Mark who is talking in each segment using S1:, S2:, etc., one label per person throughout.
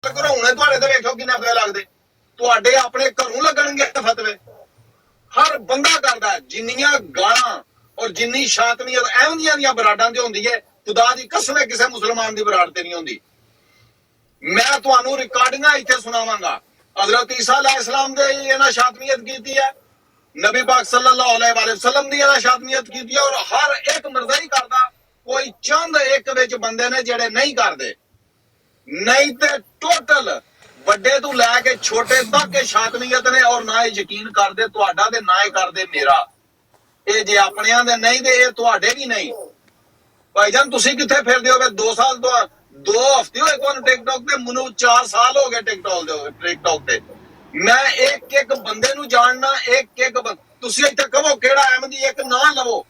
S1: ਕਰੋ ਹੁਣੇ ਤੁਹਾਡੇ ਤੇ ਵੇਖੋ ਕਿੰਨੇ ਫਤਵੇ ਲੱਗਦੇ, ਤੁਹਾਡੇ ਆਪਣੇ ਘਰੋਂ ਲੱਗਣਗੇ ਫਤਵੇ। ਹਰ ਬੰਦਾ ਕਰਦਾ, ਜਿੰਨੀਆਂ ਗਾਲਾਂ ਔਰ ਜਿੰਨੀ ਸ਼ਾਤਮੀਅਤ ਅਹਿਮਦੀਆਂ ਦੀਆਂ ਬਰਾਡਾਂ ਤੇ ਹੁੰਦੀ ਹੈ, ਖੁਦਾ ਦੀ ਕਸਮ ਹੈ ਕਿਸੇ ਮੁਸਲਮਾਨ ਦੀ ਬਰਾਡ ਤੇ ਨਹੀਂ ਹੁੰਦੀ। ਮੈਂ ਤੁਹਾਨੂੰ ਰਿਕਾਰਡਿੰਗਾਂ ਇੱਥੇ ਸੁਣਾਵਾਂਗਾ। ਹਜ਼ਰਤ ਈਸਾ अलैहिस्सलाम ਦੇ ਇਹਨਾਂ ਸ਼ਾਤਮੀਅਤ ਕੀਤੀ ਹੈ, नबी पाक सल्लल्लाहु अलैहि वसल्लम दी ਇਹਨਾਂ ਸ਼ਾਤਮੀਅਤ ਕੀਤੀ ਹੈ, ਔਰ ਹਰ ਇੱਕ ਮਰਜ਼ਾ ਹੀ ਕਰਦਾ। ਕੋਈ ਚੰਦ ਇੱਕ ਵਿੱਚ ਬੰਦੇ ਨੇ ਜਿਹੜੇ ਨਹੀਂ ਕਰਦੇ, ਨਹੀਂ ਤੇ ਟੋਟਲ ਵੱਡੇ ਤੋਂ ਲੈ ਕੇ ਛੋਟੇ ਤੱਕ ਇਹ ਸ਼ਾਤਮੀਅਤ ਨੇ। ਔਰ ਨਾ ਇਹ ਯਕੀਨ ਕਰਦੇ ਤੁਹਾਡਾ ਤੇ ਨਾ ਇਹ ਕਰਦੇ ਮੇਰਾ। ਇਹ ਜੇ ਆਪਣਿਆਂ ਦੇ ਨਹੀਂ ਤੇ ਇਹ ਤੁਹਾਡੇ ਵੀ ਨਹੀਂ। ਭਾਈਜਾਨ ਤੁਸੀਂ ਕਿੱਥੇ ਫਿਰਦੇ ਹੋਵੇ? 2 ਸਾਲ ਤੋਂ 2 ਹਫ਼ਤੇ ਹੋਏ ਤੁਹਾਨੂੰ ਟਿਕਟੌਕ ਤੇ, ਮੈਨੂੰ 4 ਸਾਲ ਹੋ ਗਏ ਟਿਕਟੌਕ ਤੇ। ਮੈਂ ਇੱਕ ਇੱਕ ਬੰਦੇ ਨੂੰ ਜਾਣਨਾ, ਇੱਕ ਤੁਸੀਂ ਇੱਥੇ ਕਹੋ ਕਿਹੜਾ ਅਹਿਮਦੀ, ਇੱਕ ਨਾਂ ਲਵੋ।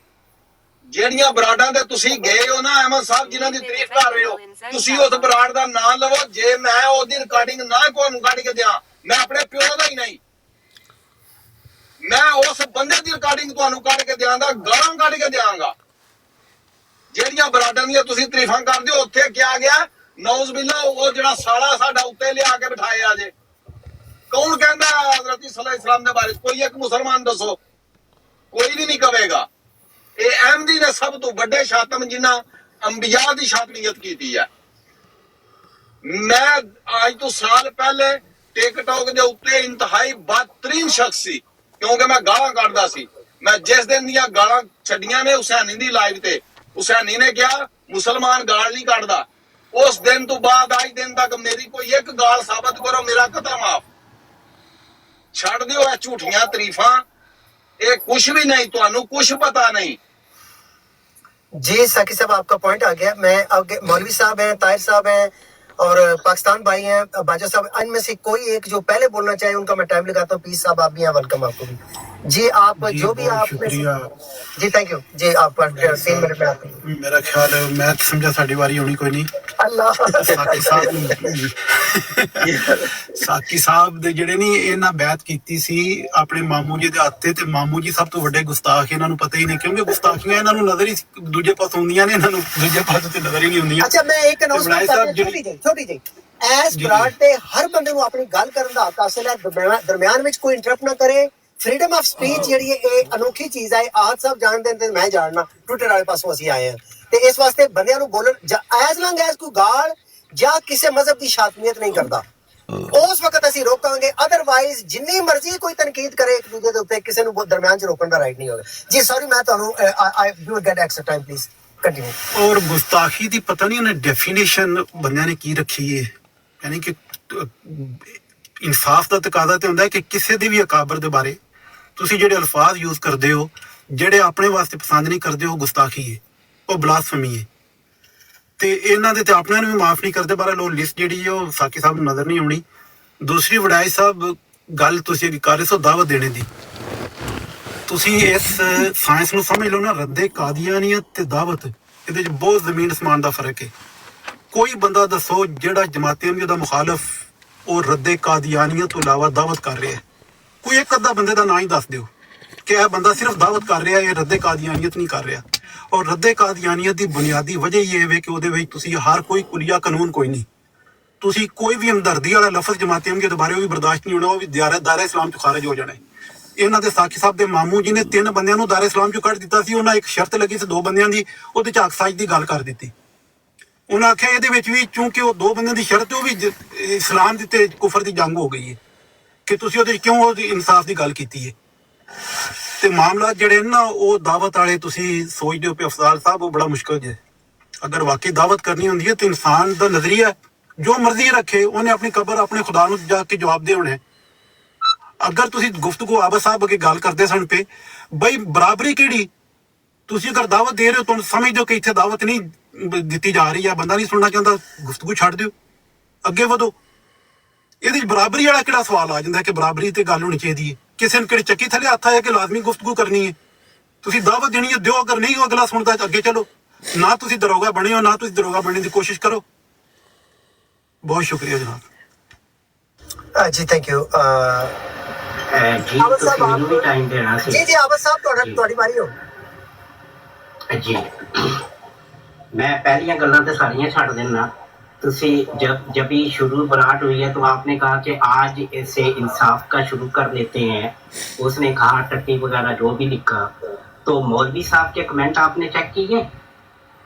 S1: ਜਿਹੜੀਆਂ ਬਰਾਡਾਂ ਤੇ ਤੁਸੀਂ ਗਏ ਹੋ ਨਾ ਅਹਿਮਦ ਸਾਹਿਬ, ਜਿਨ੍ਹਾਂ ਦੀ ਤਾਰੀਫ ਕਰ ਰਹੇ ਹੋ, ਤੁਸੀਂ ਉਸ ਬਰਾਡ ਦਾ ਨਾਂ ਲਵੋ। ਜੇ ਮੈਂ ਉਹਦੀ ਰਿਕਾਰਡਿੰਗ ਨਾ ਤੁਹਾਨੂੰ ਕੱਢ ਕੇ ਦਿਆਂ, ਮੈਂ ਆਪਣੇ ਪਿਓ ਦਾ ਹੀ ਨਹੀਂ, ਮੈਂ ਉਸ ਬੰਦੇ ਦੀ ਰਿਕਾਰਡਿੰਗ ਤੁਹਾਨੂੰ ਕੱਢ ਕੇ ਦਿਆਂਗਾ, ਗਾਲਾਂ ਕੱਢ ਕੇ ਦਿਆਂਗਾ। ਜਿਹੜੀਆਂ ਬਰਾਡਾਂ ਦੀਆਂ ਤੁਸੀਂ ਤਾਰੀਫਾਂ ਕਰਦੇ ਹੋ, ਉੱਥੇ ਕਿਹਾ ਗਿਆ ਨੌਜ਼ ਬਿੱਲਾ ਉਹ ਜਿਹੜਾ ਸਾਲਾ ਸਾਡਾ ਉੱਤੇ ਲਿਆ ਕੇ ਬਿਠਾਇਆ ਜੇ। ਕੌਣ ਕਹਿੰਦਾ ਹਜ਼ਰਤ ਈਸਾ अलैहिस्सलाम ਦੇ ਬਾਰੇ? ਕੋਈ ਇੱਕ ਮੁਸਲਮਾਨ ਦੱਸੋ, ਕੋਈ ਵੀ ਨਹੀਂ ਕਹੇਗਾ। ਇਹ ਅਹਿਮਦੀ ਨੇ ਸਭ ਤੋਂ ਵੱਡੇ ਸ਼ਾਤਮ ਜਿਨ੍ਹਾਂ ਅੰਬਿਆ ਦੀ ਸ਼ਾਤਮੀਅਤ ਕੀਤੀ ਹੈ। ਮੈਂ ਅੱਜ ਤੋਂ ਸਾਲ ਪਹਿਲੇ ਟਿਕਟੌਕ ਦੇ ਉੱਤੇ ਇੰਤਹਾਈ ਬਦਤਰੀਨ ਸ਼ਖਸ ਸੀ, ਕਿਉਂਕਿ ਮੈਂ ਗਾਲਾਂ ਕੱਢਦਾ ਸੀ। ਮੈਂ ਜਿਸ ਦਿਨ ਦੀਆਂ ਗਾਲਾਂ ਛੱਡੀਆਂ ਨੇ ਹੁਸੈਨੀ ਦੀ ਲਾਈਵ ਤੇ, ਹੁਸੈਨੀ ਨੇ ਕਿਹਾ ਮੁਸਲਮਾਨ ਗਾਲ ਨਹੀਂ ਕੱਢਦਾ। ਉਸ ਦਿਨ ਤੋਂ ਬਾਅਦ ਅੱਜ ਦਿਨ ਤੱਕ ਮੇਰੀ ਕੋਈ ਇੱਕ ਗਾਲ ਸਾਬਤ ਕਰੋ, ਮੇਰਾ ਕਤਲ ਮਾਫ। ਛੱਡ ਦਿਓ ਇਹ ਝੂਠੀਆਂ ਤਾਰੀਫਾਂ, ਇਹ कुछ भी नहीं, ਤੁਹਾਨੂੰ कुछ पता नहीं।
S2: जी साकी साहब आपका पॉइंट आ गया। मैं आगे मौलवी साहब हैं, ताहिर साहब हैं और पाकिस्तान भाई हैं, बाजा साहब, इनमें से कोई एक जो पहले बोलना चाहे उनका मैं टाइम लगाता हूँ। पीस साहब आप भी हैं, वेलकम आपको भी जी। आप
S3: जी,
S2: जो भी आप
S3: शुक्रिया
S2: जी, थैंक यू जी। आप 3 मिनट में आते हैं।
S3: मेरा ख्याल है मैं समझा साड़ी वारी होनी कोई नहीं।
S2: अल्लाह
S3: ਸਾਕੀ ਸਾਹਿਬ ਦੇ ਜਿਹੜੇ ਨਹੀਂ ਇਹਨਾਂ ਬੈਤ ਕੀਤੀ ਸੀ ਆਪਣੇ ਮਾਮੂ ਜੀ ਦੇ ਹੱਥੇ, ਤੇ ਮਾਮੂ ਜੀ ਸਭ ਤੋਂ ਵੱਡੇ ਗੁਸਤਾਖ, ਇਹਨਾਂ ਨੂੰ ਪਤਾ ਹੀ ਨਹੀਂ, ਕਿਉਂਕਿ ਗੁਸਤਾਖੀਆਂ ਇਹਨਾਂ ਨੂੰ ਨਜ਼ਰ ਹੀ ਦੂਜੇ ਪਾਸੇ ਹੁੰਦੀਆਂ ਨੇ, ਇਹਨਾਂ ਨੂੰ ਦੂਜੇ ਪਾਸੇ ਤੇ ਨਜ਼ਰ ਹੀ ਨਹੀਂ ਹੁੰਦੀਆਂ।
S2: अच्छा मैं एक अनाउंसमेंट करना छोटी जी ਐਸ ਬਰਾਡ ਤੇ ਹਰ ਬੰਦੇ ਨੂੰ ਆਪਣੀ ਗੱਲ ਕਰਨ ਦਾ ਹੱਕ ਹਾਸਲ ਹੈ। ਦਰਮਿਆਨ ਵਿੱਚ ਕੋਈ ਇੰਟਰਪਟ ਨਾ ਕਰੇ। ਫਰੀडम ਆਫ ਸਪੀਚ ਜਿਹੜੀ ਇਹ ਅਨੋਖੀ ਚੀਜ਼ ਹੈ। ਆਜ ਸਭ ਜਾਣਦੇ ਨੇ, ਮੈਂ ਜਾਣਨਾ, ਟਵਿੱਟਰ ਵਾਲੇ ਪਾਸੋਂ ਅਸੀਂ ਆਏ ਹਾਂ, ਤੇ ਇਸ ਵਾਸਤੇ ਬੰਦਿਆਂ ਨੂੰ ਬੋਲਣ ਐਜ਼ ਲੰਗ ਐਜ਼ ਕੋਈ ਗਾਲ ਜਾਂ ਕਿਸੇ ਮਜ਼ਹਬ ਦੀ ਸ਼ਾਤਮੀਅਤ ਨਹੀਂ ਕਰਦਾ, ਉਸ ਵਕਤ ਅਸੀਂ ਰੋਕਾਂਗੇ। ਅਦਰਵਾਈਜ਼ ਜਿੰਨੀ ਮਰਜ਼ੀ ਕੋਈ ਤਨਕੀਦ ਕਰੇ ਇੱਕ ਦੂਜੇ ਦੇ ਉੱਤੇ, ਕਿਸੇ ਨੂੰ ਦਰਮਿਆਨ ਚ ਰੋਕਣ ਦਾ ਰਾਈਟ ਨਹੀਂ ਹੋਗਾ ਜੀ। ਸੌਰੀ ਮੈਂ ਤੁਹਾਨੂੰ I will get extra time please continue.
S3: ਔਰ ਗੁਸਤਾਖੀ ਦੀ ਪਤਾ ਨਹੀਂ ਉਹਨੇ ਡੈਫੀਨੇਸ਼ਨ ਬੰਦਿਆਂ ਨੇ ਕੀ ਰੱਖੀ ਹੈ, ਯਾਨੀ ਕਿ ਇਨਸਾਫ ਦਾ ਤਕਾਜ਼ਾ ਤੇ ਹੁੰਦਾ ਹੈ ਕਿ ਕਿਸੇ ਦੇ ਵੀ ਅਕਾਬਰ ਦੇ ਬਾਰੇ ਤੁਸੀਂ ਜਿਹੜੇ ਅਲਫਾਜ਼ ਯੂਜ਼ ਕਰਦੇ ਹੋ, ਜਿਹੜੇ ਆਪਣੇ ਵਾਸਤੇ ਪਸੰਦ ਨਹੀਂ ਕਰਦੇ ਹੋ, ਗੁਸਤਾਖੀ ਹੈ, ਉਹ ਬਲਾਸਫਮੀ ਹੈ। ਤੇ ਇਹਨਾਂ ਦੇ ਤੇ ਆਪਣਿਆਂ ਨੂੰ ਵੀ ਮਾਫ ਨਹੀਂ ਕਰਦੇ। ਬਾਰੇ ਲੋ ਲਿਸਟ ਜਿਹੜੀ ਹੈ ਉਹ ਸਾਕੀ ਸਾਹਿਬ ਨੂੰ ਨਜ਼ਰ ਨਹੀਂ ਆਉਣੀ। ਦੂਸਰੀ ਵਡਾਈ ਸਾਹਿਬ ਗੱਲ ਤੁਸੀਂ ਕਰ ਰਹੇ ਸੋ ਦਾਵਤ ਦੇਣੇ ਦੀ, ਤੁਸੀਂ ਇਸ ਸਾਇੰਸ ਨੂੰ ਸਮਝ ਲਓ ਨਾ, ਰੱਦੇ ਕਾਦੀਆਨੀਅਤ ਤੇ ਦਾਵਤ, ਇਹਦੇ 'ਚ ਬਹੁਤ ਜ਼ਮੀਨ ਅਸਮਾਨ ਦਾ ਫਰਕ ਹੈ। ਕੋਈ ਬੰਦਾ ਦੱਸੋ ਜਿਹੜਾ ਜਮਾਤੀ ਅਹਿਮਦੀਆ ਦਾ ਮੁਖਾਲਫ ਉਹ ਰੱਦੇ ਕਾਦੀਆਨੀਅਤ ਤੋਂ ਇਲਾਵਾ ਦਾਵਤ ਕਰ ਰਿਹਾ ਹੈ। ਕੋਈ ਇੱਕ ਅੱਧਾ ਬੰਦੇ ਦਾ ਨਾਂ ਹੀ ਦੱਸ ਦਿਓ ਕਿ ਇਹ ਬੰਦਾ ਸਿਰਫ ਦਾਵਤ ਕਰ ਰਿਹਾ, ਇਹ ਰੱਦੇ ਕਾਦੀਆਨੀਅਤ ਨਹੀਂ ਕਰ ਰਿਹਾ। ਔਰ ਰੱਦੇ ਕਾਦੀਆਨੀਅਤ ਦੀ ਬੁਨਿਆਦੀ ਵਜ੍ਹਾ ਇਹ ਹੈ ਕਿ ਉਹਦੇ ਵਿੱਚ ਤੁਸੀਂ ਹਰ ਕੋਈ ਕੁਲੀਆ ਕਾਨੂੰਨ ਕੋਈ ਨਹੀਂ, ਤੁਸੀਂ ਕੋਈ ਵੀ ਹਮਦਰਦੀ ਵਾਲਾ ਲਫ਼ਜ਼ ਜਮਾਤੀ ਅਹਿਮਦੀਆ ਦੇ ਬਾਰੇ ਉਹ ਵੀ ਬਰਦਾਸ਼ਤ ਨਹੀਂ ਹੋਣਾ, ਉਹ ਵੀ ਦਾਇਰਾ ਇਸਲਾਮ ਤੋਂ ਖਾਰਜ ਹੋ ਜਾਣਾ ਹੈ। ਇਹਨਾਂ ਦੇ ਸਾਕੀ ਸਾਹਿਬ ਦੇ ਮਾਮੂ ਜੀ ਨੇ 3 ਬੰਦਿਆਂ ਨੂੰ ਦਾਇਰਾ ਇਸਲਾਮ ਚੋਂ ਕੱਢ ਦਿੱਤਾ ਸੀ। ਉਹਨਾਂ ਇੱਕ ਸ਼ਰਤ ਲੱਗੀ ਸੀ 2 ਬੰਦਿਆਂ ਦੀ, ਉਹਦੇ 'ਚ ਅਕਸਾਜ ਦੀ ਗੱਲ ਕਰ ਦਿੱਤੀ। ਉਹਨਾਂ ਆਖਿਆ ਇਹਦੇ ਵਿੱਚ ਵੀ ਚੂੰਕਿ ਉਹ 2 ਬੰਦਿਆਂ ਦੀ ਸ਼ਰਤ, ਉਹ ਵੀ ਇਸਲਾਮ ਦੀ ਤੇ ਕੁਫਰ ਦੀ ਜੰਗ ਹੋ ਗਈ ਹੈ ਕਿ ਤੁਸੀਂ ਉਹਦੇ 'ਚ ਕਿਉਂ ਉਹਦੀ ਇਨਸਾਫ ਦੀ ਗੱਲ ਕੀਤੀ ਹੈ। ਤੇ ਮਾਮਲਾ ਜਿਹੜੇ ਨਾ ਉਹ ਦਾਵਤ ਵਾਲੇ ਤੁਸੀਂ ਸੋਚਦੇ ਹੋ ਕਿ ਅਫਜ਼ਾਲ ਸਾਹਿਬ ਉਹ ਬੜਾ ਮੁਸ਼ਕਲ ਹੈ। ਅਗਰ ਵਾਕਈ ਦਾਵਤ ਕਰਨੀ ਹੁੰਦੀ ਹੈ ਤਾਂ ਇਨਸਾਨ ਦਾ ਨਜ਼ਰੀਆ ਜੋ ਮਰਜ਼ੀ ਰੱਖੇ, ਉਹਨੇ ਆਪਣੀ ਕਬਰ ਆਪਣੇ ਖੁਦਾ ਨੂੰ ਜਾ ਕੇ ਜਵਾਬ ਦੇ ਹੋਣਾ। ਅਗਰ ਤੁਸੀਂ ਗੁਫ਼ਤਗੂ ਆਬਾ ਸਾਹਿਬ ਅੱਗੇ ਗੱਲ ਕਰਦੇ ਸਨ ਪੇ ਬਈ ਬਰਾਬਰੀ ਕਿਹੜੀ, ਤੁਸੀਂ ਅਗਰ ਦਾਵਤ ਦੇ ਰਹੇ ਹੋ ਤੁਹਾਨੂੰ ਸਮਝਦੇ ਹੋ ਕਿ ਇੱਥੇ ਦਾਵਤ ਨਹੀਂ ਦਿੱਤੀ ਜਾ ਰਹੀ ਹੈ, ਬੰਦਾ ਨਹੀਂ ਸੁਣਨਾ ਚਾਹੁੰਦਾ, ਗੁਫ਼ਤਗੂ ਛੱਡ ਦਿਓ, ਅੱਗੇ ਵਧੋ। ਇਹਦੇ 'ਚ ਬਰਾਬਰੀ ਵਾਲਾ ਕਿਹੜਾ ਸਵਾਲ ਆ ਜਾਂਦਾ ਕਿ ਬਰਾਬਰੀ ਤੇ ਗੱਲ ਹੋਣੀ ਚਾਹੀਦੀ ਹੈ? ਕਿਸੇ ਨੂੰ ਕਿਹੜੀ ਚੱਕੀ ਥੱਲੇ ਹੱਥ ਆਇਆ ਕਿ ਲਾਜ਼ਮੀ ਗੁਫ਼ਤਗੂ ਕਰਨੀ ਹੈ? ਤੁਸੀਂ ਦਾਵਤ ਦੇਣੀ ਹੈ ਦਿਓ, ਅਗਰ ਨਹੀਂ ਉਹ ਅਗਲਾ ਸੁਣਦਾ ਅੱਗੇ ਚਲੋ। ਨਾ ਤੁਸੀਂ ਦਰੋਗਾ ਬਣੇ ਹੋ, ਨਾ ਤੁਸੀਂ ਦਰੋਗਾ ਬਣਨ ਦੀ ਕੋਸ਼ਿਸ਼ ਕਰੋ। ਬਹੁਤ ਸ਼ੁਕਰੀਆ ਜਨਾਬ।
S2: ਜੀ ਥੈਂਕ ਯੂ
S4: ਜੀ ਤੁਸੀਂ ਮੈਨੂੰ ਵੀ ਟਾਈਮ ਦੇਣਾ ਸੀ।
S2: ਜੀ ਆਬਦ ਸਾਹਿਬ ਤੁਹਾਡੀ ਵਾਰੀ ਹੋ
S4: ਜੀ। ਮੈਂ ਪਹਿਲੀਆਂ ਗੱਲਾਂ ਤੇ ਸਾਰੀਆਂ ਛੱਡ ਦਿੰਦਾ जब ये शुरू बरात हुई है तो आपने कहा कि आज से इंसाफ का शुरू कर लेते हैं, उसने कहा टट्टी वगैरह जो भी लिखा, तो मौलवी साहब के कमेंट आपने चेक किए?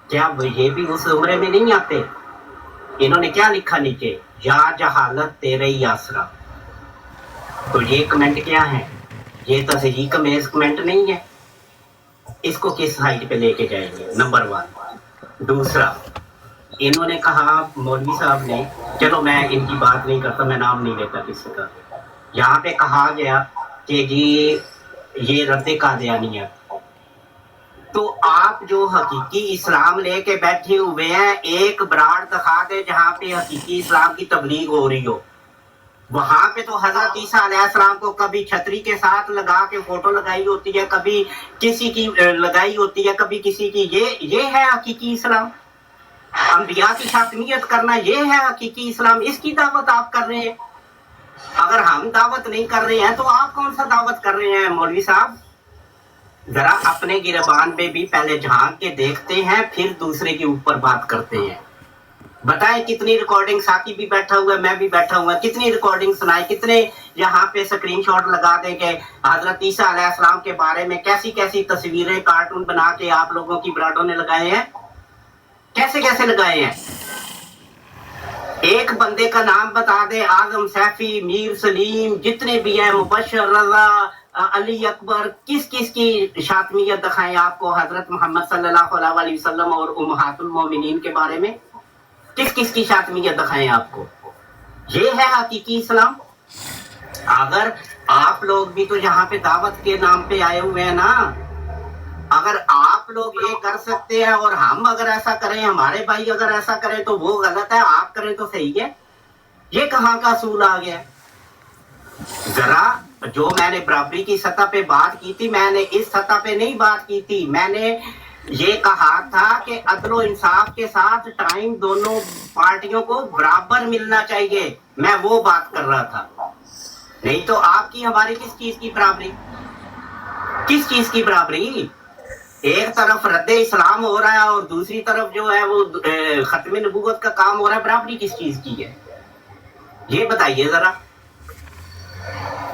S4: क्या ये भी उस उम्र में नहीं आते? इन्होंने क्या लिखा नीचे, या जहालत तेरे ही आसरा। तो ये कमेंट क्या है? ये तस्दीक में कमेंट नहीं है। इसको किस साइड पे लेके जाएंगे? नंबर 1। दूसरा, इन्होंने कहा मौलवी साहब ने, चलो मैं इनकी बात नहीं करता, मैं नाम नहीं लेता किसी का, यहाँ पे कहा गया कि जी ये रद्द कादियानी है। तो आप जो हकीकी इस्लाम लेके बैठे हुए हैं, एक ब्रांड दिखा दे जहाँ पे हकीकी इस्लाम की तबलीग हो रही हो। वहां पे तो हजरत ईसा अलैहिस्सलाम को कभी छतरी के साथ लगा के फोटो लगाई होती है, कभी किसी की लगाई होती है, कभी किसी की। ये है हकीकी इस्लाम? अंबिया की शातमियत करना ये है हकीकी इस्लाम? इसकी दावत आप कर रहे हैं। अगर हम दावत नहीं कर रहे हैं तो आप कौन सा दावत कर रहे हैं? मौलवी साहब जरा अपने गिरबान पे भी पहले झांक के देखते हैं, फिर दूसरे के ऊपर बात करते हैं। बताएं कितनी रिकॉर्डिंग, साकी भी बैठा हुआ है, मैं भी बैठा हुआ, कितनी रिकॉर्डिंग सुनाए, कितने यहाँ पे स्क्रीनशॉट लगा देंगे हजरत ईसा अलैहिस्सलाम के बारे में कैसी कैसी तस्वीरें कार्टून बना के आप लोगों की ब्राडों ने लगाए हैं, कैसे कैसे लगाए हैं। एक बंदे का नाम बता दे, आजम सैफी, मीर सलीम, जितने भी हैं, मुबशर, रजा, अली अकबर, किस किस की शातमियत दिखाएं आपको हजरत मोहम्मद सल्लल्लाहु अलैहि वसल्लम और उम्महातुल मोमिनीन के बारे में? किस किस की शातमियत दिखाएं आपको? ये है हकीकी इस्लाम? अगर आप लोग भी तो यहाँ पे दावत के नाम पे आए हुए हैं ना, अगर आप लोग ये कर सकते हैं और हम अगर ऐसा करें, हमारे भाई अगर ऐसा करें तो वो गलत है, आप करें तो सही है। ये कहाँ का असूल आ गया? जरा जो मैंने बराबरी की सतह पे बात की थी, मैंने इस सतह पे नहीं बात की थी। मैंने ये कहा था कि अदलो इंसाफ के साथ टाइम दोनों पार्टियों को बराबर मिलना चाहिए, मैं वो बात कर रहा था। नहीं तो आपकी हमारी किस चीज की बराबरी? किस चीज की बराबरी? एक तरफ रद्द इस्लाम हो रहा है और दूसरी तरफ जो है वो खत्म नबूवत का काम हो रहा है। बराबरी किस चीज की है ये बताइए जरा।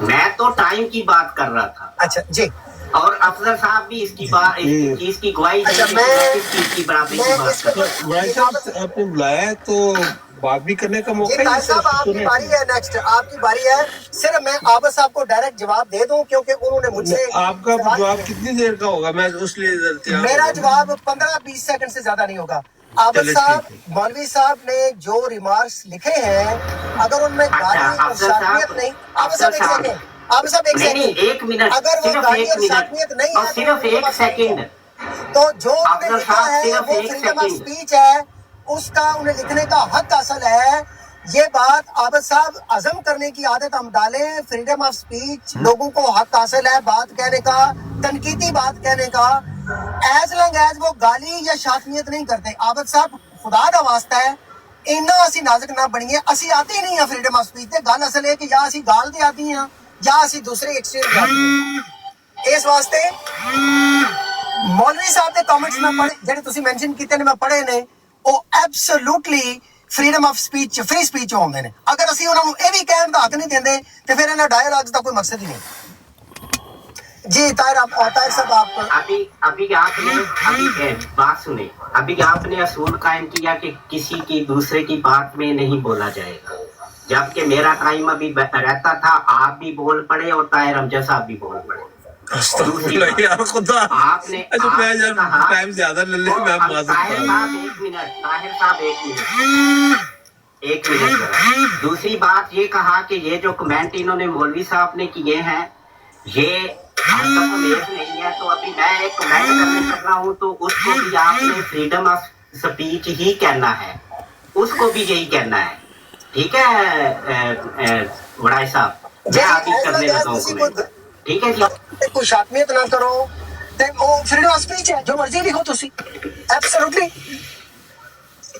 S4: मैं तो टाइम की बात कर रहा था।
S2: अच्छा जी।
S4: और अफजल साहब भी इसकी बात, इस चीज की गवाही
S2: अच्छा,
S4: देंगे कि किस चीज की बराबरी की बात कर रहा हूं।
S5: भाई साहब आपने बुलाया है तो बात भी करने का मौका
S2: जी ताहिर साहब आपकी बारी है, नेक्स्ट आपकी बारी है। सिर्फ मैं आबद साहब को डायरेक्ट जवाब दे दूं क्योंकि उन्होंने मुझसे
S5: आपका जवाब कितनी देर का होगा? मैं उसलिए
S2: मेरा जवाब 15-20 सेकंड से ज्यादा नहीं होगा। आबद साहब, मौलवी साहब ने जो रिमार्क्स लिखे हैं, अगर उनमें गाली और शातमियत नहीं, आबद साहब एक सेकंड, आबद साहब एक सेकंड,
S4: एक मिनट,
S2: अगर वो गाली और शातमियत नहीं है,
S4: सिर्फ एक सेकंड,
S2: तो जो उन्होंने लिखा है वो फ्रीडम ऑफ स्पीच है, उसका उन्हें लिखने का हक हासिल है। ये बात आबद साहब अज़म करने की आदत हम डालें। फ्रीडम ऑफ स्पीच लोगों को हक हासिल है बात कहने का, तनकीदी बात कहने का, एज लॉन्ग एज वो गाली या शातमियत नहीं करते। आबद साहब खुदा दा वास्ता है इन्ना असी नाजुक ना बनिए, असी आती नहीं है फ्रीडम ऑफ स्पीच ते। गल असल है कि या असी गाल दे आती हैं या असी दूसरे एक्सट्रीम दे आती हैं। इस वास्ते मौलवी साहब दे कमेंट्स में पढ़े जेडे तुसी मेंशन कीते ने, मैं पढ़े ने, ਉਹ absolutely freedom of speech, free speech ਹੁੰਦੇ ਨੇ। ਅਗਰ ਅਸੀਂ ਉਹਨਾਂ ਨੂੰ ਇਹ ਵੀ ਕਹਿਣ ਦਾ ਹੱਕ ਨਹੀਂ ਦਿੰਦੇ ਤੇ ਫਿਰ ਇਹਨਾਂ ਡਾਇਲੌਗਸ ਦਾ ਕੋਈ ਮਕਸਦ ਹੀ नहीं। जी ताहिर साहब आप
S4: अभी आपने बात सुने, अभी आपने असूल कायम किया कि किसी की दूसरे की बात में नहीं बोला जाएगा, जबकि मेरा टाइम अभी रहता था, आप भी बोल पड़े और ताहिर हमजा साहब भी बोल पड़े। आपने
S5: टाइम ज्यादा ले ले, मैं
S4: ताहिर साहब एक मिनट। दूसरी बात ये कहा कि ये जो कमेंट इन्होंने मौलवी साहब ने किए हैं ये नहीं है, तो अभी मैं एक कमेंट करने लग रहा हूँ तो उसको भी आपने फ्रीडम ऑफ स्पीच ही कहना है, उसको भी यही कहना है, ठीक है वड़ाई साहब? मैं अभी करने लगा हूँ कमेंट, ठीक है जी।
S2: कोई शातमियत ना करो ते वो फ्रीडम ऑफ स्पीच है, जो मर्जी लिखो तुसी, एब्सोल्युटली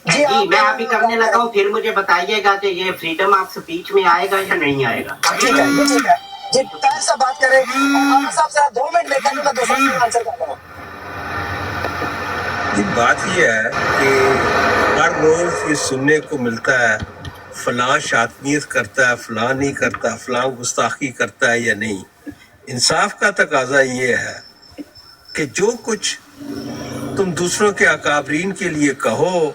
S4: जी। मैं अभी करने लगा हूँ, फिर मुझे बताइएगा कि ये फ्रीडम ऑफ स्पीच में आएगा या नहीं आएगा।
S2: ठीक है ठीक है जी। ताहिर साहब बात करें और साहब से 2 मिनट में कहने मैं दूसरा आंसर करता हूँ।
S5: बात ये है कि ہر روز یہ سننے کو ملتا ہے فلاں شاطمیت کرتا ہے، فلاں نہیں کرتا، فلاں گستاخی کرتا ہے یا نہیں۔ انصاف کا تقاضا یہ ہے کہ جو کچھ تم دوسروں کے اکابرین کے لیے کہو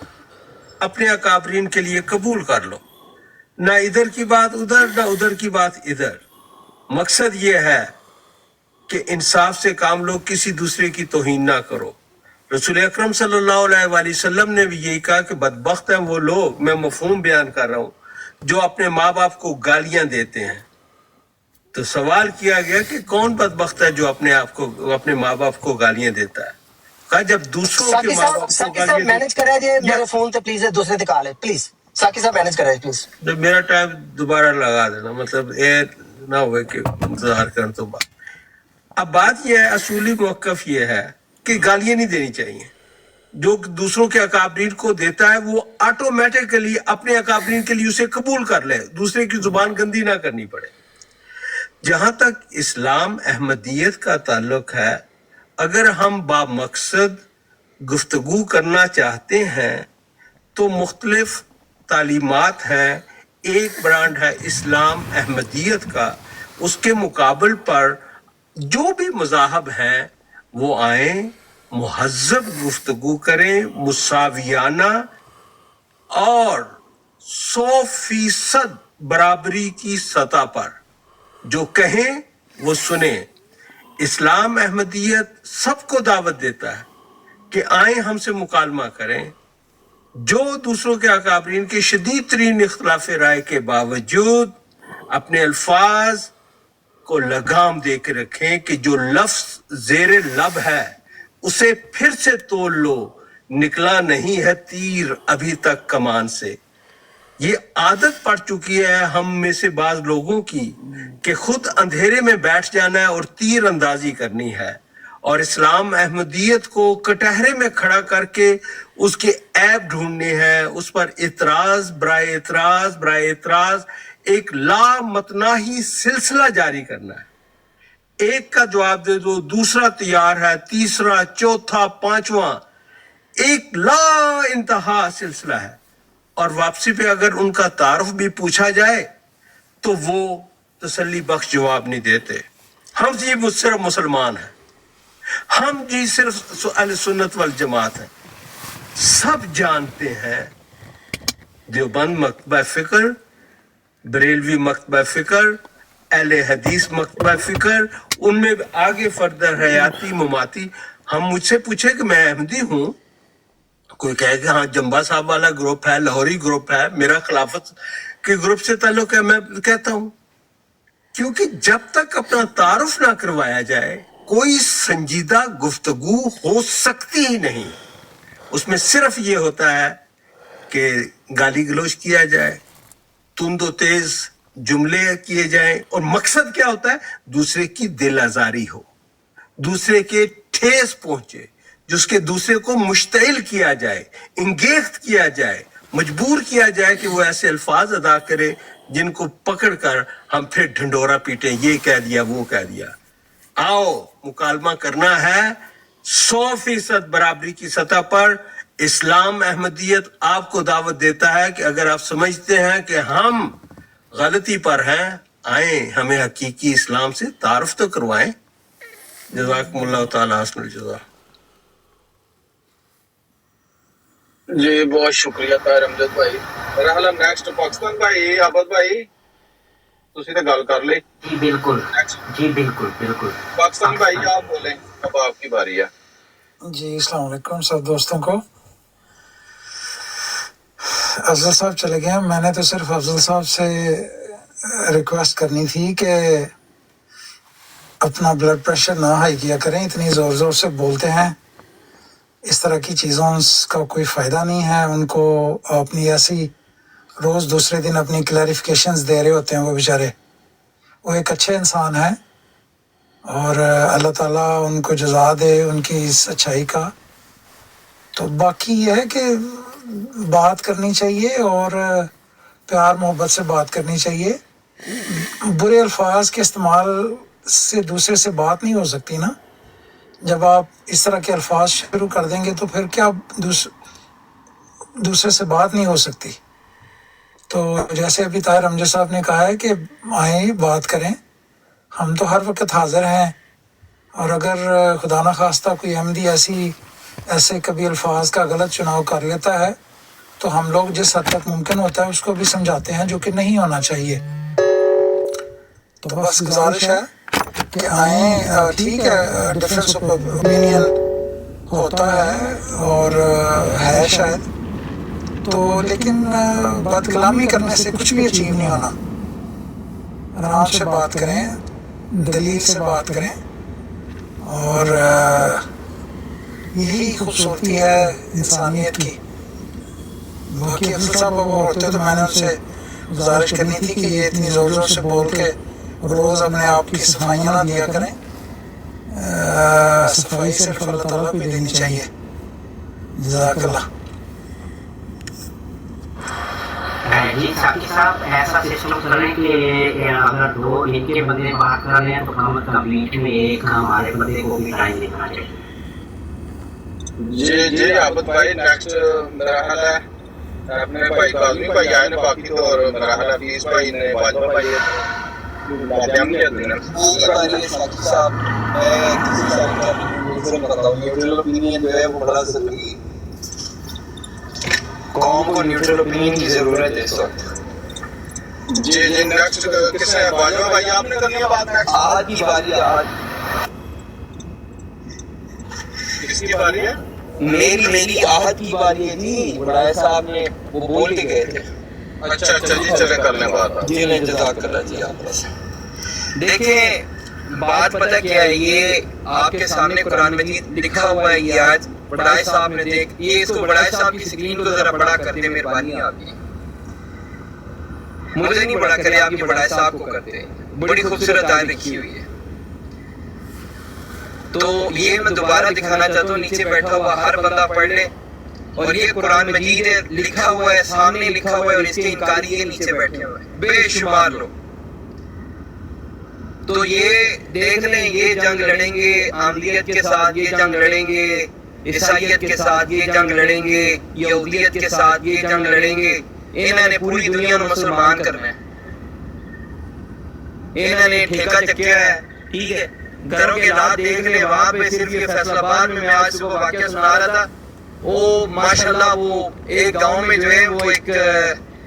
S5: اپنے اکابرین کے لیے قبول کر لو، نہ ادھر کی بات ادھر نہ ادھر کی بات ادھر۔ مقصد یہ ہے کہ انصاف سے کام لو، کسی دوسرے کی توہین نہ کرو۔ رسول اکرم صلی اللہ علیہ وآلہ وسلم نے بھی یہی کہا کہ بدبخت ہیں وہ لوگ، میں مفہوم بیان کر رہا ہوں، جو اپنے ماں باپ کو گالیاں دیتے ہیں۔ تو سوال کیا گیا کہ کون بدبخت ہے جو اپنے ماں باپ کو گالیاں دیتا ہے؟ کہا جب دوسروں کے ماں باپ کو
S2: ساکی صاحب
S5: گالیاں
S2: مینج کرے جی میرے فون تے پلیز دوسرے تے کال ہے پلیز ساکی صاحب مینج کرے پلیز
S5: جب میرا ٹائم دوبارہ لگا دینا، مطلب یہ نہ ہوئے کہ انتظار کرنے تو بعد۔ اب بات یہ ہے، اصولی موقف یہ ہے کہ گالیاں نہیں دینی چاہیے۔ جو دوسروں کے اکابرین کو دیتا ہے وہ آٹومیٹکلی اپنے اکابرین کے لیے اسے قبول کر لے، دوسرے کی زبان گندی نہ کرنی پڑے۔ جہاں تک اسلام احمدیت کا تعلق ہے، اگر ہم بامقصد گفتگو کرنا چاہتے ہیں تو مختلف تعلیمات ہیں۔ ایک برانڈ ہے اسلام احمدیت کا، اس کے مقابل پر جو بھی مذاہب ہیں وہ آئیں، مہذب گفتگو کریں، مساویانہ اور 100% برابری کی سطح پر جو کہیں وہ سنیں۔ اسلام احمدیت سب کو دعوت دیتا ہے کہ آئیں ہم سے مکالمہ کریں، جو دوسروں کے اکابرین کے شدید ترین اختلاف رائے کے باوجود اپنے الفاظ کو لگام دے کے رکھیں کہ جو لفظ زیر لب ہے اسے پھر سے تول لو، نکلا نہیں ہے تیر ابھی تک کمان سے۔ یہ عادت پڑ چکی ہے ہم میں سے بعض لوگوں کی کہ خود اندھیرے میں بیٹھ جانا ہے اور تیر اندازی کرنی ہے، اور اسلام احمدیت کو کٹہرے میں کھڑا کر کے اس کے عیب ڈھونڈنے ہیں، اس پر اعتراض برائے اعتراض برائے اعتراض ایک لامتناہی سلسلہ جاری کرنا ہے۔ ایک کا جواب دے دو، دوسرا تیار ہے، تیسرا، چوتھا، پانچواں، ایک لا انتہا سلسلہ ہے۔ اور واپسی پہ اگر ان کا تعارف بھی پوچھا جائے تو وہ تسلی بخش جواب نہیں دیتے۔ ہم جی صرف مسلمان ہیں، ہم جی صرف اہل سنت والجماعت ہیں۔ سب جانتے ہیں دیوبند مکتبہ فکر، بریلوی مکتبہ فکر، اہل حدیث مکتبہ فکر، ان میں آگے فردر حیاتی مماتی۔ ہم مجھ سے پوچھے کہ میں احمدی ہوں، کوئی کہے کہ ہاں جمبا صاحب والا گروپ ہے، لاہوری گروپ ہے، میرا خلافت کے گروپ سے تعلق ہے، میں کہتا ہوں کیونکہ جب تک اپنا تعارف نہ کروایا جائے کوئی سنجیدہ گفتگو ہو سکتی ہی نہیں۔ اس میں صرف یہ ہوتا ہے کہ گالی گلوچ کیا جائے، تند و تیز جملے کیے جائیں، اور مقصد کیا ہوتا ہے؟ دوسرے کی دل آزاری ہو، دوسرے کے ٹھیس پہنچے، جس کے دوسرے کو مشتعل کیا جائے، انگیخت کیا جائے، مجبور کیا جائے کہ وہ ایسے الفاظ ادا کرے جن کو پکڑ کر ہم پھر ڈھنڈورا پیٹیں، یہ کہہ دیا وہ کہہ دیا۔ آؤ مکالمہ کرنا ہے 100% برابری کی سطح پر۔ اسلام احمدیت آپ کو دعوت دیتا ہے کہ اگر آپ سمجھتے ہیں کہ ہم غلطی پر ہیں، آئیں ہمیں حقیقی اسلام سے تعارف تو کروائیں۔ جزاکم اللہ تعالیٰ حسن الجزا۔
S1: جی بہت شکریہ طاہر امجد بھائی۔ میرا خیال ہے نیکسٹ پاکستان بھائی عابد بھائی تسی تو گل کر لے۔
S4: جی بالکل، جی بالکل بالکل۔
S1: پاکستان بھائی آپ بولیں، اب آپ کی باری ہے۔
S6: جی السلام علیکم سب دوستوں کو۔ افضل صاحب چلے گئے، میں نے تو صرف افضل صاحب سے ریکویسٹ کرنی تھی کہ اپنا بلڈ پریشر نہ ہائی کیا کریں، اتنی زور زور سے بولتے ہیں، اس طرح کی چیزوں کا کوئی فائدہ نہیں ہے۔ ان کو اپنی ایسی روز دوسرے دن اپنی کلیریفیکیشنز دے رہے ہوتے ہیں، وہ بیچارے، وہ ایک اچھے انسان ہیں اور اللہ تعالیٰ ان کو جزا دے ان کی اس اچھائی کا۔ تو باقی یہ ہے کہ بات کرنی چاہیے اور پیار محبت سے بات کرنی چاہیے۔ برے الفاظ کے استعمال سے دوسرے سے بات نہیں ہو سکتی نا۔ جب آپ اس طرح کے الفاظ شروع کر دیں گے تو پھر کیا दूसरे से बात नहीं हो सकती। तो जैसे अभी ताहिर अमजद साहब ने कहा है कि आए बात करें, हम तो हर वक्त हाजिर हैं। और अगर खुदा न खास्ता कोई अहमदी ऐसे कभी अल्फाज का गलत चुनाव कर लेता है तो हम लोग जिस हद तक मुमकिन होता है उसको भी समझाते हैं, जो कि नहीं होना चाहिए। तो बस गुजारिश है कि आए। ठीक है, डिफरेंस ऑफ ओपिनियन होता है और है शायद, तो लेकिन बात कलामी करने से कुछ भी अचीव नहीं होना। आराम से बात करें, दलील से बात करें, और यही खूबसूरती है इंसानियत की। बाकी अफसर साहब वो होते तो मैंने उनसे गुजारिश करनी थी कि ये इतनी ज़ोर ज़ोर से बोल के रोज़ अपने आप की सफाइयाँ ना दिया करें। सफाई सिर्फ अल्लाह ताला पे देनी चाहिए। जज़ाकल्लाह।
S4: जी साकी साहब, ऐसा सिस्टम करें कि अगर दो इनके बंदे बात कर रहे हैं तो हम बीच में एक हमारे बंदे को भी टाइम देना चाहिए।
S1: जी आबद भाई, नेक्स्ट मेरा ख्याल है अपने भाई काजमी भाई आए ना, बाकी तो और मेरा ख्याल है फीस भाई ने बाजवा भाई माध्यम नहीं है ना।
S7: साकी साहब, मैं किसी साहब का बताता हूँ, न्यूट्रल ओपिनियन जो है वो बड़ा ज़रूरी है। कौम को न्यूट्रल ओपिनियन की ज़रूरत है इस वक्त।
S1: जी नेक्स्ट किसने? बाजवा भाई आपने करनी है बात नेक्स्ट।
S7: आज की बारी है, आज
S1: किसकी बारी है?
S7: मेरी आहत की बारी है जी। बड़ाई साहब ने वो बोल के गए थे।
S1: अच्छा जी, चले कर लें बात।
S7: जी नहीं, जज़ाकल्लाह जी। आप देखें, बात पता क्या है, ये आपके सामने कुरान मजीद लिखा हुआ है। ये आज बड़ाई साहब ने ये इसको बड़ाई साहब की स्क्रीन को जरा बड़ा कर दे, मेहरबानी आपकी। मुझे नहीं बड़ा करे, आपकी बड़ाई साहब को करते। बड़ी खूबसूरत आयत लिखी हुई है। तो ये मैं दोबारा दिखाना चाहता हूँ, नीचे बैठा हुआ हर बंदा पढ़ ले। और ये कुरान मजीद है, लिखा हुआ है, सामने लिखा हुआ है, और इसके इनकारी ये नीचे बैठे हुए हैं बेशुमार लोग। तो ये देख लें, ये जंग लड़ेंगे आमदियत के साथ, ये जंग लड़ेंगे ईसाइयत के साथ, ये जंग लड़ेंगे यहूदियत के साथ, ये जंग लड़ेंगे। इन्होंने पूरी दुनिया में मुसलमान करना है, इन्होंने ठेका चक्या है। ठीक है, घरों के हालात देख ले। वहाँ पे सिर्फ ये फैसलाबाद में मैं आज सुबह वाकया सुना रहा था, वो माशाल्लाह वो एक गांव में जो है वो एक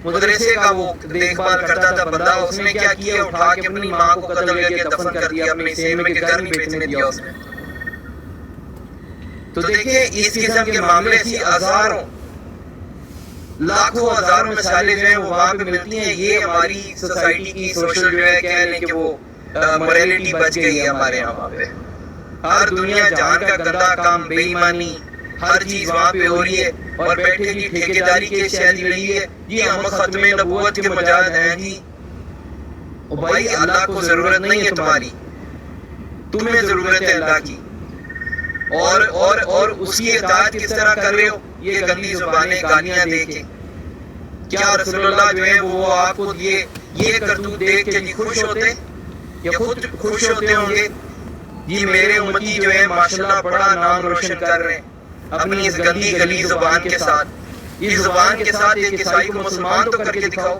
S7: मदरसे का वो देखभाल करता था बंदा, उसने क्या किया, उठा के अपनी माँ को कत्ल करके दफन कर दिया, अपने सेम के घर नहीं बेचने दिया उसने। तो देखिए, इस किस्म के मामले ऐसी हजारों लाखों हजारों मिसालें जो है वो वहाँ पे मिलती हैं। ये हमारी सोसाइटी की सोशल जो है कह लें कि वो मोरालिटी बच गई है हमारे यहाँ। वहाँ पे हर दुनिया जान का गंदा काम, बेईमानी, हर चीज वहाँ पे हो रही है। और बैठे जी ठेकेदारी की शैली रही है जी, हम खत्मे नबूवत के मुजाहिद हैं जी। ओ भाई, अल्लाह को जरूरत नहीं है तुम्हारी, तुम्हें जरूरत है अल्लाह की। और उसकी इताअत किस तरह कर रहे हो? ये गंदी जुबानें, गालियां दे के। क्या रसूलुल्लाह जो है वो आपको ये करतूत देख के जी खुश होते या खुद खुश होते होंगे? जी मेरे उम्मती जो है माशाल्लाह बड़ा नाम रोशन कर रहे हैं अपनी इस गंदी गली जुबान के साथ। इस जुबान के साथ एक ईसाई को मुसलमान तो करके दिखाओ।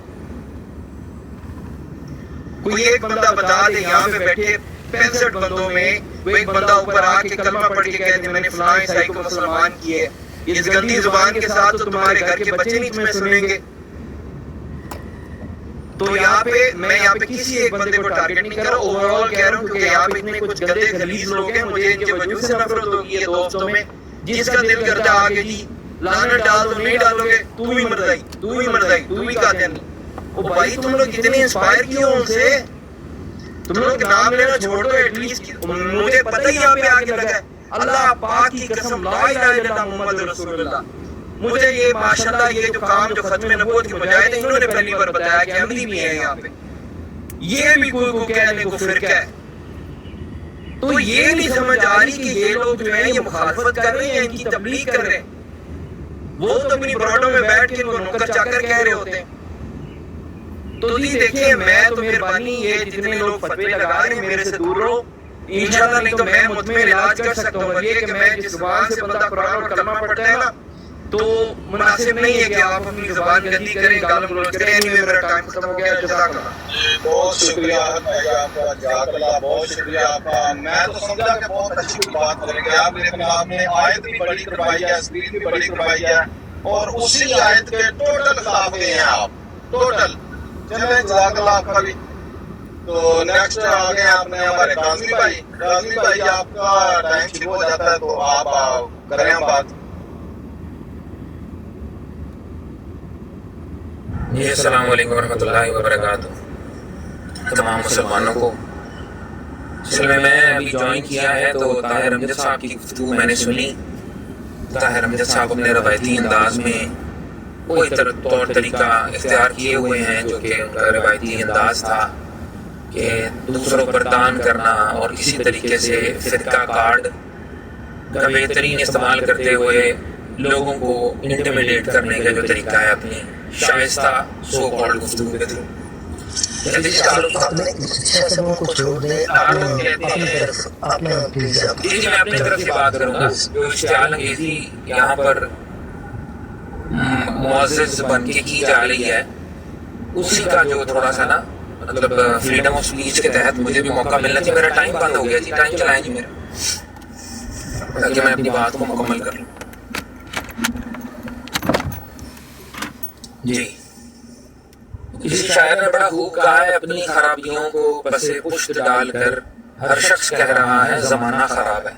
S7: कोई एक बंदा बता दे, यहाँ पे बैठे 65 बंदों में वो एक बंदा ऊपर आके कलमा पढ़ के कहते मैंने फलां ईसाई को मुसलमान किया है। इस गंदी जुबान के साथ तो तुम्हारे घर के बच्चे नहीं तुम्हें सुनेंगे। तो यहाँ पे मैं यहाँ पे किसी एक बंदे को टारगेट नहीं कर रहा, ओवरऑल कह रहा हूँ, क्योंकि यहाँ पे इतने कुछ गंदे गलीज लोग हैं, मुझे इनके वजूद से नफरत होगी है दोस्तों में। जिसका दिल करता आगे जी लानत डाल दो, नहीं डालोगे तू भी मर जाएगी, तू भी मर जाएगी, तू भी कातिल नहीं। ओ भाई, तुम लोग इतने इंस्पायर क्यों उनसे? तुम लोग नाम लेना छोड़ दो एटलीस्ट। मुझे पता ही यहाँ पे आगे लगा है, अल्लाह पाक की कसम, ला इलाहा इल्लल्लाह मुहम्मद रसूलुल्लाह। मुझे ये माशाल्लाह ये जो काम जो खत्म नबूवत के मुजाहिद हैं, इन्होंने पहली बार बताया कि अहमदी भी है यहाँ पे। ये भी कोई को कहने को फिरका है। तो ये नहीं समझ आ रही कि ये लोग जो है ये मुखालफत कर रहे हैं, इनकी तबलीग कर रहे हैं। वो तो अपनी ब्रॉडों में बैठ के नौकर चाकर कह रहे होते हैं। तो जी देखिए, मैं तो मेहरबानी ये जितने लोग फतवे लगा रहे हैं मेरे से दूर रहो इंशाल्लाह, नहीं तो मैं मुझमें इलाज कर सकता हूँ। ये कि मैं जिस जुबान से बंदा कुरान और कलमा पढ़ता है ना, تو مناسب نہیں ہے کہ آپ اپنی زبان گندی کریں، گالی گلوچ کریں. اینی وے میرا ٹائم ختم ہو گیا. جزاک اللہ.
S1: بہت شکریہ آپ کا، جزاک اللہ، بہت شکریہ آپ کا. میں تو سمجھا کہ بہت اچھی بات کریں گے آپ. میرے خلاف نے آیت بھی بڑی کروائی ہے، اسکرین بھی بڑی کروائی ہے، اور اسی آیت کے ٹوٹل خلاف گئے ہیں آپ، ٹوٹل. چلیں جزاک اللہ آپ کا بھی. تو نیکسٹ آگے آپ نے ہمارے کاظمی بھائی. کاظمی بھائی آپ کا ٹائم شروع ہو جاتا ہے تو آپ کریں ہم بات.
S8: جی السلام علیکم ورحمۃ اللہ وبرکاتہ تمام مسلمانوں کو. میں ابھی جوائن کیا ہے تو طاہر امجد صاحب کی گفتگو میں نے سنی. طاہر امجد صاحب اپنے روایتی انداز میں کوئی طور طریقہ اختیار کیے ہوئے ہیں جو کہ ان کا روایتی انداز تھا کہ دوسروں پر دان کرنا اور کسی طریقے سے فرقہ کارڈ کا بہترین استعمال کرتے ہوئے لوگوں کو انٹیمیڈیٹ کرنے کا جو طریقہ ہے اپنی شائستہ سو کالڈ گفتگو کے تھرو. جی میں اپنی طرف سے بات کروں گا. جو اشتعال انگیزی یہاں پر معزز بن کے کی جا رہی ہے اسی کا جو تھوڑا سا نا مطلب فریڈم آف اسپیچ کے تحت مجھے بھی موقع ملنا چاہیے. میرا ٹائم بند ہو گیا جی، ٹائم چلائیں جی میرا تاکہ میں اپنی بات کو مکمل کر لوں. جی کسی شاعر نے بڑا خوب کہا ہے اپنی خرابیوں کو پسے پشت ڈال کر ہر شخص کہہ رہا ہے زمانہ خراب ہے.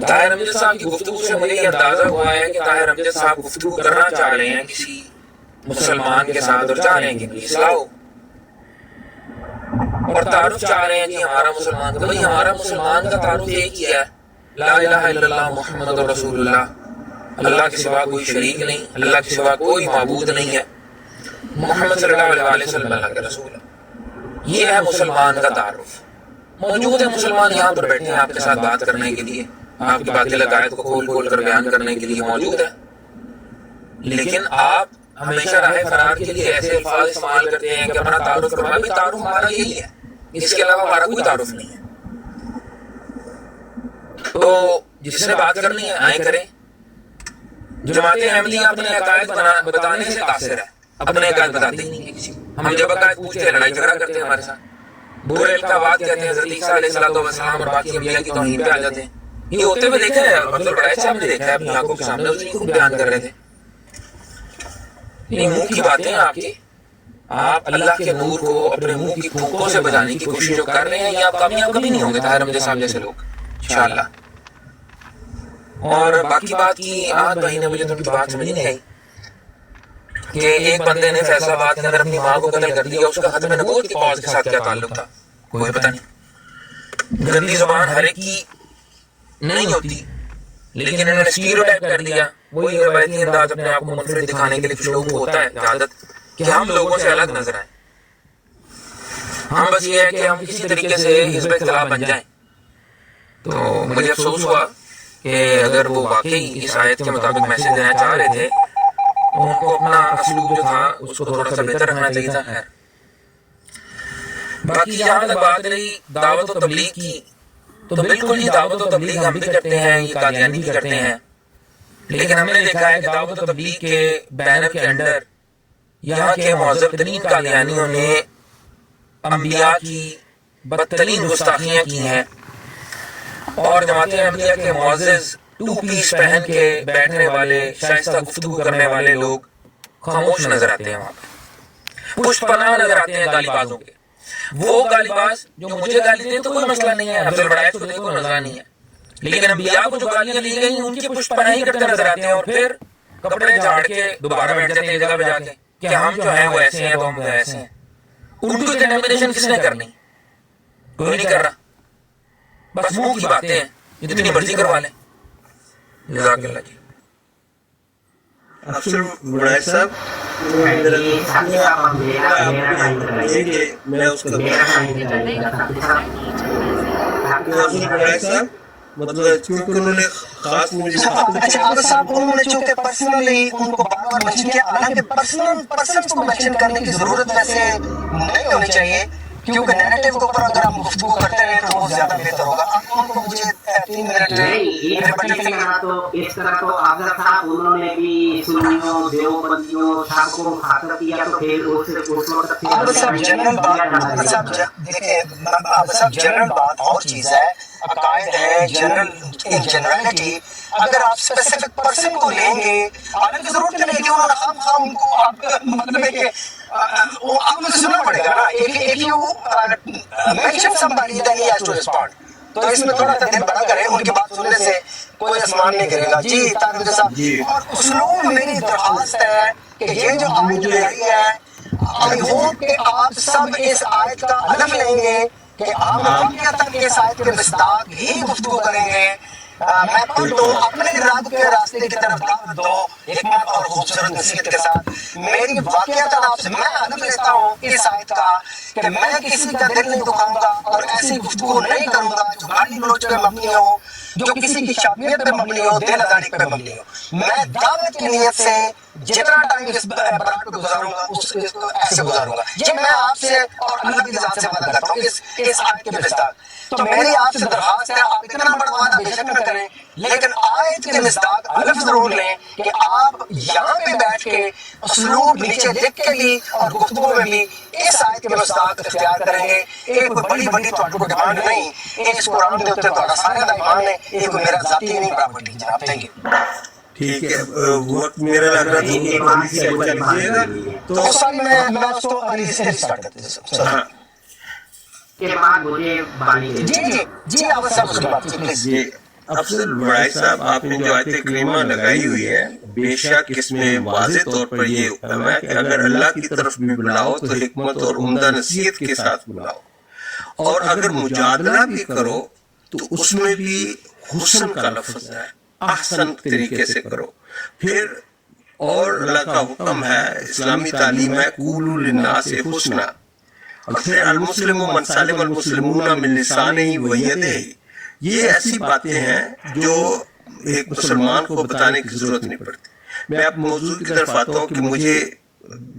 S8: طاہر امجد صاحب کی گفتگو سے مجھے یہ اندازہ ہوا ہے کہ طاہر امجد صاحب گفتگو کرنا چاہ رہے ہیں کسی مسلمان کے ساتھ اور چاہ رہے ہیں کہ اصلاح ہو اور تعارف چاہ رہے ہیں کہ ہمارا مسلمان کا بھائی ہمارا مسلمان کا تعارف ایک ہی ہے، لا الہ الا اللہ محمد رسول اللہ. اللہ کے سوا کوئی شریک نہیں، اللہ کے سوا کوئی معبود نہیں ہے، محمد صلی اللہ علیہ وسلم اللہ کے رسول ہے. یہ ہے مسلمان کا تعارف. موجود ہے مسلمان یہاں پر بیٹھے ہیں آپ کے ساتھ بات کرنے کے لیے، آپ کی باطل عقائد کو کھول کھول کر بیان کرنے کے لیے موجود ہے، لیکن آپ ہمیشہ راہ فرار کے لیے ایسے الفاظ استعمال کرتے ہیں کہ اپنا تعارف کروانا. بھی تعارف ہمارا یہی ہے، اس کے علاوہ ہمارا کوئی تعارف نہیں ہے. تو جس نے بات کرنی ہے آئیں کریں. جماعت احمدیہ اپنے عقائد بتانے سے قاصر ہے، اپنے عقائد بتاتے ہی نہیں ہے کسی. ہم جب عقائد پوچھتے ہیں لڑائی جھگڑا کرتے ہیں ہمارے ساتھ، برے القابات کہتے ہیں، حضرت عیسیٰ علیہ السلام اور باقی انبیاء کی توہین پہ آ جاتے ہیں. یہ ہوتے ہوئے دیکھا ہے، مطلب بڑا اچھا ہم نے دیکھا ہے اپنی آنکھوں کے سامنے. اس کو بیان کر رہے تھے یہ منہ کی باتیں آپ کی. آپ اللہ کے نور کو اپنے منہ کی پھونکوں سے بجانے کی کوشش جو کر رہے ہیں یہ آپ کامیاب کبھی نہیں ہوں گے طاہر امجد صاحب جیسے لوگ انشاءاللہ. اور باقی بات کی آج بھائی نے مجھے تو بات سمجھ نہیں آئی کہ ایک بندے نے فیصل آباد کے اندر اپنی ماں کو قتل کر دیا، اس کا ختم نبوت کی کاز کے ساتھ کیا تعلق تھا کوئی پتہ نہیں. گندی زبان ہر ایک کی نہیں ہوتی، لیکن انہوں نے اسٹیریوٹائپ کر دیا. وہی روایتی انداز اپنے آپ کو منفرد دکھانے کے لیے کچھ لوگوں کو ہوتا ہے عادت کہ ہم لوگوں سے الگ نظر آئیں. ہم بس یہ ہے کہ ہم کسی طریقے سے حزب اختلاف بن جائیں. تو مجھے افسوس ہوا کہ اگر وہ واقعی اس آیت کے مطابق میسج دینا چاہ رہے تھے تو ان کو اپنا اسلوب جو تھا اس کو تھوڑا سا بہتر رکھنا چاہیے تھا. خیر باقی جہاں تک بات رہی دعوت و تبلیغ کی، تو بالکل ہی دعوت و تبلیغ ہم بھی کرتے ہیں، یہ قادیانی بھی کرتے ہیں، لیکن ہم نے دیکھا ہے کہ دعوت و تبلیغ کے بینر کے اندر یہاں کے معذب ترین قادیانیوں نے انبیاء کی بدترین گستاخیاں کی ہیں، اور جماعت احمدیہ کے معزز ٹو پیس پہن کے بیٹھنے والے شائستہ گفتگو کرنے والے لوگ خاموش نظر آتے ہیں، وہاں پہ پشت پناہ نظر آتے ہیں گالی بازوں کے. وہ گالی باز جو مجھے گالی دیں تو کوئی مسئلہ نہیں ہے، افضل بڑائے کو دیکھو نظر نہیں ہے، لیکن انبیاء کو جو گالیاں دی گئی ان کی پشت پناہی کرتے نظر آتے ہیں، اور پھر کپڑے جھاڑ کے دوبارہ بیٹھ جاتے ہیں جگہ پہ جا کے کہ ہم جو ہیں وہ ایسے ہیں تو ہم ایسے ہیں. ان کو کنڈیمنیشن کس نے کرنی؟ کوئی نہیں کر رہا، بس منہ کی باتیں ہیں، جتنی مرضی کروا لیں. جزاک اللہ جی.
S5: افسر بڑائے صاحب میں اس کا بڑائے صاحب مطلب چونکہ انہوں نے خاص مجھے
S2: انہوں نے چونکہ پرسنلی ان کو بار بار مینشن کیا، حالانکہ پرسن کو مینشن کرنے کی ضرورت ویسے نہیں ہونی چاہیے، کیونکہ نیریٹو کے اوپر اگر ہم گفتگو کرتے رہے تو وہ زیادہ بہتر ہوگا. آپ کو مجھے 3 منٹ
S4: نہیں یہ اس طرح تو اگر تھا انہوں نے بھی سنیوں دیوبندیوں سب کو مخاطب کیا تو پھر اس وقت
S2: آپ صاحب جنرل بات دیکھیں آپ صاحب جنرل بات اور چیز ہے. عقائد ہے جنرل ایک جنرلٹی. اگر آپ اسپیسیفک پرسن کو لیں گے حالانکہ ضرورت نہیں کہ وہ خام خام ان کو آپ مطلب ہے کہ وہ آپ کو سننا پڑے گا نا. if you mention somebody then he has to respond. تو اس میں تھوڑا سا دل بڑا کریں. ان کی بات سننے سے کوئی آسمان نہیں کرے گا. جی طارق صاحب اور اسلوب میری درخواست ہے کہ یہ جو آیت لگائی ہے آئی ہوپ کہ آپ سب اس آیت کا علم لیں گے کہ آپ واقعتاً اس آیت کے مصداق ہی گفتگو کریں گے. میں پڑھ دوں اپنے رب کے راستے کی طرف دعوت دو حکمت اور خوبصورت نصیحت کے ساتھ. میری واقعتاً آپ سے میں علم لیتا ہوں اس آیت کا کہ میں کسی کا دل نہیں دکھاؤں گا اور ایسی گفتگو نہیں کروں گا جو گالی گلوچ پہ مبنی ہو, جو کسی کی شامیت پہ مبنی ہو, دل آزاری پہ مبنی ہو. میں دعوت کی نیت سے جتنا ٹائم اس برات پہ گزاروں گا اس کو ایسے گزاروں گا. یہ میں آپ سے اور اللہ کی ذات سے وعدہ کرتا ہوں اس آیت کے مصداق. تو میری آپ سے درخواست ہے آپ اتنا بڑا وعدہ بے شک نہ کریں لیکن آیت کے مصداق علم ضرور لیں کہ آپ یہاں پہ بیٹھ کے اسلوب نیچے لکھ کے بھی اور گفتگو میں بھی اس آیت کے مصداق اختیار کریں گے. ایک بڑی بڑی تو ڈیمانڈ نہیں, ایک قرآن کے اوپر تو سارے کا ایمان ہے, ایک میرا ذاتی نہیں پراپرٹی. جناب تھینک یو.
S5: ٹھیک ہے وقت میرا لگ رہا تھا
S2: تو میں اس کو اسٹارٹ کرتے ہیں
S4: کے بعد مجھے بانی
S2: جی آپ سب اس کی بات پلیز.
S5: افضل بڑائی صاحب آپ نے جو آیت کریمہ لگائی ہوئی ہے بے شک اس میں واضح طور پر یہ حکم ہے کہ اگر اللہ کی طرف بھی بلاؤ تو حکمت اور عمدہ نصیحت کے ساتھ بلاؤ, اور اگر مجادلہ بھی کرو تو اس میں بھی حسن کا لفظ ہے, احسن طریقے سے کرو. پھر اور اللہ کا حکم ہے, اسلامی تعلیم ہے قولوا للناس حسنا, اور پھر المسلم من سلم المسلمون من لسانہ و یدہ. یہ ایسی باتیں ہیں جو ایک مسلمان کو بتانے کی ضرورت نہیں پڑتی. میں اب موضوع کی طرف آتا ہوں کہ مجھے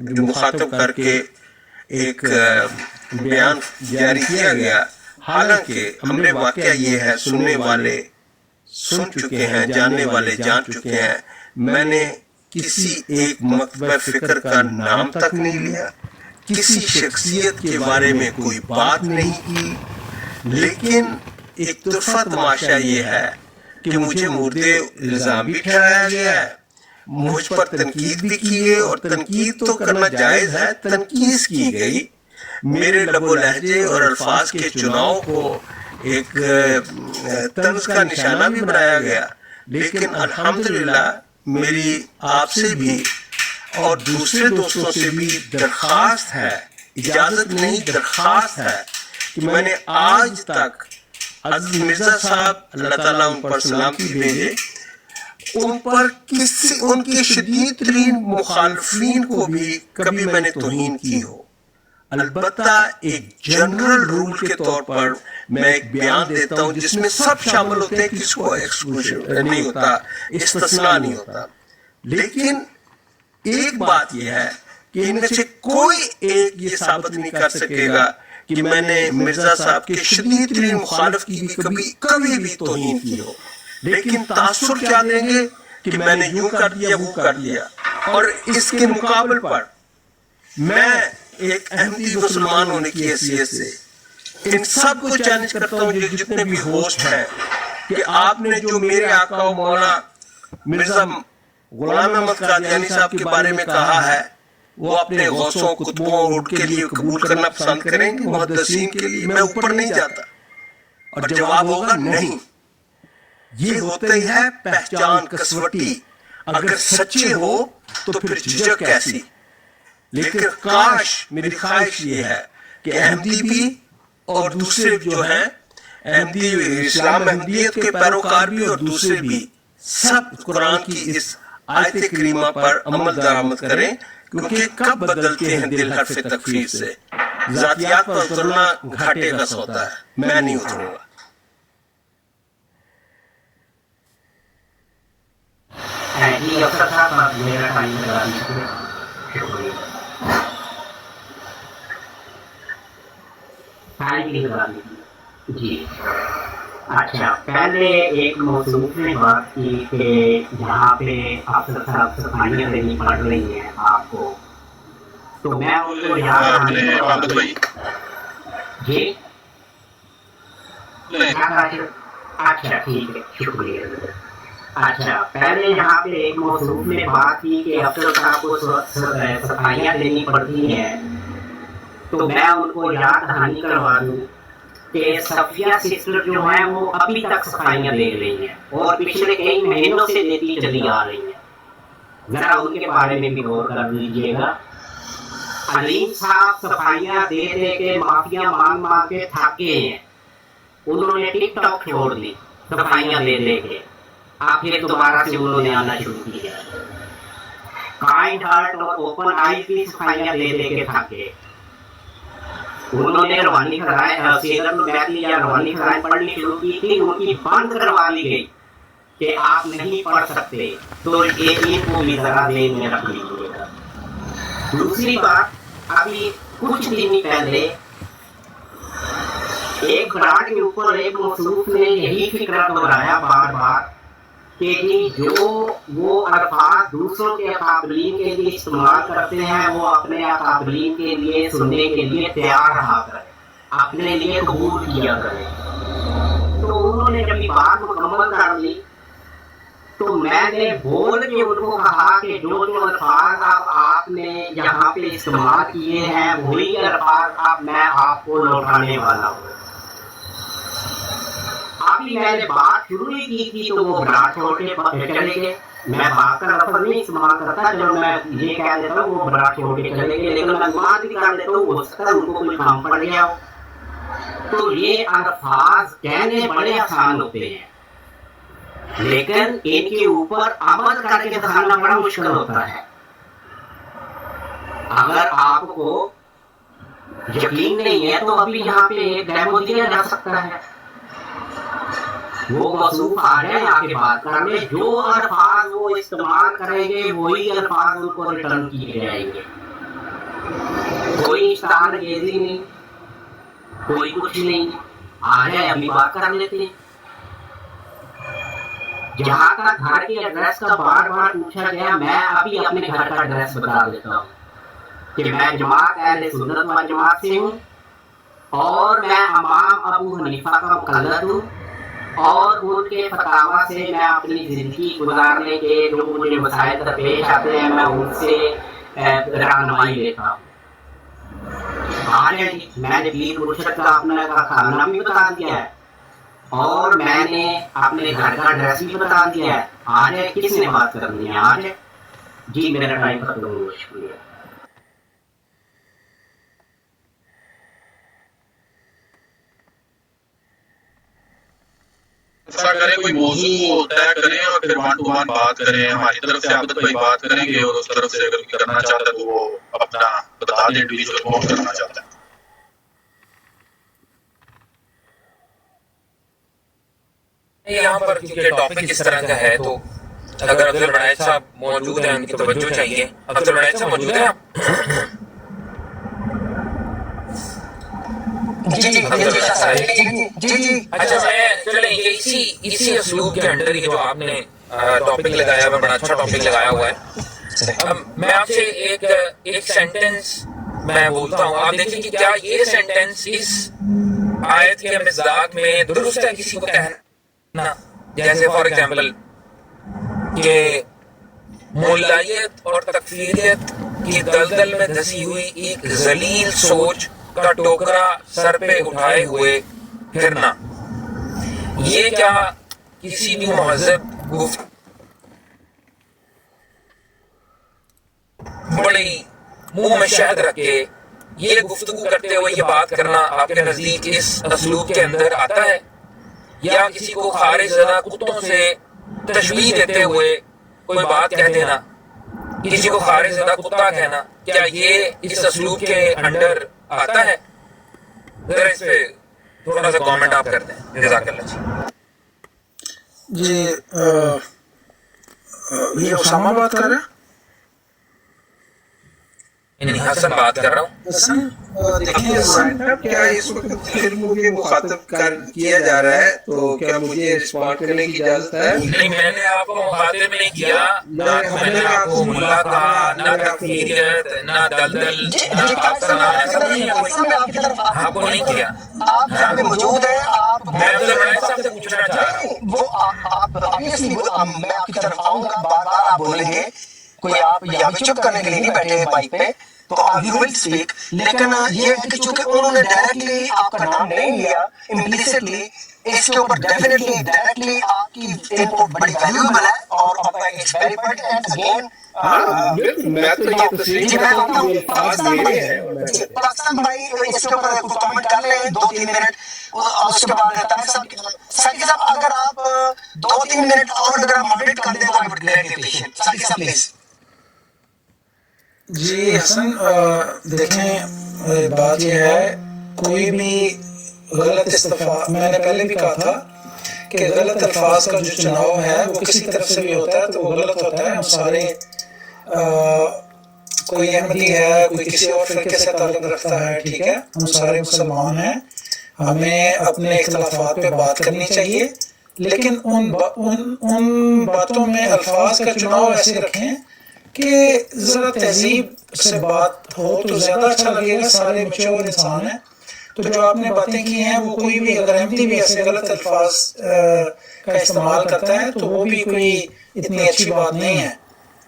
S5: جو مخاطب کر کے ایک بیان جاری کیا گیا, حالانکہ ہم نے واقعہ یہ ہے سننے والے سن چکے ہیں, جاننے والے جان چکے ہیں. میں نے کسی ایک مکتبہ فکر کا نام تک نہیں لیا, کسی شخصیت کے بارے میں کوئی بات نہیں کی, لیکن ایک طرفہ تماشا یہ ہے کہ مجھے مورد الزام بھی ٹھہرایا گیا ہے, مجھ پر تنقید بھی کی گئی, اور تنقید تو کرنا جائز ہے, تنقید کی گئی. میرے لب و لہجے اور الفاظ کے چناؤ کو ایک طنز کا نشانہ بھی بنایا گیا, لیکن الحمدللہ میری آپ سے بھی اور دوسرے دوستوں سے بھی درخواست ہے, اجازت نہیں درخواست ہے کہ میں نے آج تک حضرت مرزا صاحب اللہ تعالیٰ ان پر سلامتی بھیجے, ان پر ان کے شدید ترین مخالفین کو بھی کبھی میں نے توہین کی ہو. البتہ ایک جنرل رول کے طور پر میں ایک بیان دیتا ہوں جس میں سب شامل ہوتے ہیں, کس کو ایکسکلوژن نہیں ہوتا, استثناء نہیں ہوتا. لیکن ایک بات یہ ہے کہ ان میں سے کوئی ایک یہ ثابت نہیں کر سکے گا کہ میں نے مرزا صاحب کے شدید ترین مخالف کی بھی کبھی بھی توہین کی ہو. لیکن تاثر کیا دیں گے کہ میں نے یوں کر دیا وہ کر دیا. اور اس کے مقابل پر میں ایک احمدی مسلمان ہونے کی حیثیت سے ان سب کو چیلنج کرتا ہوں جو جتنے بھی ہوسٹ ہیں کہ آپ نے جو میرے آقا و مولا مرزا غلام احمد قادیانی صاحب کے بارے میں کہا ہے وہ اپنے غوثوں کتبوں اور ان کے لیے قبول کرنا پسند کریں گے, محدثین کے لیے. میں اوپر نہیں جاتا, اور جواب ہوگا نہیں. یہ ہوتا ہی ہے پہچان کسوٹی, اگر سچے ہو تو پھر جھجک کیسی. لیکن کاش, میری خواہش یہ ہے کہ احمدی بھی اور دوسرے جو ہیں احمدی اسلام احمدیت کے پیروکار بھی اور دوسرے بھی سب قرآن کی اس آیت کریمہ پر عمل درآمد کریں, کیونکہ کب بدلتے ہیں دل حرف تکفیر سے. ذاتیات پر اترنا گھاٹے کا سودا ہے, میں نہیں اتروں گا.
S4: جی افسر صاحب آپ میرا ٹائم لگا دیجیے, شکریہ. हाँ जी जी। अच्छा, पहले एक मौसूफ ने बात की कि जहाँ पे अफसर साहब सफाइयाँ देनी पड़ रही हैं आपको, तो मैं उनको याद जी अच्छा ठीक है, शुक्रिया। अच्छा, पहले यहाँ पे एक मौसूफ ने बात की कि अफसर साहब को सफाइयाँ देनी पड़ती हैं, तो मैं उनको याद दहानी करवा दूँ कि सफिया सिस्टर जो है वो अभी तक सफाइयाँ दे रही हैं और पिछले कई महीनों से देती चली आ रही हैं। जरा उनके बारे में भी गौर कर लीजिएगा। अलीम साहब सफाइयाँ दे दे के माफिया मांग मांग के थक गए हैं, उन्होंने टिकटॉक छोड़ दी सफाइयाँ दे दे के, फिर दोबारा से उन्होंने आना शुरू किया। काइंड हार्ट और ओपन आईज की सफाइयाँ दे दे के थक गए, उन्होंने रवानी खराएं सीरत बैठी या रवानी खराएं पढ़नी शुरू की थी, उनकी बंद करवा ली गई कि आप नहीं पढ़ सकते, तो ये को भी जरा देर में रख लीजिएगा। दूसरी बात, अभी कुछ दिन पहले एक ब्रांड के ऊपर एक मौसूफ ने यही फिक्र दोहराया बार बार कि जो वो अल्फाज दूसरों के अकाबलीन के लिए इस्तेमाल करते हैं वो अपने अकाबलीन के लिए सुनने के लिए तैयार रहा करें, अपने लिए कबूल किया करें। तो उन्होंने जब बात मुकम्मल कर ली तो मैंने बोल के उनको कहा कि जो जो अल्फाज अब आपने यहाँ पे इस्तेमाल किए हैं वही अल्फाज अब मैं आपको लौटाने वाला हूँ। अभी मैंने बात शुरू ही की थी तो वो ब्रांड छोड़ के चले गए। मैं बात का लफ्ज़ नहीं इस्तेमाल करता, जब मैं ये कह देता हूँ वो ब्रांड छोड़ के चले गए, लेकिन मैं बात भी कर देता हूँ हो सकता है उनको कोई काम पड़ गया हो। तो ये अल्फाज कहने बड़े आसान होते हैं लेकिन इनके ऊपर अमल करके दिखाना बड़ा मुश्किल होता है। अगर आपको यकीन नहीं है तो अभी यहाँ पे एक डेमो दिया जा सकता है, वो मौसूफ आ जाए आके बात करने, जो अल्फाज वो इस्तेमाल करेंगे वही अल्फाज उनको रिटर्न किए जाएंगे। कोई इश्तारगेज़ी नहीं, कोई कुछ नहीं, आ जाए अभी बात कर लेते हैं। जहाँ तक घर के एड्रेस का बार बार पूछा गया, मैं अभी अपने घर का एड्रेस बता देता हूँ कि मैं जमात अहले सुन्नत व जमात से हूँ और मैं इमाम अबू हनीफा का मुक़ल्लिद हूँ और उनके फतावा से मैं अपनी ज़िंदगी गुजारने के जो मुझे मसाइल दरपेश आते हैं मैं उनसे रहनुमाई लेता हूँ। मैंने पीर मुर्शिद का अपना खाना भी बता दिया है और मैंने अपने घर का एड्रेस भी बता दिया है। आज किसने बात करनी है? आज जी मेरा टाइम खत्म हो, शुक्रिया।
S1: ऐसा करें, कोई मौजू तय करें और फिर वन टू वन बात करें। हमारी तरफ से आबद भाई बात करेंगे और उस तरफ से अगर कोई करना चाहता है तो वो अपना बता दे इंडिविजुअल कौन करना चाहता है।
S8: यहाँ पर क्योंकि टॉपिक इस तरह का है तो अगर अफजल बनायत साहब मौजूद हैं उनकी तवज्जो चाहिए। अफजल बनायत साहब मौजूद हैं आप? जी अच्छा, मैं चले ये इसी असलूब के अंडर ही जो आपने टॉपिक लगाया हुआ, बड़ा अच्छा टॉपिक लगाया हुआ है। मैं आपसे एक सेंटेंस मैं बोलता हूँ, आप देखिए कि क्या ये सेंटेंस इस आयत के मिज़ाक में दुरुस्त है किसी को कहना। जैसे फॉर एग्जाम्पल कि मुल्लायत और तकफीरियत की दलदल में धसी हुई एक जलील सोच का टोकरा सर पे उठाए हुए फिरना, ये क्या किसी भी महज़ब गुफ्त बड़ी मुंह में शहद रख के ये गुफ्तगू करते हुए ये बात करना आपके नजदीक इस असलूब के अंदर आता है? या किसी को खारिज ज़दा कुत्तों से तशबीह देते हुए कोई बात कह देना, किसी को खारिज ज़दा कुत्ता कहना, क्या ये इस असलूब के अंडर आता है? जरा इस पे थोड़ा सा कमेंट आप कर दें। जज़ाकल्लाह
S6: जी। ये उसामा बात कर रहा है?
S8: नहीं, हसन बात कर रहा हूँ।
S6: हसन
S5: دیکھیے صاحب کیا اس وقت فلموں کے مخاطب کیا جا رہا ہے تو کیا مجھے رسپونڈ کرنے کی اجازت ہے؟
S8: نہیں، میں نے آپ کو مخاطب نہیں کیا، نہ میں نے آپ کو ملا کہا، نہ تکفیریت، نہ دلدل، نہ پاکستان، ایسا نہیں ہے کوئی، آپ کو نہیں کیا۔
S2: آپ یہاں پہ موجود ہیں، آپ
S8: میں افضل بڑائی صاحب سے پوچھنا چاہ رہا ہوں۔
S2: وہ آپ obviously میں آپ کی طرف آؤں گا، بار بار آپ بولیں گے، کوئی آپ یہاں پہ چپ کرنے کے لیے نہیں بیٹھے بائک پہ، تو یو ول اسپیک، لیکن یہ ہے کہ چونکہ انہوں نے ڈائریکٹلی آپ کا نام نہیں لیا، امپلیسٹلی اس کے اوپر ڈیفینیٹلی ڈائریکٹلی آپ کی انپوٹ بڑی ویلیوبل ہے اور آپ کا اٹس ویری پرٹینٹ اگین۔
S5: میں تو یہ تسلیم
S2: جی میں
S5: کرتا
S2: کہتا
S5: ہوں
S2: ہوں
S5: کہ الفاظ میرے ہیں۔
S2: پاکستان بھائی اس کے اوپر کچھ کامنٹ کر لیں 2-3 منٹ، اس کے بعد طاہر صاحب اگر آپ 2-3 منٹ اور اگر آپ ماڈریٹ کر دیں تو I would greatly appreciate. Saqib صاحب پلیز۔
S6: جی حسن، دیکھیں بات یہ ہے، کوئی بھی غلط استفاد، میں نے پہلے بھی کہا تھا کہ غلط الفاظ کا جو چناؤ ہے وہ کسی طرف سے بھی ہوتا ہے تو وہ غلط ہوتا ہے۔ ہم سارے کوئی احمدی ہے، کوئی کسی اور فرقے سے تعلق رکھتا ہے، ٹھیک ہے، ہم سارے مسلمان ہیں، ہمیں اپنے اختلافات پہ بات کرنی چاہیے، لیکن ان باتوں میں الفاظ کا چناؤ ایسے رکھیں کہ ذرا تہذیب سے بات ہو تو زیادہ اچھا لگے گا۔ سارے میچور انسان ہیں، تو جو آپ نے باتیں کی ہیں وہ کوئی بھی اگر احمدی بھی ایسے غلط الفاظ کا استعمال کرتا ہے تو وہ بھی کوئی اتنی اچھی بات نہیں ہے۔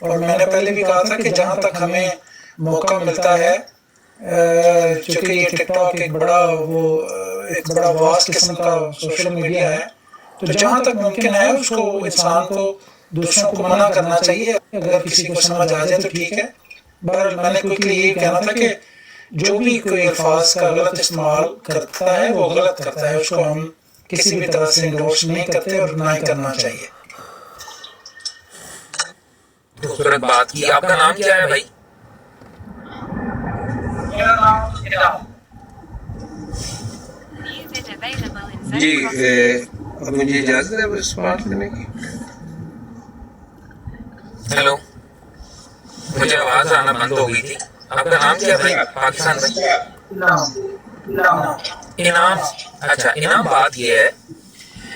S6: اور میں نے پہلے بھی کہا تھا کہ جہاں تک ہمیں موقع ملتا ہے، چونکہ یہ ٹک ٹاک ایک بڑا واسٹ قسم کا سوشل میڈیا ہے، تو جہاں تک ممکن ہے اس کو انسان کو دوسروں کو منع کرنا چاہیے۔ اگر کسی کو سمجھ آ جائے تو ٹھیک ہے۔ بہرحال میں نے کوئی یہ کہنا تھا کہ جو بھی کوئی الفاظ کا غلط استعمال کرتا ہے وہ غلط کرتا ہے، اس کو ہم کسی بھی طرح سے انڈورس نہیں کرتے اور نہ ہی کرنا چاہیے۔
S8: خوبصورت بات کی۔ آپ کا نام کیا ہے بھائی؟
S5: جی اب مجھے اجازت ہے رسپونڈ کرنے کی؟
S8: ہیلو، مجھے آواز آنا بند ہو گئی تھی۔ آپ کا نام کیا ہے بھائی؟ پاکستان بھائی انعام۔ اچھا انعام، بات یہ ہے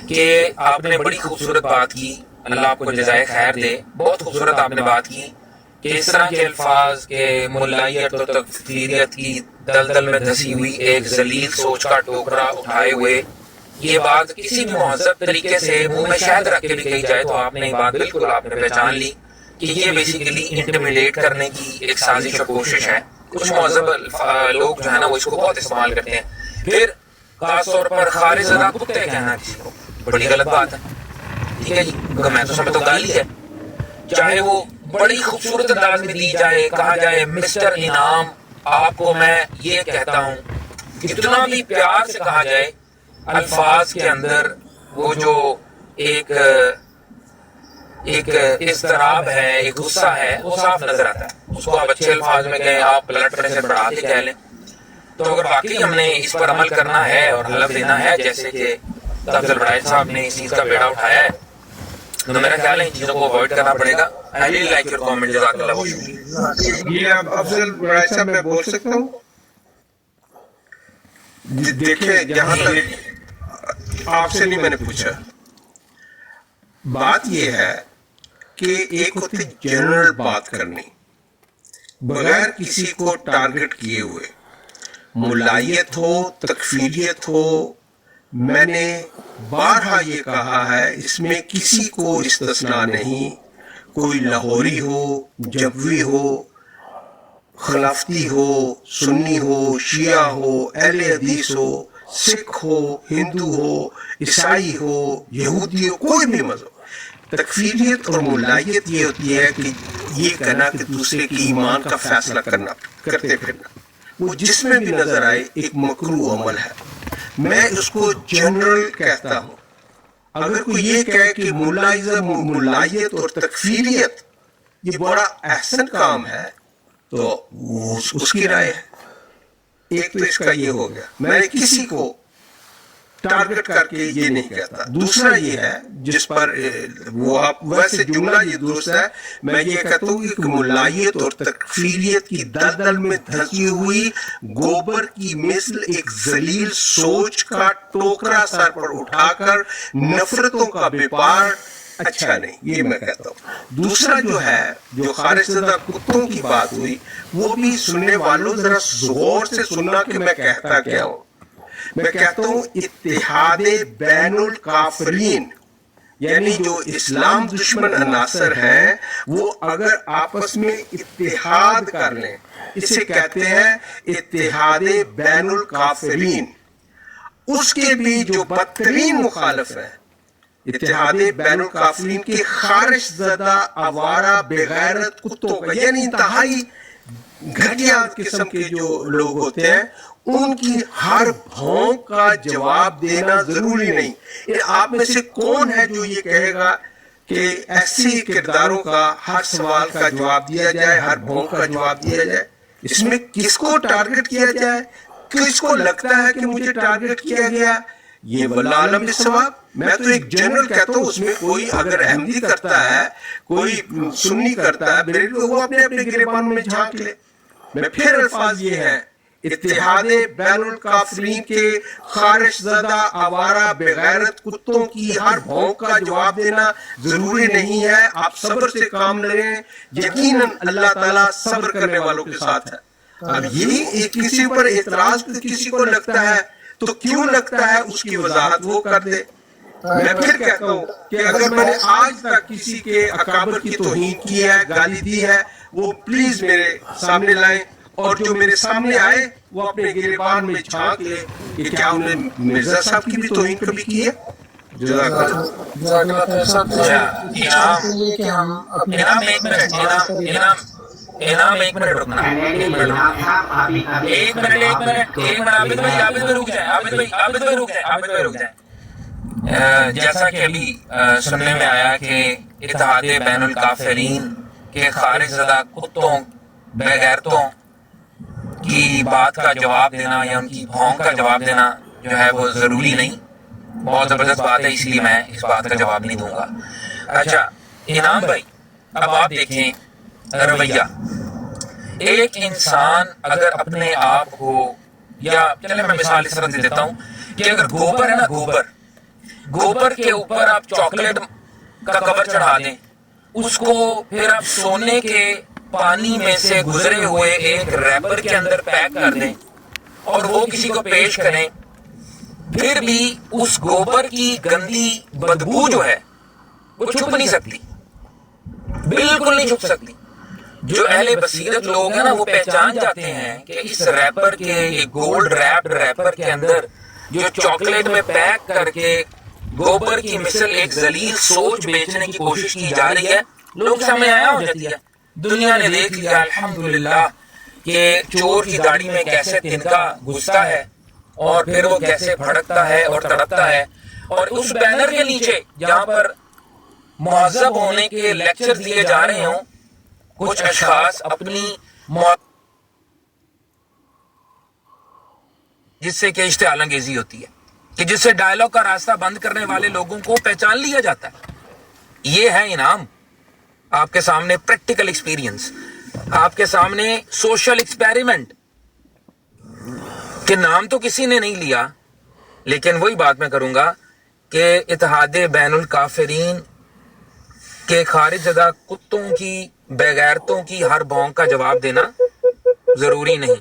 S8: کہ آپ نے بڑی خوبصورت بات کی، اللہ آپ کو جزائے خیر دے، بہت خوبصورت آپ نے بات کی کہ اس طرح کے الفاظ کے ملائیت اور تکفیریت کی دلدل میں دھسی ہوئی ایک ذلیل سوچ کا ٹوکرا اٹھائے ہوئے یہ بات کسی بھی مہذب طریقے سے منہ میں شہد رکھ کے بھی کہی جائے تو آپ نے یہ بات بالکل آپ نے پہچان لی کہ یہ بیسیکلی انٹیمیڈیٹ کرنے کی ایک سازش اور کوشش ہے۔ کچھ مہذب لوگ جو ہے نا وہ اس کو بہت استعمال کرتے ہیں۔ پھر خاص طور پر خارج زدہ کتے کہنا کسی کو بڑی غلط بات ہے، ٹھیک ہے جی، میں تو سمجھتا ہوں گالی ہے، چاہے وہ بڑی خوبصورت انداز میں دی جائے، کہا جائے مسٹر انعام آپ کو میں یہ کہتا ہوں، جتنا بھی پیار سے کہا جائے الفاظ کے اندر وہ جو ایک اضطراب ہے، ایک غصہ ہے، وہ صاف نظر آتا ہے۔ اس کو آپ اچھے الفاظ میں کہیں، آپ بلڈ پریشر بڑھا کے کہہ لیں، تو اگر واقعی ہم نے اس پر عمل کرنا ہے اور حلف دینا ہے جیسے کہ افضل بڑائی صاحب نے اس چیز کا بیڑا اٹھایا ہے، تو میرا خیال ہے ان چیزوں کو اوائڈ کرنا پڑے گا۔ I really like your comment، جزاک اللہ بہت شکریہ۔
S5: یہ اب افضل بڑائی صاحب میں بول سکتا ہوں؟ دیکھیں جہاں تک آپ سے نہیں میں نے پوچھا، بات یہ ہے کہ ایک ہوتی جنرل بات کرنی بغیر کسی کو ٹارگٹ کیے ہوئے، ملائیت ہو، تکفیریت ہو، میں نے بارہا یہ کہا ہے اس میں کسی کو استثناء نہیں، کوئی لاہوری ہو، جبوی ہو، خلافتی ہو، سنی ہو، شیعہ ہو، اہل حدیث ہو، سکھ ہو، ہندو ہو، عیسائی ہو، یہودی ہو، کوئی بھی مذہب۔ تکفیریت اور ملائیت یہ ہوتی ہے کہ یہ کہنا کہ دوسرے کی ایمان کا فیصلہ کرتے پھرنا، وہ جس میں بھی نظر آئے ایک مکروہ عمل ہے، میں اس کو جنرل کہتا ہوں۔ اگر کوئی یہ کہے کہ ملائیت اور تکفیریت یہ بڑا احسن کام ہے تو اس کی رائے ہے۔ ایک تو اس کا یہ ہو گیا، میں نے کسی کو टारगेट करके ये नहीं कहता। दूसरा ये है जिस पर वो आप वैसे जुमला ये दुरुस्त है, मैं ये कहता हूँ कि मुल्लायत और तकफीरियत की दलदल में धंसी हुई गोबर की मिसल एक जलील सोच का टोकरा सर पर उठाकर नफरतों का व्यापार अच्छा नहीं, ये मैं कहता हूँ। दूसरा जो है, जो खारिजदा कुत्तों की बात हुई, वो भी सुनने वालों जरा गौर से सुनना कि मैं कहता क्या हूँ। मैं कहता हूँ इत्तिहादे बैनुल काफरीन, यानी जो इस्लाम दुश्मन अनासर हैं, वो अगर आपस में इत्तिहाद कर लें, इसे कहते हैं इत्तिहादे बैनुल काफरीन। उसके भी जो बदतरीन मुखालिफ है इत्तिहादे बैनुल काफरीन के खारिश ज़दा आवारा बेगैरत कुत्तों का, यानी इंतहाई घटिया किस्म के जो लोग होते हैं, उनकी हर भौंक का जवाब देना जरूरी नहीं। ये आप में से कौन है जो ये कहेगा कि ऐसे किरदारों का हर सवाल का जवाब दिया जाए, हर भौंक का जवाब दिया जाए? इसमें किसको टारगेट किया जाए, किसको लगता है कि मुझे टारगेट किया गया, ये वल्लाह आलम सवाब। मैं तो एक जनरल कहता हूँ, उसमें कोई अगर अहमदी करता है, कोई सुन्नी करता है, मेरे को वो अपने अपने गिरेबान में झांक ले। मैं फिर अल्फाज ये है, इत्तिहादे बैनुल काफरीन के खारिश ज़दा आवारा बेगैरत कुत्तों की हर भौंक का जवाब देना जरूरी नहीं है। आप सब्र से काम लें, यकीनन अल्लाह ताला सब्र करने वालों के साथ है। अब ये किसी पर एतराज किसी को लगता है तो क्यों लगता है, उसकी वजाहत वो कर दे। मैं फिर कहता हूँ कि अगर मैंने आज तक किसी के अकाबर की तौहीन की है, गाली दी है, वो प्लीज मेरे सामने लाएं, और जो मेरे सामने आए वो अपने गिरेबान में झांक ले कि क्या उन्हें मिर्जा साहब की भी तौहीन कभी की है।
S8: इनाम एक मिनट रुकना, एक मिनट आबिद भाई रुक जाए। जैसा कि अभी सुनने में आया कि इत्तिहादे बैनुल काफरीन के खारिजदा कुत्तों बेगैरतों की बात का जवाब देना या उनकी भौंक का जवाब देना जो है वो जरूरी नहीं। बहुत जबरदस्त बात है, इसलिए मैं इस बात का जवाब नहीं दूंगा। अच्छा इनाम भाई, अब आप देखें रवैया, एक इंसान अगर अपने आप को, या चले मैं मिसाल इस तरह से देता हूं कि अगर गोबर है ना, गोबर के ऊपर आप चॉकलेट का कवर चढ़ा दें, उसको फिर आप सोने के पानी में से गुजरे हुए एक रैपर के अंदर पैक कर दें और वो किसी को पेश करें, फिर भी उस गोबर की गंदी बदबू जो है वो छुप नहीं सकती, बिल्कुल नहीं छुप सकती। जो अहले बसीरत लोग हैं ना, वो पहचान जाते हैं कि इस रैपर के, ये गोल्ड रैप्ड रैपर के अंदर जो चॉकलेट में पैक करके गोबर की मिसल एक जलील सोच बेचने की कोशिश की जा रही है, लोग सामने आया हो जाती है। दुनिया ने देख लिया अल्हम्दुलिल्लाह कि चोर की दाढ़ी में कैसे तिनका घुसता है और फिर वो कैसे भड़कता है और तड़पता है। और उस बैनर के नीचे जहां पर मुहज़्ज़ब होने के लेक्चर दिए जा रहे हों, कुछ अशखास अपनी जिससे कि इश्तिहाल अंगेजी होती है, कि जिससे डायलॉग का रास्ता बंद करने वाले लोगों को पहचान लिया जाता है। ये है इनाम, आपके सामने प्रैक्टिकल एक्सपीरियंस, आपके सामने सोशल एक्सपेरिमेंट, के नाम तो किसी ने नहीं लिया, लेकिन वही बात मैं करूंगा कि इत्तिहादे बैनुल काफिरीन के खारिजदा कुत्तों की, बेगैरतों की हर भौंक का जवाब देना जरूरी नहीं।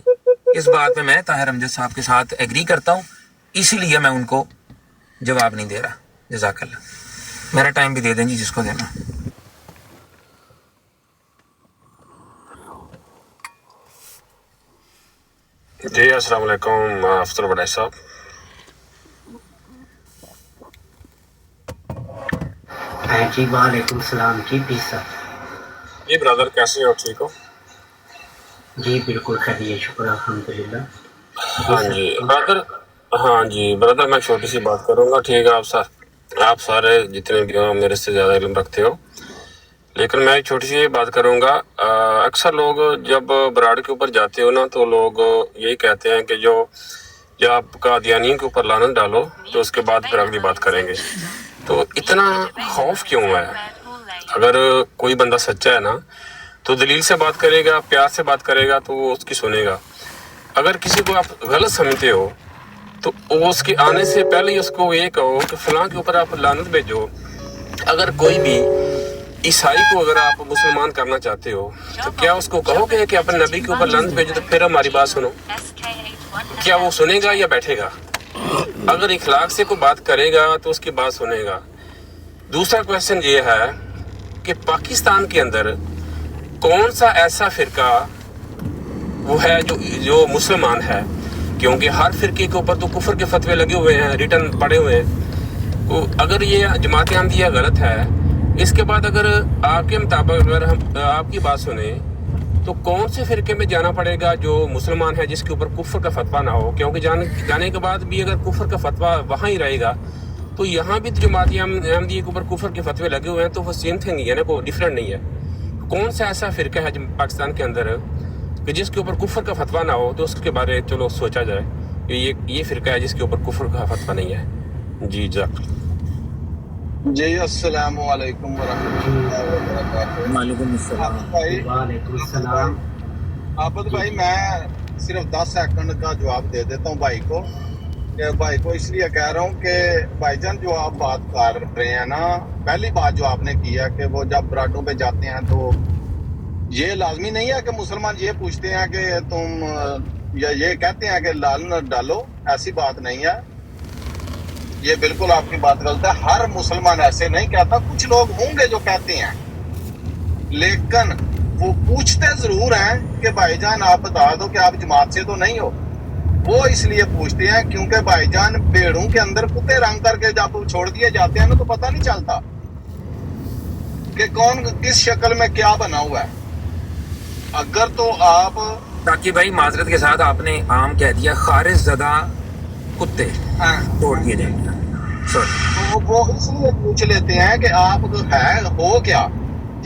S8: इस बात में मैं ताहिर अमजद साहब के साथ एग्री करता हूं, इसीलिए मैं उनको जवाब नहीं दे रहा। जज़ाकल्लाह। मेरा टाइम भी दे दें जी जिसको देना।
S9: जी अस्सलाम वालेकुम अफसर बड़ाई साहब।
S4: जी वालेकुम सलाम जी पीस साहब।
S9: जी ब्रदर कैसे हो, ठीक हो?
S4: जी बिल्कुल खैरियत, शुक्र अल्हम्दुलिल्लाह।
S9: हाँ जी ब्रदर, हाँ जी ब्रदर, मैं छोटी सी बात करूँगा, ठीक है? आप सारे जितने भी हो मेरे से ज़्यादा इल्म रखते हो, लेकिन मैं एक छोटी सी बात करूँगा। अक्सर लोग जब बराड़ के ऊपर जाते हो ना, तो लोग यही कहते हैं कि जो या आप कादियानियों के ऊपर लानत डालो तो उसके बाद फिर अगली बात करेंगे। तो इतना खौफ क्यों है? अगर कोई बंदा सच्चा है ना तो दलील से बात करेगा, प्यार से बात करेगा तो वो उसकी सुनेगा। अगर किसी को आप गलत समझते हो तो वो उसके आने से पहले ही उसको ये कहो कि फलां के ऊपर आप लानत भेजो। अगर कोई भी ईसाई को अगर आप मुसलमान करना चाहते हो तो क्या उसको कहोगे कि अपने नबी के ऊपर लानत भेजो तो फिर हमारी बात सुनो? क्या वो सुनेगा या बैठेगा? अगर इखलाक से कोई बात करेगा तो उसकी बात सुनेगा। दूसरा क्वेश्चन ये है कि पाकिस्तान के अंदर कौन सा ऐसा फिरका वो है जो मुसलमान है, क्योंकि हर फिरके के ऊपर तो कुफर के फतवे लगे हुए हैं, रिटर्न पड़े हुए हैं। तो अगर ये जमात अहमदिया गलत है, इसके बाद अगर आपके मुताबिक अगर हम आपकी बात सुने तो कौन से फिरके में जाना पड़ेगा जो मुसलमान है जिसके ऊपर कुफर का फतवा ना हो? क्योंकि जाने के बाद भी अगर कुफर का फतवा वहाँ ही रहेगा तो यहाँ भी तो जमात अहमदिया के ऊपर कुफर के फतवे लगे हुए हैं, तो वो सेम थिंग ही है ना, कोई डिफरेंट नहीं है। कौन सा ऐसा फिरका है पाकिस्तान के अंदर कि जिसके ऊपर कुफर का फतवा ना हो तो उसके बारे में चलो सोचा जाए कि ये फिरका है जिसके ऊपर कुफर का फतवा नहीं है। जी
S1: जी अस्सलामु अलैकुम वरहमतुल्लाहि वबरकातुहू।
S4: वालेकुम अस्सलाम।
S1: आबद भाई मैं सिर्फ 10 सेकंड का जवाब दे देता हूँ भाई को इसलिए कह रहा हूँ कि भाईजान जो आप बात कर रहे हैं ना, पहली बात जो आपने की है कि वो जब बराडों पे जाते हैं तो ये लाजमी नहीं है कि मुसलमान ये पूछते हैं कि तुम या ये कहते हैं कि लानत डालो, ऐसी बात नहीं है। ये बिल्कुल आपकी बात गलत है। हर मुसलमान ऐसे नहीं कहता, कुछ लोग होंगे जो कहते हैं, लेकिन वो पूछते जरूर हैं कि भाईजान आप बता दो कि आप जमात से तो नहीं हो। वो इसलिए पूछते हैं क्योंकि भाईजान भेड़ों के अंदर कुत्ते रंग करके जब छोड़ दिए जाते हैं ना तो पता नहीं चलता कि कौन किस शक्ल में क्या बना हुआ है। अगर तो आप
S8: ताकि भाई माजरत के साथ आपने आम कह दिया, खारिज ज़दा कुत्ते तोड़ दिए जाएंगे।
S1: तो वो इसलिए पूछ लेते हैं कि आप है हो क्या।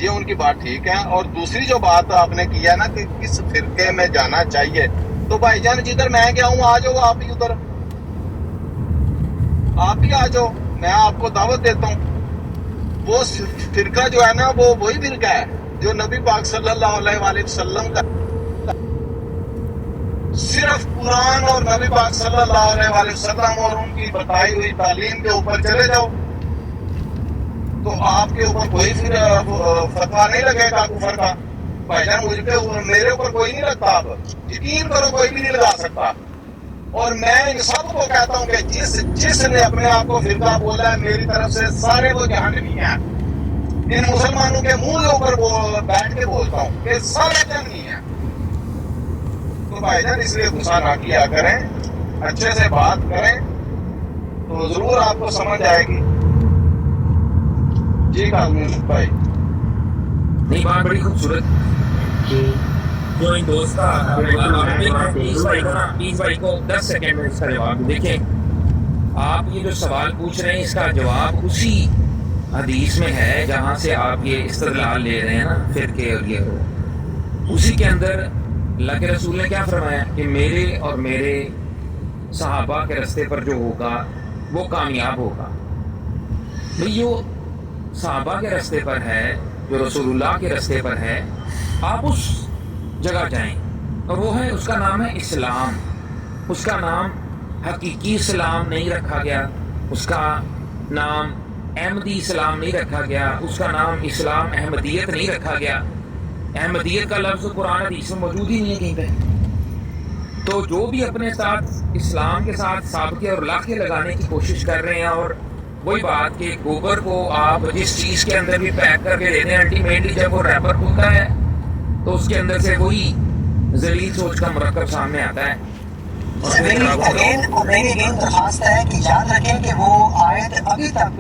S1: ये उनकी बात ठीक है। और दूसरी जो बात आपने की है ना कि किस फिरके में जाना चाहिए, तो भाईजान जिधर मैं गया हूँ आ जाओ आप ही उधर, आप ही आ जाओ, मैं आपको दावत देता हूँ। वो फिरका जो है ना वो वही फिरका है जो नबी पाक सल्लल्लाहु अलैहि वसल्लम का, सिर्फ कुरान और नबी पाक सल्लल्लाहु अलैहि वसल्लम और उनकी बताई हुई तालीम के ऊपर चले जाओ तो आपके ऊपर कोई फिर फतवा नहीं लगेगा कुफर का। भाईजान मुझ पे मेरे ऊपर कोई नहीं लगता, आप यकीन करो कोई भी नहीं लगा सकता। और मैं इन सबको कहता हूँ कि जिसने अपने आप को फिरका बोला है मेरी तरफ से सारे वो जहन्नमी हैं। इन मुसलमानों के मुंह के ऊपर बैठ के बोलता हूँ कि सारे जहन्नमी हैं। तो भाईजान इसलिए गुस्सा ना किया करें, अच्छे से बात करें तो जरूर आपको समझ आएगी। जी भाई
S8: नहीं, बात बड़ी खूबसूरत जो इन दोस्त का पीस भाई को 10 सेकंड में इसका जवाब देखें। आप ये जो सवाल पूछ रहे हैं इसका जवाब उसी हदीस में है जहाँ से आप ये इस्तदलाल ले रहे हैं ना फिरके और ये हो, उसी के अंदर अल्लाह के रसूल ने क्या फरमाया कि मेरे और मेरे सहाबा के रास्ते पर जो होगा वो कामयाब होगा। भाई जो सहाबा के रास्ते पर है, जो रसूलुल्लाह के रास्ते पर है, आप उस जगह जाएं और वो है, उसका नाम है इस्लाम। उसका नाम हकीकी इस्लाम नहीं रखा गया, उसका नाम अहमदी इस्लाम नहीं रखा गया, उसका नाम इस्लाम अहमदियत नहीं रखा गया। अहमदियत का लफ्ज़ कुरान हदीस में मौजूद ही नहीं है कहीं पे। तो जो भी अपने साथ इस्लाम के साथ साबके और लाखे लगाने की कोशिश कर रहे हैं, और वही बात कि गोबर को आप जिस चीज़ के अंदर भी पैक करके देते हैं, अल्टीमेटली जब वो रैपर खुलता है तो उसके अंदर से वही जलील सोच का मरकब सामने आता है।
S2: मेरी दरखास्त है कि याद रखें कि वो आयत अभी तक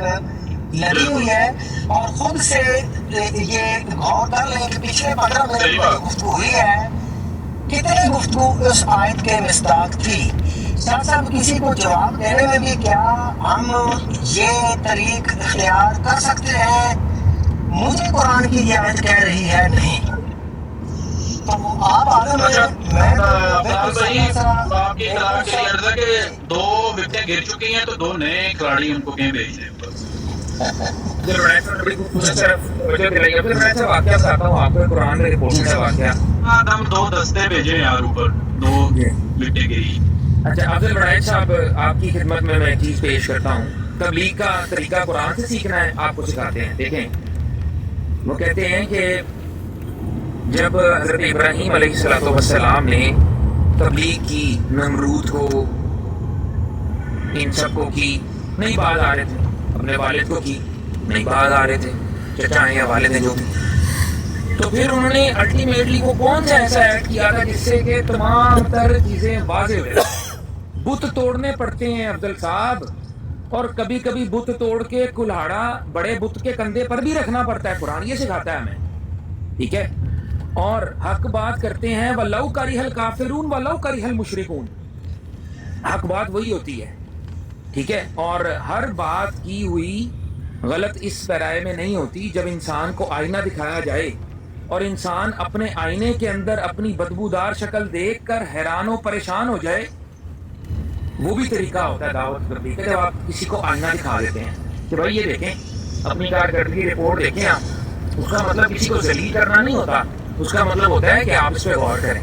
S2: लगी हुई है और खुद से ये गौर कर लें कि पिछले 15 मिनट में गुफ्तगू हुई है, कितनी गुफ्तगू उस आयत के मिस्ताक थी। साहब किसी को जवाब देने में भी क्या हम ये तरीक इख्तियार कर सकते हैं? मुझे कुरान की ये आयत कह रही है नहीं, तो आप आगे मैं
S7: 2 विकेटें गिर चुकी हैं, तो 2 नए खिलाड़ी उनको कहीं भेज दें बस।
S8: फिर मैं सर बड़ी खूबसूरत तरफ वजह दिलाई। फिर मैं से वाकया बताता हूँ आपको, कुरान में रिपोर्ट का वाकया।
S7: आज हम 2 दस्ते भेजे यार ऊपर, 2 विकेटें गिरी।
S8: अच्छा अफजल बड़ाइच साहब, आपकी खिदमत में मैं एक चीज़ पेश करता हूँ। तबलीग का तरीका कुरान से सीखना है, आपको सिखाते हैं। देखें, वो कहते हैं कि जब हज़रत इब्राहीम अलैहिस्सलाम ने तबलीग की, नमरूद को, इन सबको की, नहीं बात आ रहे थे, अपने वालिद को की, नहीं बात आ रहे थे, चचा या वालिद हैं जो भी, तो फिर उन्होंने अल्टीमेटली वो कौन सा ऐसा एक्ट किया था जिससे कि तमाम तर चीज़ें वाज़ेह हो गई। बुत तोड़ने पड़ते हैं अफजल साहब, और कभी कभी बुत तोड़ के कुल्हाड़ा बड़े बुत के कंधे पर भी रखना पड़ता है। कुरान ये सिखाता है हमें, ठीक है। और हक बात करते हैं, वल्लाहु करिहल काफिरून वल्लाहु करिहल मुशरिकून, हक बात वही होती है, ठीक है। और हर बात की हुई गलत इस पैराए में नहीं होती। जब इंसान को आईना दिखाया जाए और इंसान अपने आईने के अंदर अपनी बदबूदार शक्ल देखकर हैरान और परेशान हो जाए, वो भी तरीका होता है दावत तबलीग का। जब आप किसी को आईना दिखा देते हैं कि भाई ये देखें, अपनी कारकर्दगी रिपोर्ट देखें आप, उसका मतलब किसी को जलील करना नहीं होता, उसका मतलब होता है कि आप इस पर गौर करें।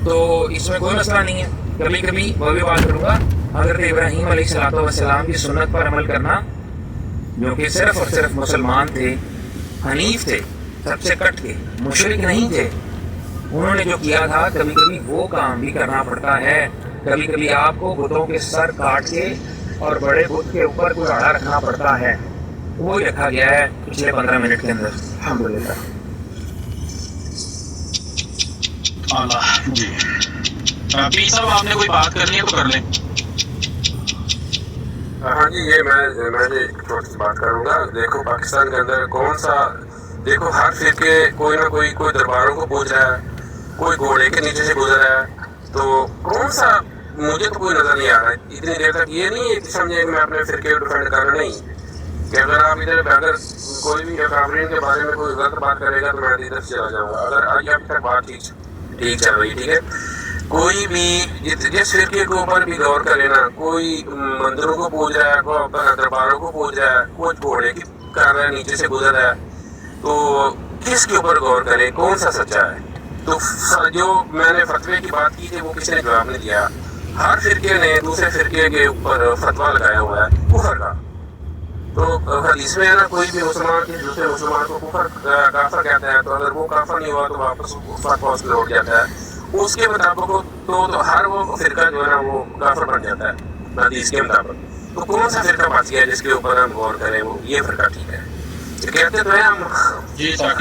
S8: तो इसमें कोई मसला नहीं है। कभी कभी मैं भी बात करूँगा, हज़रत इब्राहीम अलैहिस्सलाम की सुन्नत पर अमल करना, जो कि सिर्फ और सिर्फ मुसलमान थे, हनीफ थे, सबसे कट के, मुशरिक नहीं थे, उन्होंने जो किया था, कभी कभी वो काम भी करना पड़ता है। कभी कभी आपको बुतों के सर काट के और बड़े बुत के ऊपर कुल्हाड़ा रखना पड़ता है। वो ही रखा गया है पिछले 15 मिनट के अंदर, अल्हम्दुलिल्लाह।
S7: अल्लाह जी। पी साहब, आपने कोई बात करनी है तो कर लें।
S9: हाँ जी, ये मैं एक छोटी सी बात करूँगा। देखो पाकिस्तान के अंदर कौन सा, देखो हर फिरके कोई ना कोई दरबारों को पूछ रहा है, कोई घोड़े के नीचे से गुजर रहा है, तो कौन सा, मुझे तो कोई नजर नहीं आ रहा है इतनी देर तक। ये नहीं है कि समझे मैं अपने फिरके को डिफेंड कर रहा नहीं, कि अगर आप इधर अगर कोई भी काफिरीन के बारे में कोई गलत बात करेगा तो मैं इधर से चला जाऊँगा। अगर आज अभी तक बात ठीक चल रही, ठीक है। कोई भी जिस फिरके के ऊपर भी गौर करे ना, कोई मंदिरों को पूज रहा है, कोई दरबारों को पूज रहा है, कोई घोड़े की कर रहा है, नीचे से गुजर रहा है, तो किसके ऊपर गौर करे, कौन सा सच्चा है। तो जो मैंने फतवे की बात की थी वो किसी ने जवाब नहीं दिया। हर फिरके ने दूसरे फिरके के ऊपर फतवा लगाया हुआ है कुफर का। तो हदीस में है ना, कोई भी मुसलमान किसी दूसरे मुसलमान को कुफर काफर कहता है, तो अगर वो काफर नहीं हुआ तो वापस फतवा उसमें लौट जाता है। उसके मुताबिक तो हर वो फिरका जो है ना वो काफर बन जाता है हदीस के मुताबिक। तो कौन सा फिरका बच गया जिसके ऊपर हम गौर करें, वो ये फिरका ठीक है। कहते तो है हम
S7: जी साहब,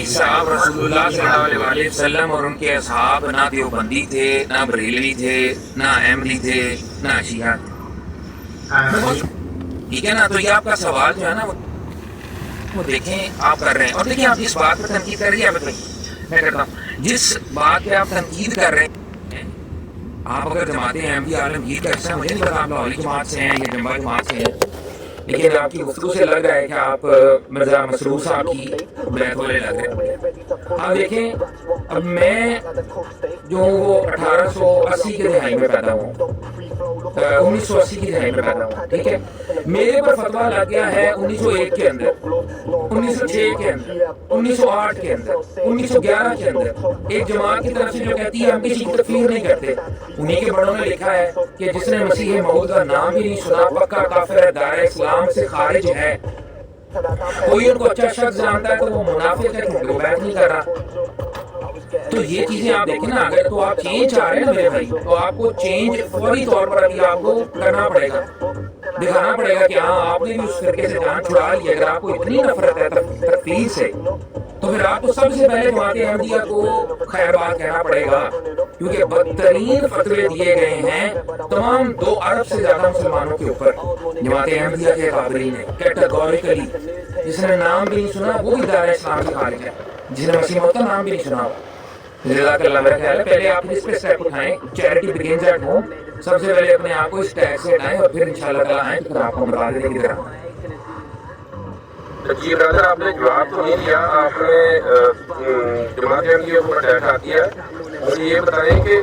S8: साहब रसूलुल्लाह सल्लल्लाहु अलैहि वसल्लम और उनके असहाब ना देवबंदी थे, ना बरेलवी थे, ना अहमदी थे, ना शिया थे, ठीक है ना। तो ये आपका सवाल जो है ना वो देखें आप कर रहे हैं। और देखिए, आप जिस बात पर तनकीद कर रही है, मैं करता हूँ, जिस बात पे आप तनकीद कर रहे हैं, आप अगर जमाते हैं अहमदी आलमगीर का हिस्सा, मुझे नहीं पता आप लाहौरी जमात से हैं या जम्बा जमात से हैं, लेकिन आपकी गुफ्तगू से लग रहा है कि आप मिर्जा मसरूर साहब की बैत वाले लग रहे हैं। आप देखें, अब मैं जो वो 1880 की दहाई में पैदा हूँ, 1980 की दहाई में पैदा हूँ, ठीक है। मेरे पर फतवा लग गया है 1901 के अंदर, 1906 के अंदर, 1908 के अंदर, 1911 के अंदर, एक जमात की तरफ से जो कहती है हम किसी की तकफीर नहीं करते। उन्हीं के बड़ों ने लिखा है कि जिसने मसीह मौद का नाम भी नहीं सुना पक्का काफिर है, दायरे इस्लाम से खारिज है। कोई उनको अच्छा शख्स जानता है तो वो मुनाफिक है क्योंकि वो बैत नहीं कर रहा। तो ये चीजें आप देखें ना, अगर तो आप चेंज चाह रहे हैं ना मेरे भाई, तो आपको चेंज फौरी तौर पर अभी आपको करना पड़ेगा, दिखाना पड़ेगा कि हाँ आपने भी उस फिरके से जान छुड़ा ली। अगर आपको इतनी नफरत है तकफीर से, तो फिर आपको सबसे पहले जमाते अहमदिया को खैर बात कहना पड़ेगा, क्योंकि बदतरीन फतवे दिए गए हैं तमाम 2 अरब से ज्यादा मुसलमानों के ऊपर जमाते अहमदिया के काफिरीन ने कैटेगोरिकली। जिसने नाम भी नहीं सुना वो भी दायरे इस्लाम से खारिज है, जिसने मसीह मौद का नाम भी नहीं सुना। जज़ाकल्लाह, मेरा ख्याल है पहले आप इस पे स्टेप उठाएं। Charity begins at home. सबसे पहले अपने आप को इस टैग से हटाएं और फिर इंशाल्लाह ताला आएं तो फिर आपको बता देंगे किधर आना है।
S9: जी ब्रदर, आपने जवाब तो नहीं दिया। आपने जमात वाक़या के ऊपर अटैक आती है, मुझे ये बताएं कि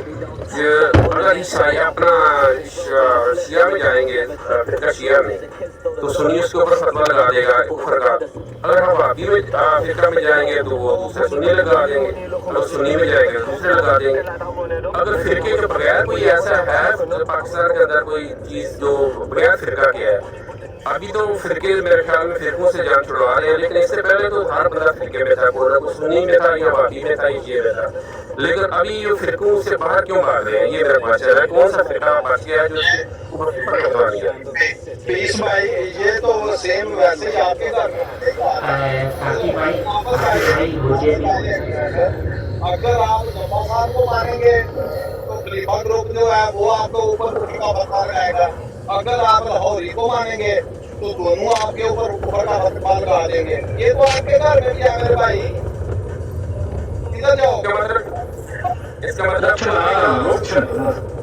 S9: अगर ईसाई अपना शिया में जाएंगे, फिरका शिया में, तो सुन्नी उसके ऊपर फतवा लगा देगा कुफर का। अगर हम वाकई में फिरका में जाएंगे तो वो दूसरे सुन्नी लगा देंगे, और सुन्नी में जाएंगे तो दूसरे लगा देंगे। अगर फिरके के बगैर कोई ऐसा है पाकिस्तान के अंदर कोई चीज़ जो बगैर फिरका के है, अभी तो फिरके मेरे ख्याल में फिरकों से जान छुड़वा रहे हैं, लेकिन इससे पहले तो हर बंदा फिरके में था, कोई ना कोई सुन्नी में था या वाकई में था, ये में था। लेकिन अभी ये फिरकों से बाहर क्यों भाग रहे हैं, ये मेरा क्वेश्चन है। कौन सा फिरका बच गया है जो फतवा दिया?
S1: पीस भाई ये तो सेम वैसे ही आपके घर में अगर आप जमा साहब को मानेंगे तो खलीफा ग्रुप जो है वो आपको ऊपर उठने का बता रहेगा। अगर आप लाहौरी को मानेंगे तो दोनों आपके ऊपर ऊपर का बता लगा देंगे। ये तो आपके घर में भी है मेरे भाई, इधर जाओ।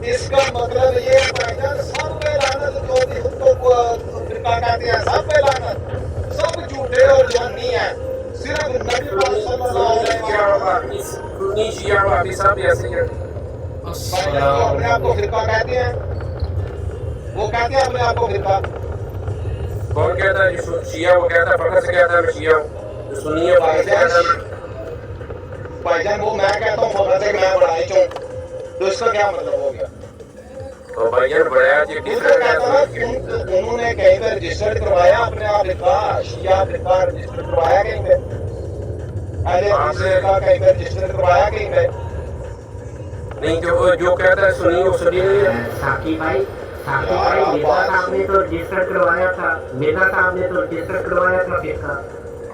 S9: इसका
S1: मतलब ये है भाईजान, सब पे लानत, जो भी उसको फिरका कहते हैं सब पे लानत, सब झूठे और जानी है। सिर्फ नबी पाक सल्लल्लाहु अलैहि वसल्लम
S9: सुन्नी शिया वाकई सब ऐसे ही हैं।
S1: अपने आप को फिरका कहते हैं, वो कहते हैं अपने आप को फिरका।
S9: कौन कहता है जो शिया, वो कहता है फखर से कहता है मैं शिया हूँ, जो सुन्नी है फखर से कहता है।
S1: भाईजान वो मैं कहता हूँ फखर से मैं बड़ाई चूं, तो इसका क्या मतलब हो गया?
S9: तो भाईजान बड़ाया जी
S1: उन्होंने कहीं पे रजिस्टर्ड करवाया अपने आप, लिखा शिया फिरका रजिस्टर करवाया कहीं पे, कहीं पे रजिस्टर करवाया कहीं पे
S9: नहीं। जो कहता है सुन्नी वो सुन्नी नहीं है।
S4: साकी भाई मिर्जा साहब ने तो रजिस्टर करवाया था, मिर्जा साहब ने तो रजिस्टर करवाया था फिरका।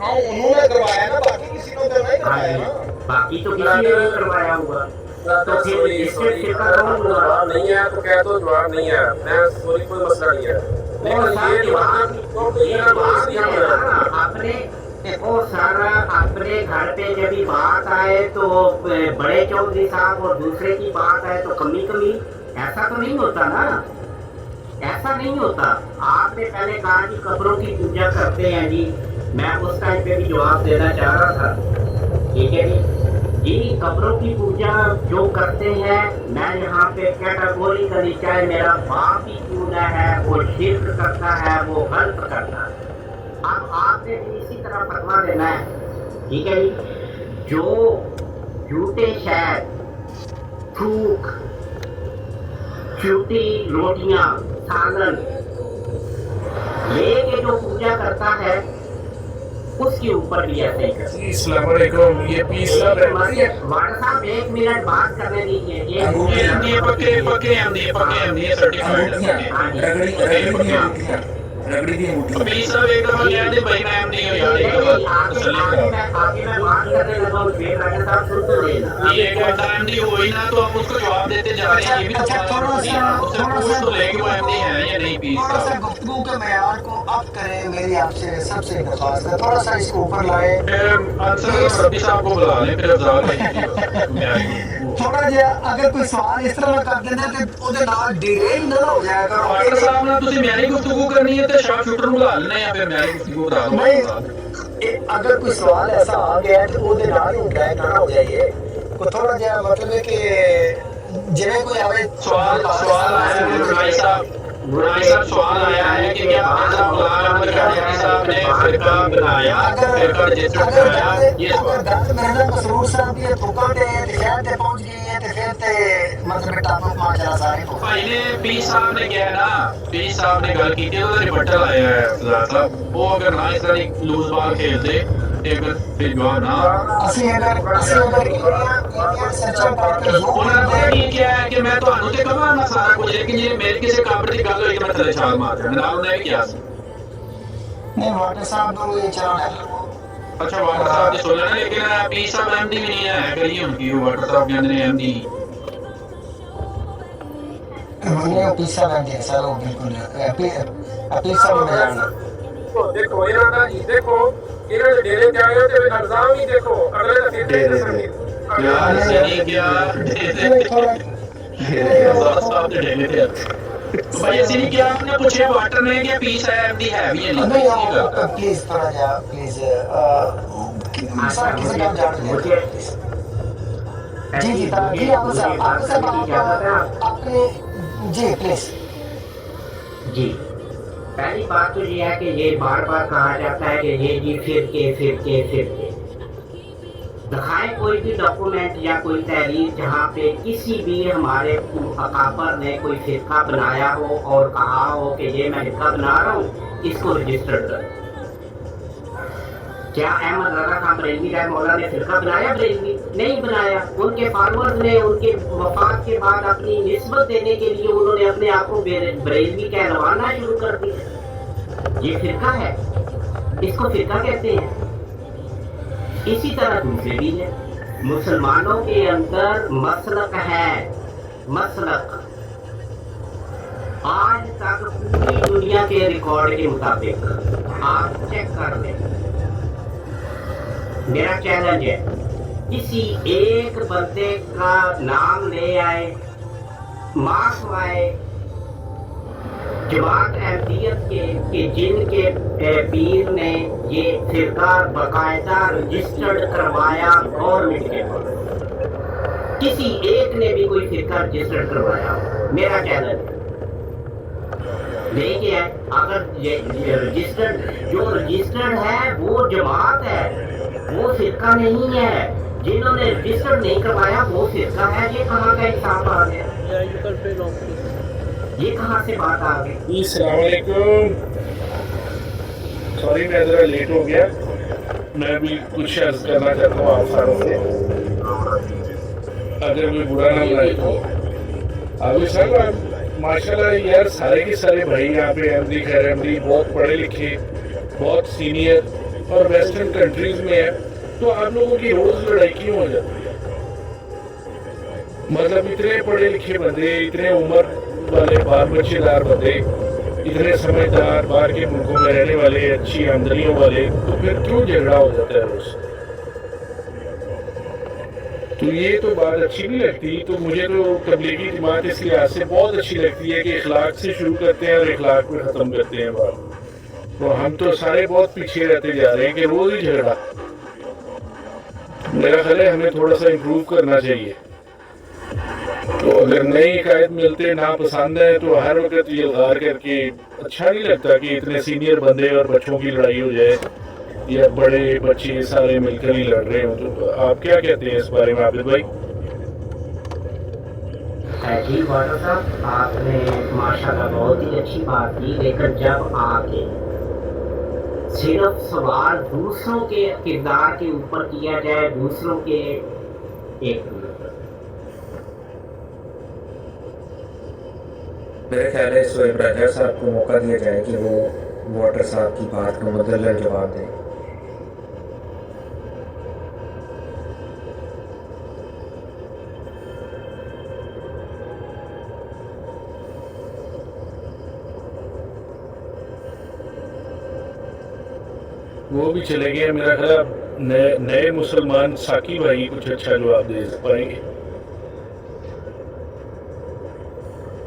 S1: हाँ उन्होंने करवाया ना, बाकी किसी को तो नहीं करवाया ना।
S4: बाकी तो किसी ने नहीं करवाया हुआ, तो फिर रजिस्टर्ड फिरका कौन हुआ?
S9: जवाब नहीं है तो कह दो जवाब नहीं है, मैं सॉरी कोई मसला नहीं है।
S4: आपने वो सारा अपने घर पे जब भी बात आए तो बड़े चौधरी साहब और दूसरे की बात आए तो कमी ऐसा तो नहीं होता ना, ऐसा नहीं होता। आपने पहले कहा कि कब्रों की पूजा करते हैं जी, मैं उस टाइम पे भी जवाब देना चाह रहा था, ठीक है जी। कब्रों की पूजा जो करते हैं, मैं यहाँ पे कैटेगोरिकली, चाहे मेरा बाप ही क्यों ना है, वो शिर्क करता है, वो गलत करता है। अब आपने भी इसी तरह फतवा देना है, ठीक है जी। जो झूठे शहद, थूक, झूठी रोटियां, सालन लेके जो पूजा करता है उसके ऊपर भी ऐसे ही करते हैं। साहब 1 मिनट बात करने दीजिए।
S2: गुफ्तगू के मेयार को अप करें, मेरी आपसे सबसे दरख्वास्त है, थोड़ा सा इसको ऊपर लाए। थोड़ा जिहा अगर कोई सवाल इस तरह कर देना कि ਉਹਦੇ ਨਾਲ डिरेल ना हो जाएगा।
S7: ਡਾਕਟਰ ਸਾਹਿਬ ਨਾਲ ਤੁਸੀਂ ਮਿਆਰੀ ਗੁਫ਼ਤਗੂ ਕਰਨੀ ਹੈ ਤੇ ਸ਼ਾਰਪ ਸ਼ੂਟਰ ਨੂੰ ਬੁਲਾ ਲੈਣੇ ਆ, ਫਿਰ ਮਿਆਰੀ ਗੁਫ਼ਤਗੂ ਕਰਾ ਦੋ।
S2: नहीं, अगर कोई सवाल ऐसा आ गया तो ਉਹਦੇ ਨਾਲ ਹੀ ਹੁੰਦਾ ਹੈ, ਨਾ ਹੋ ਜਾਈਏ। ਕੋਈ ਥੋੜਾ ਜਿਹਾ मतलब है कि ਜਿਵੇਂ ਕੋਈ ਆਵੇ
S7: सवाल आया है मुराई साहब सवाल आया है कि क्या ऐसा गुलाम अहमद कादियानी साहब ने फिरका बनाया, फिरका रजिस्टर कराया? ये सवाल
S2: गलत मेहनत मसरूर साहब की थुकड़ ते शहर ते पहुंच गई है ते फिर ते मतलब टापक माजरा सारे को
S7: ਭਾਈ ਨੇ ਪੀ ਸਾਹਿਬ ਨੇ ਕਿਹਾ ਨਾ, ਪੀ ਸਾਹਿਬ ਨੇ ਗੱਲ ਕੀਤੀ, ਉਹਦਾ ਰਿਬਟਲ ਆਇਆ ਹੈ ਸਰਦਾਰ ਸਾਹਿਬ, ਉਹ ਅਗਰ ਨਾ ਇਸ ਤਰ੍ਹਾਂ ਲੂਜ਼ ਬਾਲ ਖੇਲਦੇ ਤੇ ਅਗਰ ਫਿਰ ਜਵਾਬ ਨਾ
S2: ਅਸੀਂ ਅਗਰ ਸੱਚਾ ਪੜ੍ਹ ਕੇ
S7: ਉਹਨਾਂ ਨੇ ਕੀ ਕਿਹਾ ਹੈ ਕਿ ਮੈਂ ਤੁਹਾਨੂੰ ਤੇ ਕਹਾਂ ਨਾ ਸਾਰਾ ਕੁਝ, ਲੇਕਿਨ ਜੇ ਮੇਰੇ ਕਿਸੇ ਕਾਬਰ ਦੀ ਗੱਲ ਹੋਈ ਤਾਂ ਮੈਂ ਥੱਲੇ ਛਾਲ ਮਾਰ ਦੇਣਾ, ਨਾਲ ਉਹਨੇ ਵੀ ਕਿਹਾ ਸੀ।
S2: ਨਹੀਂ ਵਾਟਰ ਸਾਹਿਬ ਨੂੰ ਇਹ ਚਾਹਣਾ ਹੈ।
S7: अच्छा वाटर साहब ने सोचा ना, लेकिन पी साहब एमडी भी नहीं है, करिए उनकी वाटर साहब के अंदर एमडी
S2: ये पीसा में दे सर, वो बिल्कुल पीसा में जाना।
S9: देखो ਇਹਨਾਂ ਦਾ ਜੀ, ਦੇਖੋ ਇਹਨਾਂ ਦੇ ਡੇਰੇ ਜਾਏ ਤੇ ਇਲਜ਼ਾਮ ਹੀ ਦੇਖੋ, ਅਗਲੇ ਦਾ ਫਿਕਰ ਨਹੀਂ
S7: क्या सही क्या साहब ने डेले थे। तो भाई ऐसे नहीं क्या आपने पूछे वाटर ने क्या पीस है एमडी है भी है
S2: नहीं प्लीज थोड़ा जा प्लीज सर किसी का जान جی جی جی آپ صاحب اپنے جی پلیز
S4: جی پہلی بات تو یہ ہے کہ یہ بار بار کہا جاتا ہے کہ یہ جی فرقے دکھائیں کوئی بھی ڈاکومنٹ یا کوئی تحریر جہاں پہ کسی بھی ہمارے اکابر نے کوئی فرقہ بنایا ہو اور کہا ہو کہ یہ میں فرقہ بنا رہا ہوں، اس کو رجسٹر کر. کیا احمد رضا خان بریلوی رحمہ اللہ نے فرقہ بنایا؟ بریلوی نہیں بنایا. ان کے فالوورز نے ان کے وفات کے بعد اپنی نسبت دینے کے لیے انہوں نے اپنے آپ کو بریلوی کہلوانا شروع کر دیا. یہ فرقہ ہے، اس کو فرقہ کہتے ہیں. اسی طرح دوسرے بھی ہیں. مسلمانوں کے اندر مسلک ہے، مسلک آج تک پوری دنیا کے ریکارڈ کے مطابق آپ چیک کر لیں. میرا چیلنج ہے کسی ایک بندے کا نام لے آئے، مارک آئے جماعت احمدیت کے کہ جن کے پیر نے یہ فرقہ باقاعدہ رجسٹرڈ کروایا گورنمنٹ کے پاس، کسی ایک نے بھی کوئی فرقہ رجسٹرڈ کروایا. میرا چیلنج دیکھیے اگر رجسٹرڈ جو رجسٹرڈ ہے وہ جماعت ہے، وہ فرقہ نہیں ہے. جنہوں نے رجسٹر نہیں کروایا وہ فرقہ ہے. یہ کہاں کا انصاف آ گیا؟ یہ کہاں سے بات آ گئی؟
S10: السلام علیکم. سوری میں ذرا لیٹ ہو گیا. میں بھی کچھ عرض کرنا چاہتا ہوں آپ ساروں سے، اگر کوئی برا نہ لگے تو. ابھی صاحب ماشاء اللہ یار سارے کے سارے بھائی یہاں پہ احمدی خیر احمدی بہت پڑھے لکھے، بہت سینئر اور ویسٹرن کنٹریز میں ہے. تو آپ لوگوں کی روز لڑائی کیوں ہو جاتی ہے؟ مطلب اتنے پڑھے لکھے بندے، اتنے عمر والے بال بچے دار بندے، اتنے سمجھدار، باہر کے ملکوں میں رہنے والے، اچھی آمدنیوں والے، تو پھر کیوں جھگڑا ہو جاتا ہے روز؟ تو یہ تو بات اچھی نہیں لگتی. تو مجھے تو تبلیغی جماعت اس لحاظ سے بہت اچھی لگتی ہے کہ اخلاق سے شروع کرتے ہیں اور اخلاق پہ ختم کرتے ہیں بات. تو ہم تو سارے بہت پیچھے رہتے جا رہے ہیں کہ روز ہی جھگڑا. میرا خیال ہے ہمیں تھوڑا سا امپروو کرنا چاہیے. تو اگر نئی عقائد ملتے ناپسند ہے تو ہر وقت یہ الغار کر کے اچھا نہیں لگتا کہ اتنے سینئر بندے اور بچوں کی لڑائی ہو جائے یا بڑے بچے سارے مل کر ہی لڑ رہے ہوں. تو آپ کیا کہتے ہیں اس بارے میں عابد بھائی؟
S4: جی واٹر صاحب آپ نے ماشاءاللہ بہت ہی اچھی بات کی، لیکن جب آگے صرف سوال دوسروں کے کردار کے اوپر کیا جائے، دوسروں کے ایک
S8: میرے خیال ہے سہیب راجہ صاحب کو موقع دیا جائے کہ وہ واٹر صاحب کی بات کا مدلل جواب دیں.
S10: وہ بھی چلے گئے. میرا خیال ہے نئے مسلمان ساکی بھائی کچھ اچھا جواب دے پائیں گے.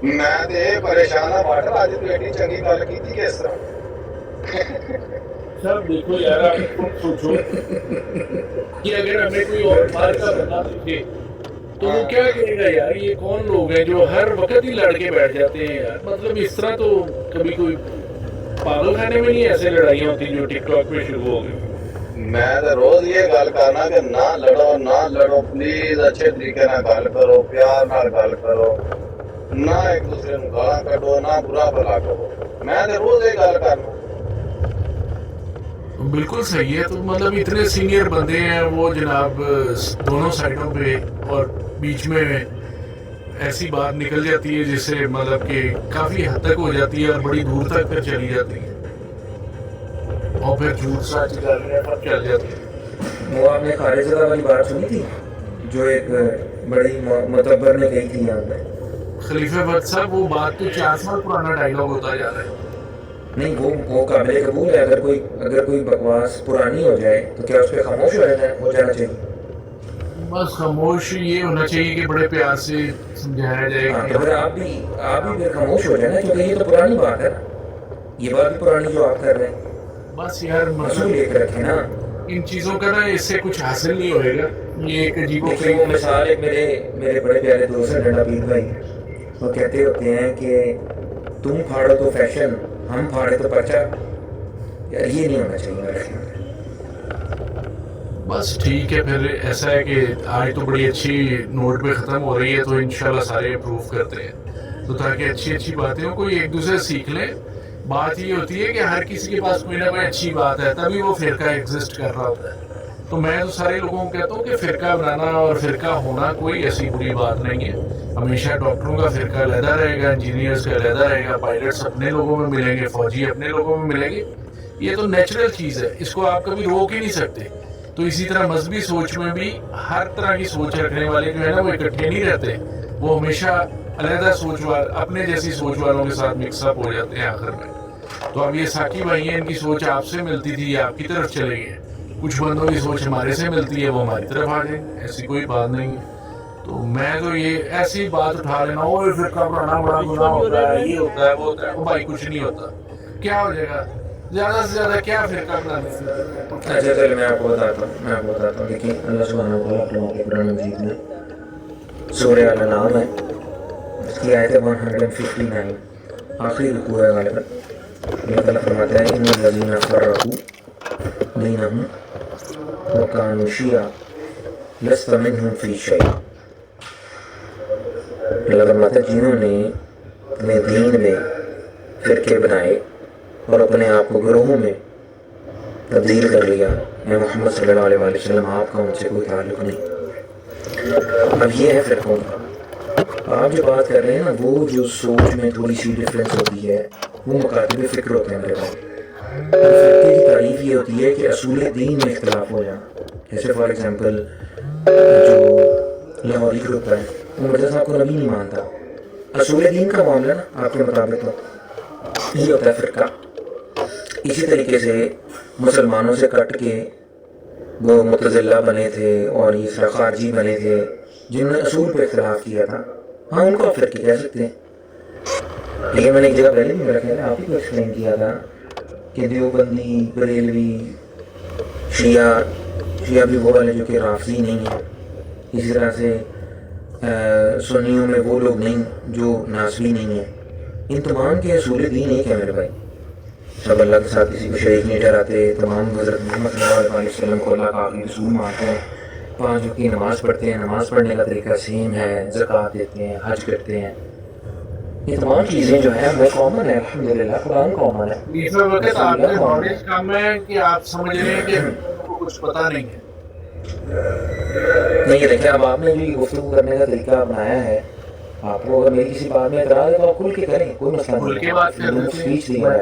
S1: میں تے پریشان ہاں واٹر، اج تو ایڈی چنگی گل کیتی کس طرح.
S10: سب دیکھو یار آپ خود سوچو کہ اگر ہمیں کوئی اور باہر کا بندہ دکھے تو وہ کیا کہے گا یار یہ کون لوگ ہیں جو ہر وقت ہی لڑ کے بیٹھ جاتے ہیں یار. مطلب اس طرح تو کبھی کوئی پاگل خانے میں نہیں ایسے لڑائیاں ہوتی جو ٹک ٹاک پہ شروع ہو گئی.
S1: میں تو روز یہ گل کرنا کہ نہ لڑو پلیز، اچھے طریقے نال گل کرو، پیار نال گل کرو، نہ ایک دوسرے نوں گالاں کڈو، نہ برا بھلا کرو. میں تو روز یہ گل کرنا.
S10: بالکل صحیح ہے. تو مطلب اتنے سینئر بندے ہیں وہ جناب دونوں سائڈوں پہ، اور بیچ میں ایسی بات نکل جاتی ہے جس سے مطلب کہ کافی حد تک ہو جاتی ہے اور بڑی دور تک پھر چلی جاتی ہے، اور پھر جھوٹ سچ چل جاتی ہے.
S8: وہ آپ نے خارج زدہ والی بات سنی تھی جو ایک بڑی معتبر نے کہی تھی یہاں پہ؟
S10: خلیفہ وقت صاحب وہ بات تو 4 سال پرانا ڈائلاگ ہوتا جا رہا ہے.
S8: نہیں وہ قابل قبول ہے. اگر کوئی بکواس پرانی ہو جائے تو کیا اس پہ خاموش ہو جانا چاہیے؟
S10: بس خاموش یہ ہونا چاہیے کہ بڑے پیار سے سمجھایا جائے.
S8: تو پھر آپ بھی پھر خاموش ہو جائیں نا، کیونکہ یہ تو پرانی بات ہے. یہ بات بھی پرانی جو آپ کر رہے ہیں.
S10: بس یار
S8: اصول ایک رکھیں نا.
S10: ان چیزوں کا نا اس سے کچھ حاصل نہیں ہوئے گا. یہ ایک عجیب و
S11: دیکھیے وہ مثال ایک میرے بڑے پیارے دوست ہیں ڈنڈا پیر بھائی, وہ کہتے ہوتے ہیں کہ تم پھاڑو تو فیشن, ہم پھاڑے تو پرچہ. یار یہ نہیں ہونا چاہیے میرے خیال میں.
S10: بس ٹھیک ہے, پھر ایسا ہے کہ آج تو بڑی اچھی نوٹ پہ ختم ہو رہی ہے, تو انشاءاللہ سارے اپروو کرتے ہیں, تو تاکہ اچھی باتیں ہوں, کوئی ایک دوسرے سیکھ لیں. بات یہ ہوتی ہے کہ ہر کسی کے پاس کوئی نہ کوئی اچھی بات ہے, تبھی وہ فرقہ ایگزسٹ کر رہا ہوتا ہے. تو میں تو سارے لوگوں کو کہتا ہوں کہ فرقہ بنانا اور فرقہ ہونا کوئی ایسی بری بات نہیں ہے. ہمیشہ ڈاکٹروں کا فرقہ علیحدہ رہے گا, انجینئرس کا علیحدہ رہے گا, پائلٹس اپنے لوگوں میں ملیں گے, فوجی اپنے لوگوں میں ملیں گے. یہ تو نیچرل چیز ہے, اس کو آپ کبھی روک ہی نہیں سکتے. تو اسی طرح مذہبی سوچ میں بھی ہر طرح کی سوچ رکھنے والے جو ہے نا وہ اکٹھے نہیں رہتے, وہ ہمیشہ علیحدہ سوچ والے اپنے جیسی سوچ والوں کے ساتھ مکس اپ ہو جاتے ہیں آخر میں. تو اب یہ ساکی بھائی ہیں, ان کی سوچ آپ سے ملتی تھی, آپ کی طرف چلے گئے. کچھ بندوں کی سوچ ہمارے سے ملتی ہے, وہ ہماری طرف آ جائیں, ایسی کوئی بات نہیں ہے. تو میں تو یہ ایسی بات اٹھا لینا, وہ فرقہ بنانا بڑا گناہ ہوتا ہے, یہ ہوتا ہے وہ ہوتا ہے, وہ بھائی کچھ نہیں ہوتا. کیا ہو جائے گا زیادہ سے زیادہ, کیا فرقہ بنانے سے.
S11: اچھا چلے میں آپ کو بتاتا ہوں. دیکھیے اللہ سبحانہ وتعالیٰ کے قرآن مجید میں سورہ الانعام ہے, اس کی آیت 159 آخری رکوع ہے غالباً. اللہ تعالیٰ فرماتا ہے ان الذین فرقوا بینہم وکانوا شیعا لست منہم فی شیء. اللہ فرماتا ہے جنہوں نے اپنے دین میں فرقے بنائے اور اپنے آپ کو گروہوں میں تبدیل کر لیا, میں محمد صلی اللہ علیہ وسلم آپ کا ان سے کوئی تعلق نہیں. اب یہ ہے فرقوں کا. آپ جو بات کر رہے ہیں نا, وہ جو سوچ میں تھوڑی سی ڈفرینس ہوتی ہے, وہ مکاتب فکر ہوتے ہیں میرے بھائی. فرقے کی تعریف یہ ہوتی ہے کہ اصول دین میں اختلاف ہو جانا. جیسے فار ایگزامپل جو لاہوری گروپ ہے, وہ مرزا صاحب کو نبی نہیں مانتا. اصول دین کا معاملہ نا آپ کے مطابق تو یہ ہوتا ہے فرقہ. اسی طریقے سے مسلمانوں سے کٹ کے وہ معتزلہ بنے تھے اور اس طرح خارجی بنے تھے, جنہوں نے اصول پہ اختلاف کیا تھا, ہاں ان کو آپ فرقے کہہ سکتے ہیں. لیکن میں نے ایک جگہ پہلے بھی میرا خیال ہے آپ ہی کو ایکسپلین کیا تھا کہ دیوبندی, بریلوی, شیعہ بھی وہ والے جو کہ رافضی نہیں ہیں, اسی طرح سے سنیوں میں وہ لوگ نہیں جو ناصبی نہیں ہیں. ان تمام کے اصول دین ایک ہے میرے بھائی. سب اللہ کے ساتھ کسی کو شریک نہیں ٹھہراتے, تمام حضرت محمد صلی اللہ علیہ وسلم کو اللہ کا آخری رسول مانتے ہیں, 5 وقت کی نماز پڑھتے ہیں, نماز پڑھنے کا طریقہ سیم ہے, زکوٰۃ دیتے ہیں, حج کرتے ہیں. یہ تمام چیزیں جو ہیں وہ کامن ہے, الحمدللہ قرآن کامن ہے.
S10: اس وقت آپ نے نالج کم ہے کہ آپ سمجھ رہے ہیں کہ کچھ پتہ نہیں ہے.
S11: نہیں دیکھیں, اب آپ نے جو گفتگو کرنے کا طریقہ اپنایا ہے, آپ کو اگر میری کسی بات میں اعتراض ہے تو آپ کھل کے کریں, کوئی مسئلہ نہیں.
S10: کھل کے بات کریں, میں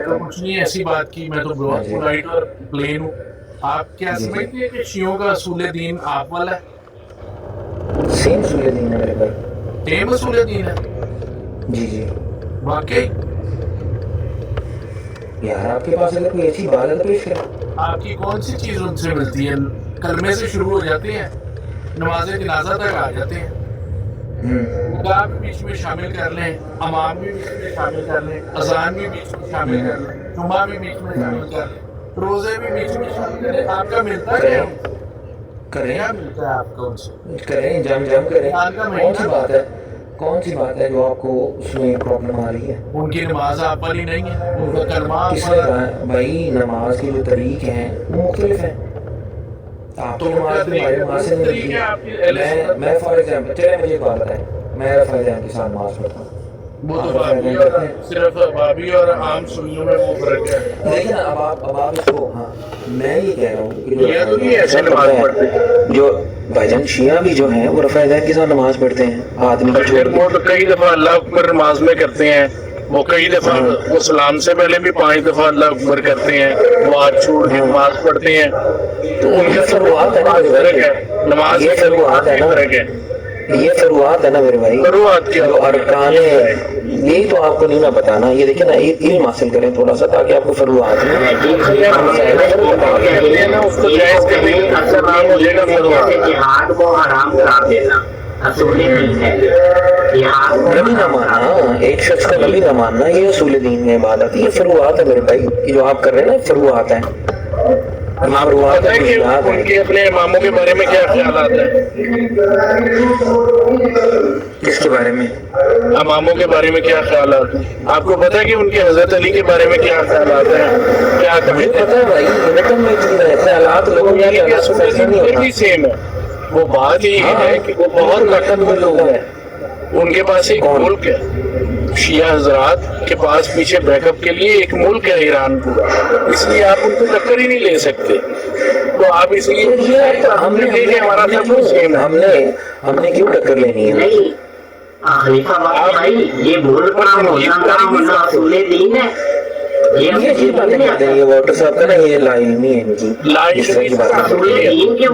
S10: تو کچھ نہیں ایسی بات کی, میں تو بہت پولائٹ اور پلین ہوں. آپ کیا سمجھتے ہیں کہ شیعوں کا اصول دین آپ والا ہے؟
S11: سیم اصول دین ہے میرے بھائی,
S10: سیم اصول دین ہے.
S11: جی
S10: واقعی
S11: یار آپ کے پاس اگر کوئی ایسی بات ہے تو پیش کریں.
S10: آپ کی کون سی چیز ان سے ملتی ہے؟ کلمے سے شروع ہو جاتے ہیں, نماز جنازہ تک آ جاتے ہیں, نکاح بھی بیچ میں شامل کر لیں, امام بھی بیچ میں شامل کر لیں, اذان بھی بیچ میں شامل کر لیں, جمعہ بھی بیچ میں شامل کر لیں, روزے بھی بیچ میں شامل کر لیں. آپ کا ملتا ہے
S11: کریں,
S10: کیا ملتا ہے آپ کا ان سے؟
S11: کریں, جم کریں. کون سی بات ہے جو آپ کو اس میں پرابلم آ رہی ہے؟
S10: ان کی نماز آپ والی نہیں ہے, ان کا کلمہ
S11: کس نے کہا ہے بھائی نماز کے جو طریقے ہیں وہ مختلف ہیں. آپ کی نماز بھی ہماری نماز سے نہیں ملتی. میں فار ایگزامپل, چلے مجھے ایک بات بتائیں, میں رفع یدین کے ساتھ نماز پڑھتا ہوں.
S10: وہ تو بابی اور صرف بابی اور عام سنیوں میں وہ فرق ہے.
S11: لیکن اب آپ اس کو, ہاں میں یہ کہہ رہا ہوں کہ جو بھائی جان شیعہ بھی جو ہیں وہ رفع یدین کے ساتھ نماز پڑھتے ہیں, آدمی کو چھوڑ
S10: وہ تو کئی دفعہ اللہ اکبر نماز میں کرتے ہیں, وہ کئی دفعہ وہ سلام سے پہلے بھی 5 دفعہ اللہ اکبر کرتے ہیں, وہ ہاتھ چھوڑ کے نماز پڑھتے ہیں. تو ان کا فروعات ہے نا, نماز میں فروعات ہے نا,
S11: یہ فروعات ہے نا میرے بھائی, جو ارکان ہے یہی تو آپ کو نہیں نہ بتانا. یہ دیکھیں نا, علم حاصل کریں تھوڑا سا تاکہ آپ کو فروعات
S4: جہاد کو حرام قرار دینا اصول دین ہے.
S11: نبی نہ ماننا, ایک شخص کا نبی نہ ماننا, یہ اصول دین میں عبادت, یہ فروعات ہے میرے بھائی. جو آپ کر رہے ہیں نا فروعات ہیں. फरुआत
S10: पता है कि उनके अपने इमामों के बारे में क्या ख्यालात हैं?
S11: किसके बारे में?
S10: इमामों के बारे में क्या ख्यालात हैं? आपको पता है कि उनके हजरत अली के बारे में क्या ख्यालात हैं? क्या
S11: मुझे पता है भाई, रकम में इतनी है, ख्यालात लोगों के ख्यालात से ऐसा नहीं होता।
S10: भी सेम है। वो बात ये है कि वो बहुत
S11: रकम में लोग हैं।
S10: उनके पास एक मुल्क है, शिया हजरात के पास पीछे बैकअप के लिए एक मुल्क है ईरान पूरा, इसलिए आप उनको टक्कर ही नहीं ले सकते। तो आप इसलिए हमने हमारा सब कुछ सेम है।
S11: हमने क्यों टक्कर लेनी है?
S4: नहीं खलीफा भाई, ये मुल्क का होना असूल दीन है।
S11: ये बातें करते हैं, ये वाटर साहब का ना, ये लाइमी है इनकी, जिस तरह की बात
S4: असूल दीन के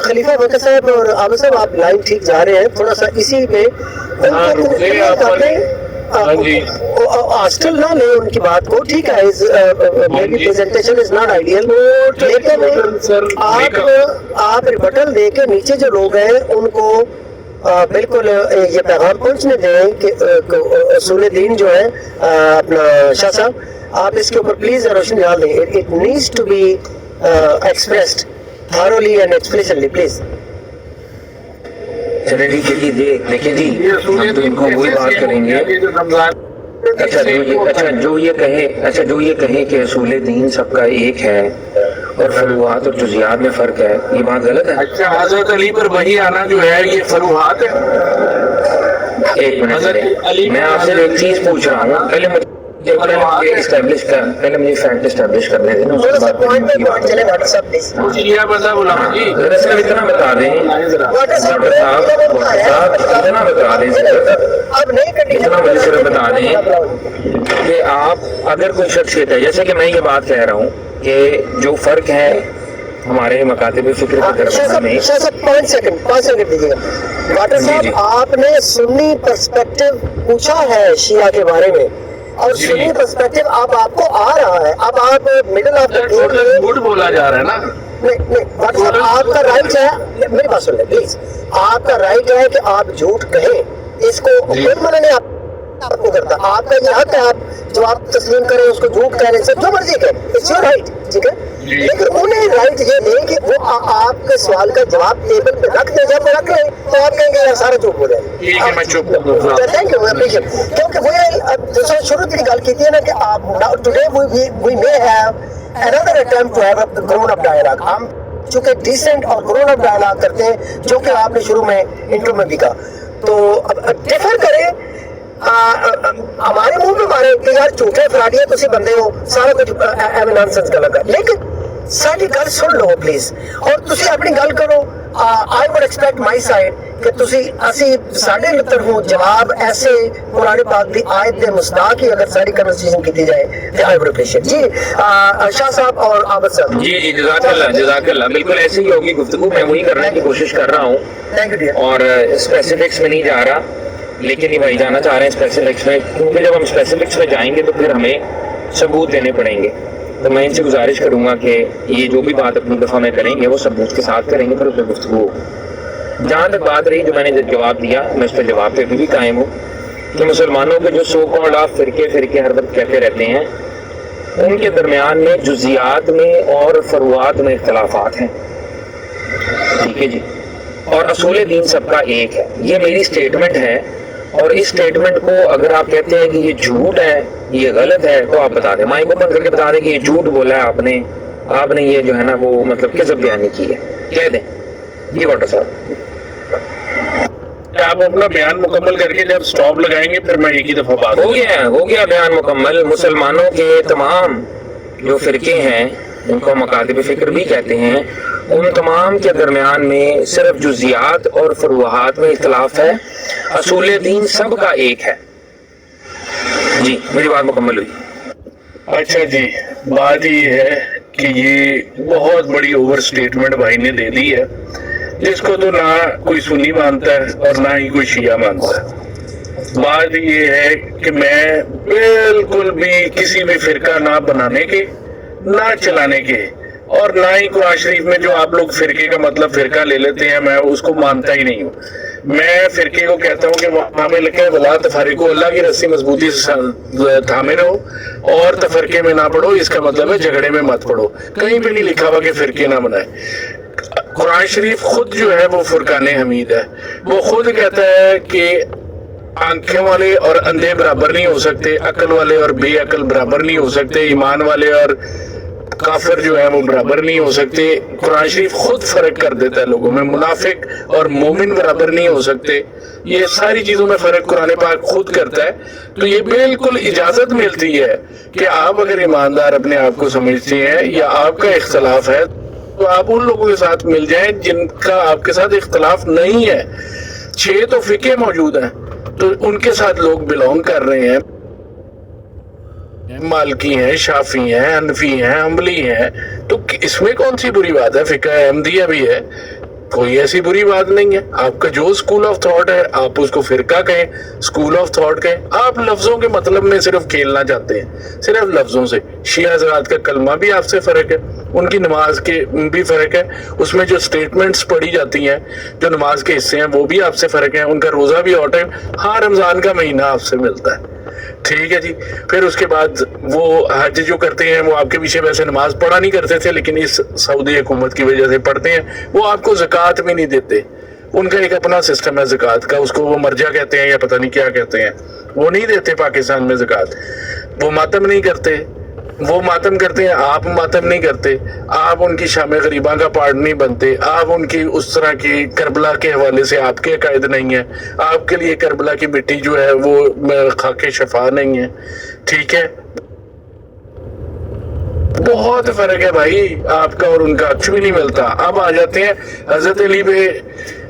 S2: खलीफा बकर साहब और आबिद साहब, आप लाइन ठीक जा रहे हैं, थोड़ा सा इसी पे हॉस्टल ना ले उनकी बात को, ठीक है, मेरी प्रेजेंटेशन इज नॉट आइडियल, लेकिन आप रिबटल दे के नीचे जो लोग हैं उनको बिल्कुल ये पैगाम पहुंचने दें कि असूल दीन जो है अपना शाह साहब, आप इसके ऊपर प्लीज रोशनी डाल दें। It needs to be expressed thoroughly and explicitly, please.
S11: चलिए ठीक है जी, देखिए जी, हम तो इनको वही बात करेंगे। अच्छा जो ये कहे कि असूल दीन सबका एक है और फरुआत और जुज़ियात में फर्क है, ये बात गलत है।
S10: अच्छा, हजरत अली पर वही आना जो है ये फरुआत है?
S11: एक मिनट, मैं आपसे एक चीज पूछ रहा हूँ, पहले मुझे फैक्ट इस्टेब्लिश करने देना, उसके बाद सिर्फ इतना बता दें, इतना मुझे सिर्फ बता दें कि आप अगर कोई शख्सियत है, जैसे कि मैं ये बात कह रहा हूँ कि जो फर्क है हमारे मकातिब फिक्र के दरमियान में।
S2: 5 सेकंड दीजिएगा। वाटर साहब, आपने सुन्नी पर्सपेक्टिव पूछा है शिया के बारे में, और सुन्नी पर्सपेक्टिव अब आपको आ रहा है, अब आप मिडिल ऑफ द
S10: गुड बोला जा रहा है ना।
S2: नहीं वाटर साहब, आपका राइट है, मेरी बात सुन ले प्लीज, आपका राइट है कि आप झूठ कहें, इसको कोई मना नहीं आपको करता, आपका ये हक है, आप जवाब तस्लीम करें, उसको झूठ कह रहे हैं, जो मर्जी करें, इट्स योर राइट, ठीक है, लेकिन उन्हें राइट ये नहीं कि वो आपके सवाल का जवाब टेबल पे रख दे, जब रख लें तो आप कहेंगे यार सारा झूठ बोल रहे हैं। थैंक यू, अप्रिशिएट, क्योंकि वो शुरू की गल की थी ना कि आप today we may have another attempt to have a grown up dialogue, हम चूंकि डिसेंट और ग्रोन अप डायलॉग करते हैं, जो कि आपने शुरू में इंट्रो में भी कहा, तो अब डिफर करें, हमारे मुंह में मारे कि यार झूठे फराडिया तुसी बंदे हो, सारा कुछ एवं नॉनसेंस गलत है, लेकिन साडी गल सुन लो प्लीज, और तुसी अपनी गल करो। I would expect my side कि तुसी असी साडे तरफों जवाब ऐसे कुरान पाक दी आयत दे मुस्ताक ही अगर सारी कन्वर्सेशन की जाए तो आई वुड अप्रिशिएट। जी शाह साहब और आबिद साहब।
S11: जी जज़ाकल्लाह, बिल्कुल ऐसे ही होगी गुफ्तगू, मैं वही करने की कोशिश कर रहा हूँ।
S2: Thank you dear.
S11: और स्पेसिफिक्स में नहीं जा रहा, लेकिन ये भाई जाना चाह रहे हैं स्पेसिफिक्स में, क्योंकि जब हम स्पेसिफिक्स में जाएंगे तो फिर हमें सबूत देने पड़ेंगे। तो मैं इनसे गुजारिश करूंगा कि ये जो भी बात अपनी दफ़ा में करेंगे वो सबूत के साथ करेंगे, फिर उस पर गुफ्तगू। जहाँ तक बात रही जो मैंने जवाब दिया, मैं उस पर जवाब पे अभी भी कायम हूँ कि मुसलमानों के जो सो कॉल्ड आप फिरके हर वक्त कहते रहते हैं, उनके दरमियान में जुजियात में और फरुआत में इख्तलाफात हैं, ठीक है जी, और असूल दीन सबका एक है। ये मेरी स्टेटमेंट है, और इस स्टेटमेंट को अगर आप कहते हैं कि ये झूठ है, ये गलत है, तो आप बता दें, माइक ओपन करके बता दें कि ये झूठ बोला है आपने ये जो है ना वो मतलब किज़्ब बयानी की है, कह दें। ये वाटर साहब,
S10: आप अपना बयान मुकम्मल करके जब स्टॉप लगाएंगे फिर मैं एक ही दफा बात।
S11: हो गया बयान मुकम्मल। मुसलमानों के तमाम जो फिरके हैं, उनको मकातिब फिक्र भी कहते हैं, उन तमाम के दरमियान में सिर्फ जुजियात और फरुआत में इख्तलाफ है, असूल दीन सब का एक है। जी मेरी बात मुकम्मल हुई।
S10: अच्छा जी, बात ये है कि ये बहुत बड़ी ओवर स्टेटमेंट भाई ने दे दी है, जिसको तो ना कोई सुन्नी मानता है और ना ही कोई शिया मानता है। बात ये है कि मैं बिल्कुल भी किसी भी फिरका ना बनाने के, ना चलाने के, और ना ही कुरान शरीफ में जो आप लोग फिरके का मतलब फिरका ले लेते हैं, मैं उसको मानता ही नहीं हूँ। میں فرقے کو کہتا ہوں کہ وہاں میں لکھا ہے ولا تفرقوا، اللہ کی رسی مضبوطی سے تھامے رہو اور تفرقے میں نہ پڑھو، اس کا مطلب ہے جھگڑے میں مت پڑھو، کہیں پہ نہیں لکھا ہوا کہ فرقے نہ بنائے۔ قرآن شریف خود جو ہے وہ فرقان حمید ہے، وہ خود کہتا ہے کہ آنکھیں والے اور اندھے برابر نہیں ہو سکتے، عقل والے اور بے عقل برابر نہیں ہو سکتے، ایمان والے اور کافر جو ہے وہ برابر نہیں ہو سکتے۔ قرآن شریف خود فرق کر دیتا ہے لوگوں میں، منافق اور مومن برابر نہیں ہو سکتے، یہ ساری چیزوں میں فرق قرآن پاک خود کرتا ہے۔ تو یہ بالکل اجازت ملتی ہے کہ آپ اگر ایماندار اپنے آپ کو سمجھتے ہیں یا آپ کا اختلاف ہے تو آپ ان لوگوں کے ساتھ مل جائیں جن کا آپ کے ساتھ اختلاف نہیں ہے۔ 6 تو فقہ موجود ہیں تو ان کے ساتھ لوگ بلونگ کر رہے ہیں، مالکی ہیں، شافی ہیں، حنفی ہیں، حنبلی ہیں، تو اس میں کون سی بری بات ہے؟ فقہ احمدیہ بھی ہے، کوئی ایسی بری بات نہیں ہے۔ آپ کا جو سکول آف تھاٹ ہے آپ اس کو فرقہ کہیں، سکول آف تھاٹ کہیں۔ آپ لفظوں کے مطلب میں صرف کھیلنا چاہتے ہیں، صرف لفظوں سے۔ شیعہ حضرات کا کلمہ بھی آپ سے فرق ہے، ان کی نماز کے بھی فرق ہے، اس میں جو سٹیٹمنٹس پڑھی جاتی ہیں، جو نماز کے حصے ہیں وہ بھی آپ سے فرق ہیں، ان کا روزہ بھی آؤٹ ٹائم، ہاں رمضان کا مہینہ آپ سے ملتا ہے، ٹھیک ہے جی۔ پھر اس کے بعد وہ حج جو کرتے ہیں وہ آپ کے پیچھے ویسے نماز پڑھا نہیں کرتے تھے لیکن اس سعودی حکومت کی وجہ سے پڑھتے ہیں، وہ آپ کو زکوٰۃ بھی نہیں دیتے، ان کا ایک اپنا سسٹم ہے زکوٰۃ کا، اس کو وہ مرجع کہتے ہیں یا پتہ نہیں کیا کہتے ہیں، وہ نہیں دیتے پاکستان میں زکوٰۃ۔ وہ ماتم نہیں کرتے، وہ ماتم کرتے ہیں، آپ ماتم نہیں کرتے، آپ ان کی شام غریباں کا پارٹ نہیں بنتے، آپ ان کی اس طرح کی کربلا کے حوالے سے آپ کے عقائد نہیں ہیں، آپ کے لیے کربلا کی مٹی جو ہے وہ خاک شفا نہیں ہے، ٹھیک ہے۔ بہت فرق ہے بھائی آپ کا اور ان کا، کچھ بھی نہیں ملتا۔ اب آ جاتے ہیں حضرت علی پہ،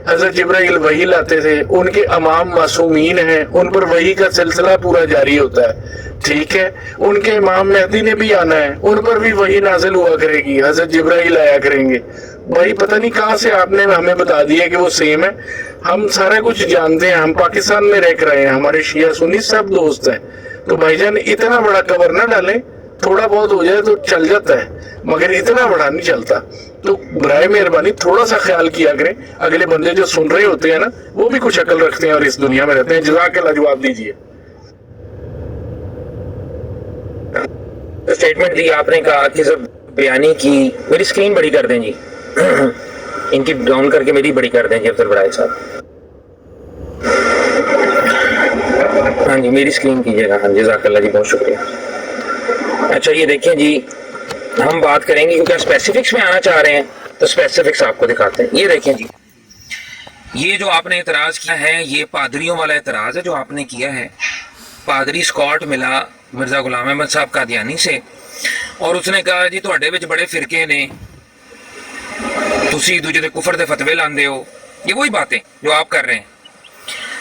S10: حضرت جبرائیل وحی لاتے تھے، ان کے امام معصومین ہیں، ان پر وحی کا سلسلہ پورا جاری ہوتا ہے، ٹھیک ہے۔ ان کے امام مہدی نے بھی آنا ہے، ان پر بھی وحی نازل ہوا کرے گی، حضرت جبرائیل آیا کریں گے۔ بھائی پتہ نہیں کہاں سے آپ نے ہمیں بتا دیا کہ وہ سیم ہے، ہم سارا کچھ جانتے ہیں، ہم پاکستان میں رہ رہے ہیں، ہمارے شیعہ سنی سب دوست ہیں، تو بھائی جان اتنا بڑا کور نہ ڈالیں، تھوڑا بہت ہو جائے تو چل جاتا ہے مگر اتنا بڑا نہیں چلتا۔ تو برائے مہربانی تھوڑا سا خیال کیا کریں، اگلے بندے جو سن رہے ہوتے ہیں نا وہ بھی کچھ عقل رکھتے ہیں اور اس دنیا میں رہتے ہیں۔ جزاک اللہ، جواب دیجئے۔
S8: اسٹیٹمنٹ دی آپ نے کہا کہ سب بیانی کی، میری سکرین بڑی کر دیں جی، ان کی ڈاؤن کر کے میری بڑی کر دیں جی افضل برائے صاحب، ہاں جی میری سکرین کیجیے گا، ہاں جزاک اللہ جی، بہت شکریہ۔ اچھا یہ دیکھیں جی، ہم بات کریں گے کیونکہ اسپیسیفکس میں آنا چاہ رہے ہیں تو اسپیسیفکس آپ کو دکھاتے ہیں۔ یہ دیکھیں جی، یہ جو آپ نے اعتراض کیا ہے یہ پادریوں والا اعتراض ہے جو آپ نے کیا ہے۔ پادری اسکاٹ ملا مرزا غلام احمد صاحب قادیانی سے اور اس نے کہا جی تواڈے وچ بڑے فرقے نے، تسی دوجے دے کفر دے فتوے لاندے ہو، یہ وہی باتیں جو آپ کر رہے ہیں۔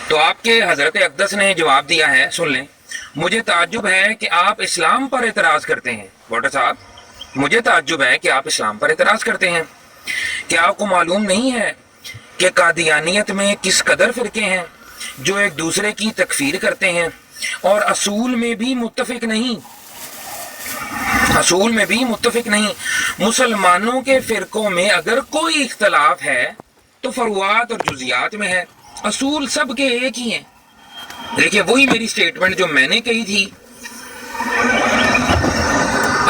S8: تو آپ کے حضرت اقدس نے جواب دیا ہے، سن لیں، مجھے تعجب ہے کہ آپ اسلام پر اعتراض کرتے ہیں۔ ڈاکٹر صاحب مجھے تعجب ہے کہ آپ اسلام پر اعتراض کرتے ہیں، کیا آپ کو معلوم نہیں ہے کہ قادیانیت میں کس قدر فرقے ہیں جو ایک دوسرے کی تکفیر کرتے ہیں اور اصول میں بھی متفق نہیں، اصول میں بھی متفق نہیں۔ مسلمانوں کے فرقوں میں اگر کوئی اختلاف ہے تو فروعات اور جزیات میں ہے، اصول سب کے ایک ہی ہیں۔ دیکھیں وہی میری سٹیٹمنٹ جو میں نے کہی تھی،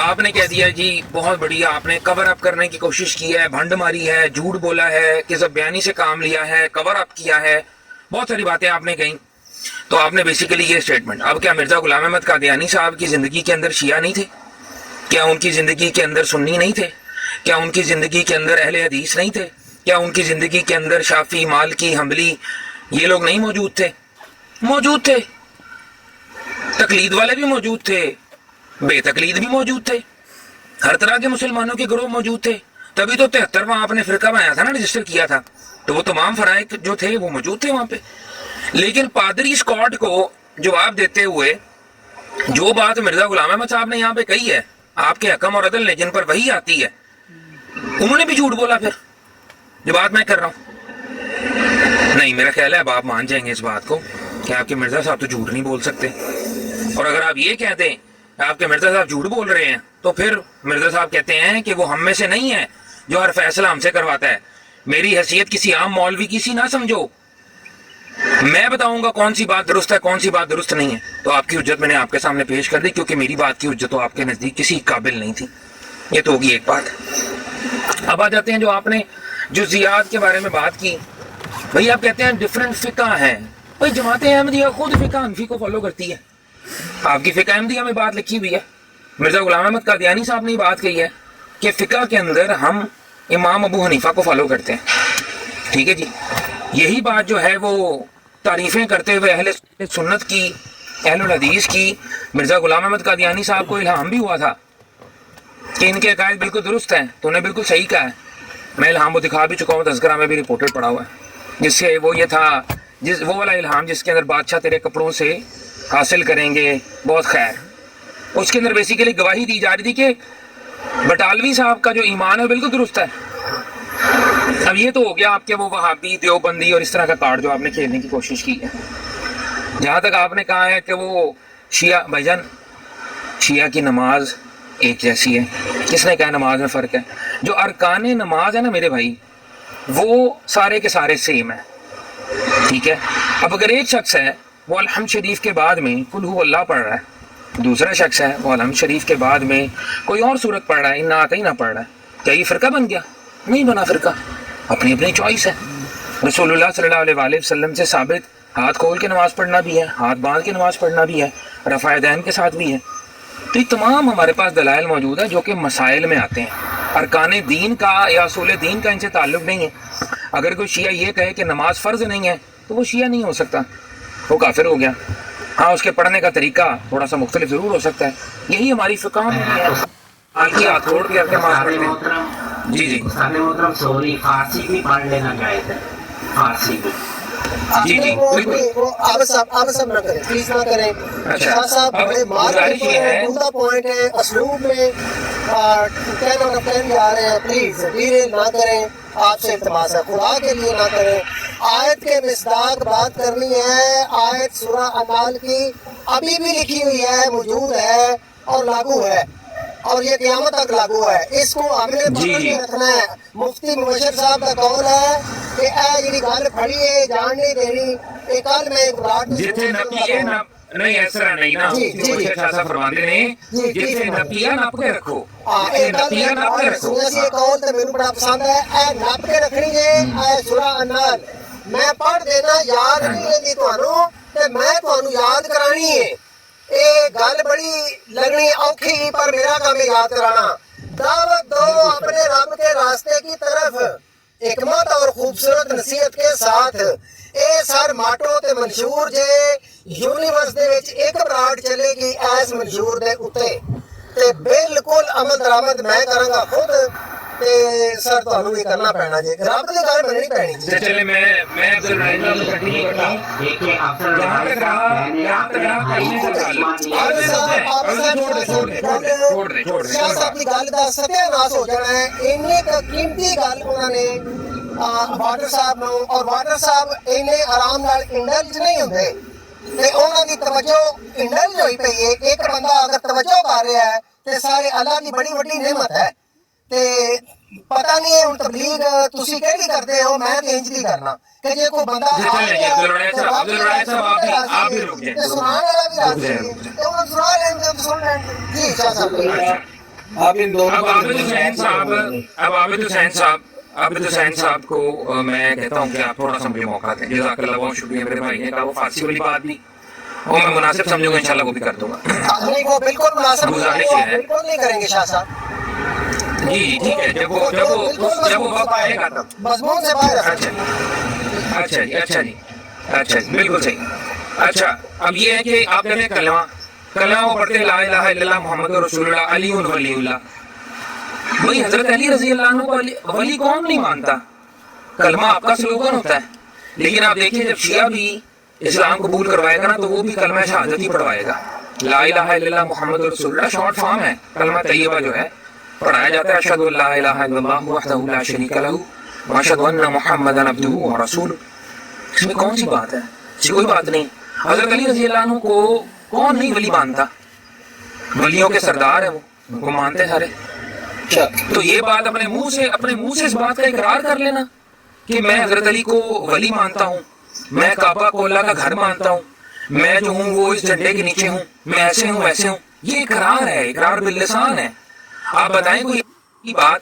S8: آپ نے کہہ دیا جی بہت بڑھیا، آپ نے کور اپ کرنے کی کوشش کی ہے، بھنڈ ماری ہے، جھوٹ بولا ہے، کذب بیانی سے کام لیا ہے، کور اپ کیا ہے، بہت ساری باتیں آپ نے کہیں۔ تو آپ نے بیسیکلی یہ سٹیٹمنٹ، اب کیا مرزا غلام احمد قادیانی صاحب کی زندگی کے اندر شیعہ نہیں تھے؟ کیا ان کی زندگی کے اندر سنی نہیں تھے؟ کیا ان کی زندگی کے اندر اہل حدیث نہیں تھے؟ کیا ان کی زندگی کے اندر شافی، مالکی، حنبلی یہ لوگ نہیں موجود تھے؟ موجود تھے، تقلید والے بھی موجود تھے، بے تقلید بھی موجود تھے، ہر طرح کے مسلمانوں کے گروہ موجود تھے، تبھی تو 73واں آپ نے فرقہ بنایا تھا نا، رجسٹر کیا تھا، تو وہ تمام فرائض جو تھے وہ موجود تھے وہاں پہ۔ لیکن پادری اسکاٹ کو جواب دیتے ہوئے جو بات مرزا غلام احمد صاحب نے یہاں پہ کہی ہے، آپ کے حکم اور عدل نے جن پر وہی آتی ہے، انہوں نے بھی جھوٹ بولا۔ پھر جو بات میں کر رہا ہوں نہیں، میرا خیال ہے اب آپ مان جائیں گے اس بات کو کہ آپ کے مرزا صاحب تو جھوٹ نہیں بول سکتے، اور اگر آپ یہ کہہ دیں کہ آپ کے مرزا صاحب جھوٹ بول رہے ہیں تو پھر مرزا صاحب کہتے ہیں کہ وہ ہم میں سے نہیں ہے جو ہر فیصلہ ہم سے کرواتا ہے۔ میری حیثیت کسی عام مولوی کی سی نہ سمجھو، मैं बताऊंगा कौन सी बात दुरुस्त है कौन सी बात दुरुस्त नहीं है, तो आपकी हुज्जत मैंने आपके सामने पेश कर दी, क्योंकि मेरी बात की हुज्जत तो आपके नजदीक किसी काबिल नहीं थी। ये तो होगी एक बात। अब आ जाते हैं जो आपने जुज़ियात के बारे में बात की। भाई आप कहते हैं डिफरेंट फ़िक़ा हैं, भाई जमात अहमदिया खुद फ़िक़ा हनफी को फॉलो करती है। आपकी फ़िक़ा अहमदिया में बात लिखी हुई है, मिर्ज़ा ग़ुलाम अहमद कादियानी साहब ने बात कही है कि फ़िक़ा के अंदर हम इमाम अबू हनीफ़ा को फॉलो करते हैं। ठीक है जी, यही बात जो है वो तारीफ़ें करते हुए अहले सुन्नत की, अहलुल हदीस की, मिर्ज़ा ग़ुलाम अहमद कादियानी साहब को इल्हाम भी हुआ था कि इनके अकायद बिल्कुल दुरुस्त हैं, तो उन्हें बिल्कुल सही कहा है। मैं इल्हाम वो दिखा भी चुका हूँ, तज़किरा में भी रिपोर्टेड पड़ा हुआ है, जिससे वो ये था वो वाला इल्हाम जिसके अंदर बादशाह तेरे कपड़ों से हासिल करेंगे बहुत खैर। उसके अंदर बेसिकली गवाही दी जा रही थी कि बटालवी साहब का जो ईमान है बिल्कुल दुरुस्त है। अब ये तो हो गया आपके वो वहाबी देवबंदी और इस तरह का कार्ड जो आपने खेलने की कोशिश की है। जहाँ तक आपने कहा है कि वो शिया, भाईजान शिया की नमाज एक जैसी है, किसने कहा नमाज में फ़र्क है? जो अरकान नमाज है ना मेरे भाई, वो सारे के सारे सेम है। ठीक है, अब अगर एक शख्स है वो अलहम्द शरीफ के बाद में कुल हु अल्लाह पढ़ रहा है, दूसरा शख्स है वो अलहम्द शरीफ के बाद में कोई और सूरत पढ़ रहा है, इन्ना आता ही ना पढ़ रहा है, क्या ये फ़िरका बन गया? नहीं बना फ़िरका, अपनी अपनी चॉइस है। रसूलुल्लाह सल्लल्लाहु अलैहि वसल्लम से साबित हाथ खोल के नमाज़ पढ़ना भी है, हाथ बांध के नमाज़ पढ़ना भी है, रफ़ा यदैन के साथ भी है। तो ये तमाम हमारे पास दलाइल मौजूद है जो कि मसाइल में आते हैं। अरकान दीन का या असूल दीन का इनसे ताल्लुक़ नहीं है। अगर कोई शिया ये कहे कि नमाज फ़र्ज़ नहीं है तो वो शिया नहीं हो सकता, वो काफिर हो गया। हाँ, उसके पढ़ने का तरीका थोड़ा सा मुख्तलिफ ज़रूर हो सकता है। यही हमारी फ़िक़ा में है, आगे हाथ छोड़ के अपने माफ करते हैं। जी जी
S4: सॉरी, फारसी भी पढ़ लेना जायज़ है, फारसी भी।
S8: जी जी बिल्कुल।
S2: आप सब ना करें, प्लीज ना करें।
S8: अच्छा,
S2: शाह साहब
S8: अब
S2: बड़े मार
S8: गुजारिश ये है,
S2: मुद्दा पॉइंट है, असलूब में 10 आउट ऑफ 10 जा रहे हैं, प्लीज डीरेल ना करें, आपसे इल्तिमास है, खुदा के लिए ना करें। आयत के मिसदाक बात करनी है, आयत सूरा अनाल की अभी भी लिखी हुई है, मौजूद है और लागू है, और ये क़यामत तक लागू है। इसको हमने पकड़ के रखना है। मुफ्ती मुबशर साहब का कौल है कि ए जी गल फड़ी है, जान नहीं देनी। एक कल मैं एक बात
S8: जिथे नपिए ना नहीं ऐसा नहीं ना, मुबशर साहब फरमाते ने जिथे नपिया नाप के रखो, नपिया नाप के रखो।
S2: ये कौल तो मेनू बड़ा पसंद है, ए नाप के रखनी है। ए सूरा अनाल मैं पढ़ देना, याद नहीं रहती तुहानू ते मैं तुहानू याद करानी है। ये गल बड़ी लगनी औखी, पर मेरा काम है याद कराना। दावत दो अपने रब के रास्ते की तरफ, हिकमत और खूबसूरत नसीहत के साथ। ए सर माटो ते मंशूर जे यूनिवर्स दे विच एक बराड चलेगी ऐस मंशूर दे उत्ते, ते बिल्कुल अमल दरामद मैं करांगा खुद, ते सर तुहानू भी करना पैना जे, रब दी गल मननी पैनी जी।
S8: चले मैं अब्दुल रहीम को कंटिन्यू करता हूं।
S4: देखिए अफसर
S8: जहां तक रहा करने का छोड़ दे
S2: शाह साहब की गल दा सत्यानाश हो जाना है। इन्नी कीमती गल उन्होंने वाटर साहब ਨੂੰ, और वाटर साहब इन्ने आराम नाल इंडल्ज नहीं ਹੁੰਦੇ ਤੇ ਉਹਨਾਂ ਦੀ ਤਵੱਜੋ इंडल्ज ਹੋਈ ਪਈ ਹੈ। ਇੱਕ ਬੰਦਾ ਅਗਰ ਤਵੱਜੋ ਕਰ ਰਿਹਾ ਹੈ ਤੇ ਸਾਰੇ ਅੱਲਾਹ ਦੀ ਬੜੀ ਵੱਡੀ ਨਿਮਤ ਹੈ। ਤੇ ਪਤਾ ਨਹੀਂ ਹੈ ਹੁਣ ਤਬਲੀਗ ਤੁਸੀਂ ਕਿਹੜੀ ਕਰਦੇ ਹੋ, ਮੈਂ ਤੇ ਇੰਜ ਦੀ ਕਰਨਾ ਕਿ ਜੇ ਕੋਈ ਬੰਦਾ
S8: अब्दुल रहीम साहब आप भी रुक जाए,
S2: सुनाने वाला भी राजी है तो उन्हें सुना लेंगे, तो सुन लेंगे जी। शाह साहब
S3: आप इन दोनों
S8: अब आबिद हुसैन साहब को मैं कहता हूँ कि आप थोड़ा सा मुझे मौका दें। जज़ाकल्लाह, बहुत शुक्रिया मेरे भाई ने कहा, वो फारसी वाली बात भी और मैं मुनासिब समझूंगा, इंशाल्लाह वो भी कर दूंगा।
S2: नहीं, वो बिल्कुल मुनासिब बिल्कुल नहीं करेंगे शाह साहब
S8: जी। ठीक है, जब वो वक्त आएगा तब
S2: मजमून से बाहर।
S8: अच्छा जी बिल्कुल सही। अच्छा, अब ये है कि आप कहते हैं कलमा पढ़ते ला इलाहा इल्लल्लाह मुहम्मदुर रसूलुल्लाह अलीउन वलीउल्लाह। भाई हजरत अली रजी अल्लाह अन्हु को वली कौन नहीं मानता? कलमा आपका स्लोगन होता है, लेकिन आप देखिए जब शिया भी इस्लाम कबूल करवाएगा ना तो वो भी कलमा शहादत ही पढ़वाएगा। ला इलाहा इल्लल्लाह मुहम्मदुर रसूलुल्लाह शॉर्ट फॉर्म है, कलमा तैयबा जो है पढ़ाया जाता है। अशहदु अल्ला इलाहा इल्लल्लाह वहदहु ला शरीका लहू व अशहदु अन्ना मुहम्मदन अब्दुहु व रसूलुहु। इसमें कौन सी बात है? कोई बात नहीं। हजरत अली रजी अल्लाह अन्हु को कौन नहीं वली मानता? वलियों के सरदार है वो, उनको मानते सारे। तो ये बात अपने मुंह से इस बात का इकरार कर लेना कि मैं हजरत अली को वली मानता हूँ, मैं काबा को अल्लाह का घर मानता हूँ, मैं जो हूँ वो इस झंडे के नीचे हूँ, मैं ऐसे हूँ वैसे हूँ, ये इकरार है, इकरार बिल्लिसान है। आप बताएं कोई बात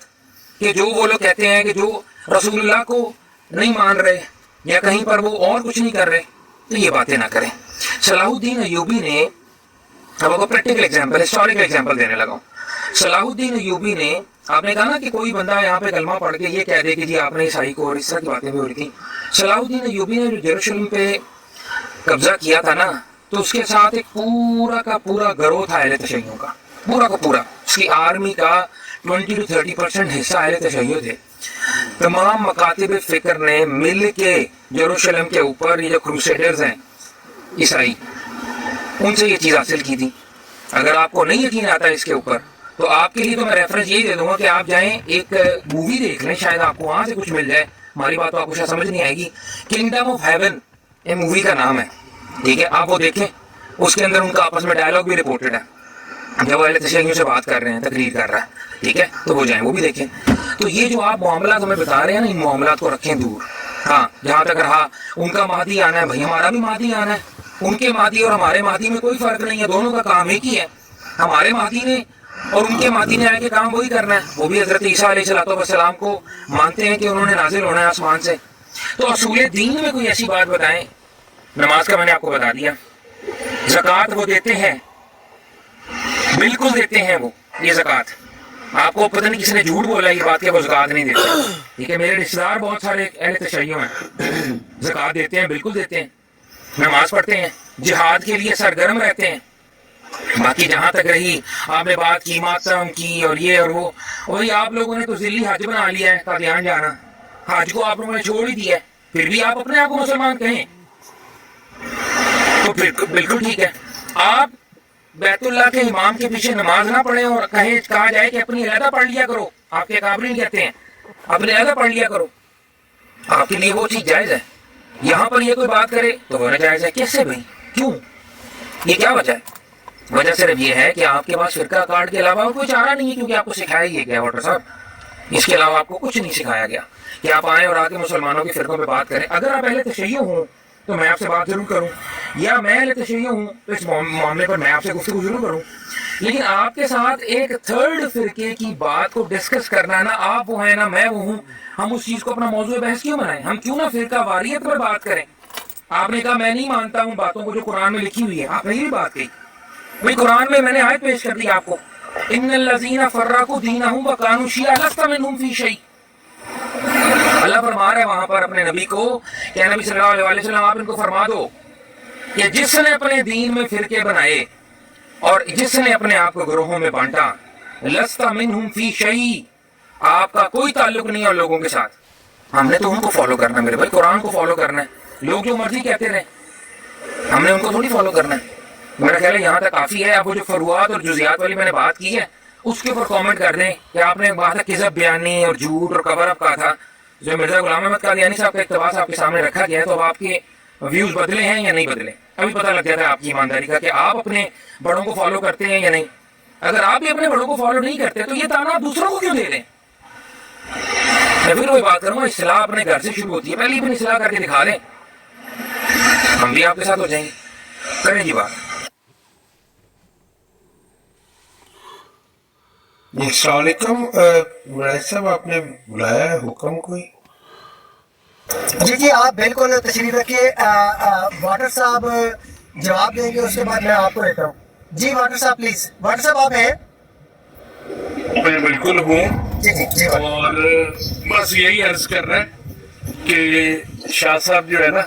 S8: कि जो वो लोग कहते हैं कि जो रसूलुल्लाह को नहीं मान रहे या कहीं पर वो और कुछ नहीं कर रहे, तो ये बातें ना करें। सलाहुद्दीन अय्यूबी ने, अब आपको प्रैक्टिकल एग्जांपल, हिस्टोरिकल एग्जांपल देने लगा हूँ। सलाहुद्दीन अय्यूबी ने, आपने कहा ना कि कोई बंदा यहाँ पे कलमा पढ़ के ये कह दे कि जी आपने ईसाई को, और इस तरह की बातें भी हो रही थी। सलाहुद्दीन अय्यूबी ने जो यरूशलेम पे कब्जा किया था ना, तो उसके साथ एक पूरा का पूरा गिरोह था अहले तशय्युओं का, पूरा का पूरा। उसकी आर्मी का 20 to 30% हिस्सा अहले तशय्युओ थे। तमाम मकातिब फिक्र ने मिल के यरूशलेम के ऊपर, ये जो क्रूसेडर्स हैं ईसाई, उनसे ये चीज़ हासिल की थी। अगर आपको नहीं यकीन आता है इसके ऊपर, तो आपके लिए तो मैं रेफरेंस यही दे दूंगा कि आप जाएं एक मूवी देख लें, शायद आपको वहां से कुछ मिल जाए। हमारी बात तो आपको शायद समझ नहीं आएगी। किंगडम ऑफ हेवन ये मूवी का नाम है, ठीक है, आप वो देखें। उसके अंदर उनका आपस में डायलॉग भी रिपोर्टेड है, जब वो अहले तशय्युओ से बात कर रहे हैं, तकरीर कर रहा है, ठीक है, तो वो जाएं वो भी देखें। तो ये जो आप मामला हमें बता रहे हैं ना, इन मामला को रखें दूर। हाँ, जहाँ तक रहा उनका महदी आना है, भाई हमारा भी महदी आना है। उनके महदी और हमारे महदी में कोई फर्क नहीं है, दोनों का काम एक ही है। हमारे महदी ने और उनके महदी ने आके काम वही करना है। वो भी हजरत ईसा अलैहिस्सलाम को मानते हैं कि उन्होंने नाजिल होना है आसमान से। तो असूल दीन में कोई ऐसी बात बताएं। नमाज का मैंने आपको बता दिया, ज़कात वो देते हैं, बिल्कुल देते हैं वो, ये ज़कात। आपको पता नहीं किसने झूठ बोला ये बात कि वो ज़कात नहीं देते, ठीक है। मेरे रिश्तेदार बहुत सारे अहले तशय्युओ हैं, ज़कात देते हैं, बिल्कुल देते हैं, नमाज पढ़ते हैं, जिहाद के लिए सरगर्म रहते हैं। बाकी जहां तक रही आपने बात की मातम की और ये और वो, वही आप लोगों ने तो ज़िल्ली हज बना लिया है, कादियान जाना। हज को आप लोगों ने छोड़ ही दिया है, फिर भी आप अपने आप को मुसलमान कहें तो फिर बिल्कुल ठीक है। आप बैतुल्लाह के इमाम के पीछे नमाज ना पढ़े और कहा जाए कि अपनी अलहदा पढ़ लिया करो, आपके काबरीन कहते हैं अपनी अलहदा पढ़ लिया करो, आपके लिए वो चीज जायज है। यहाँ पर ये कोई बात करे तो वो नाजायज है। कैसे भाई, क्यों, ये क्या वजह है? वजह सिर्फ ये है कि आपके पास फिरका कार्ड के अलावा कोई चारा नहीं है, क्योंकि आपको सिखाया ही गया वाटर साहब, इसके अलावा आपको कुछ नहीं सिखाया गया कि आप आए और आके मुसलमानों के फिरकों पे बात करें। अगर आप अहले तशय्युओ हूँ तो मैं आपसे बात जरूर करूँ, या मैं अहले तशय्युओ हूँ तो इस मामले पर मैं आपसे गुफ्तगू जरूर करूँ। लेकिन आपके साथ एक थर्ड फिरके की बात को डिस्कस करना है ना, आप वो है ना मैं वो हूँ, हम उस चीज को अपना मौजूद बहस क्यों बनाएं? हम क्यों ना फिरका वारियत पर बात करें। आपने कहा मैं नहीं मानता हूँ बातों को जो कुरान में लिखी हुई है, आपने ये बात कही। भाई कुरान में मैंने आयत पेश कर दी आपको, इन्नल लज़ीना फर्रक़ू दीनहुम व कानू शिय्अन लस्ता मिनहुम फी शै। अल्लाह फरमा रहा है वहां पर अपने नबी को कि नबी सल्लल्लाहु अलैहि वसल्लम आप इनको फरमा दो कि जिसने अपने दीन में फिरके बनाए और जिसने अपने आप को ग्रोहों में बांटा, लस्ता मिनहुम फी शै, आपका कोई ताल्लुक नहीं है लोगों के साथ। हमने तो उनको फॉलो करना है मेरे भाई, कुरान को फॉलो करना है। लोग जो मर्जी कहते रहे, हमने उनको थोड़ी फॉलो करना है। मेरा ख्याल है यहाँ तक काफी है। अब वो जो फरुआत और जुजियात वाली मैंने बात की है उसके ऊपर कमेंट कर दें कि आपने बात है किज़ब बयानी और झूठ और कवर अप कहा था, जो मिर्जा गुलाम अहमद कादियानी साहब का इक़्तिबास आपके सामने रखा गया है, तो अब आपके व्यूज बदले हैं या नहीं बदले? अभी पता लग जाता है आपकी ईमानदारी का कि आप अपने बड़ों को फॉलो करते हैं या नहीं। अगर आप भी अपने बड़ों को फॉलो नहीं करते तो ये ताना आप दूसरों को क्यों दे रहे हैं? मैं फिर वही बात करूंगा, इस्लाह अपने घर से शुरू होती है, पहले अपनी इस्लाह करके दिखा दें, हम भी आपके साथ हो जाएंगे। करें जी बात।
S5: साहब आपने बुलाया है, हुक्म कोई?
S2: जी जी आप बिल्कुल तशरीफ रखिए। वाटर साहब जवाब देंगे, उसके बाद मैं आपको लेता हूँ। जी वाटर साहब प्लीज। वाटर साहब आप हैं?
S10: मैं बिल्कुल हूँ।
S2: जी जी जी।
S10: और बस यही अर्ज कर रहा है कि शाह साहब जो है ना,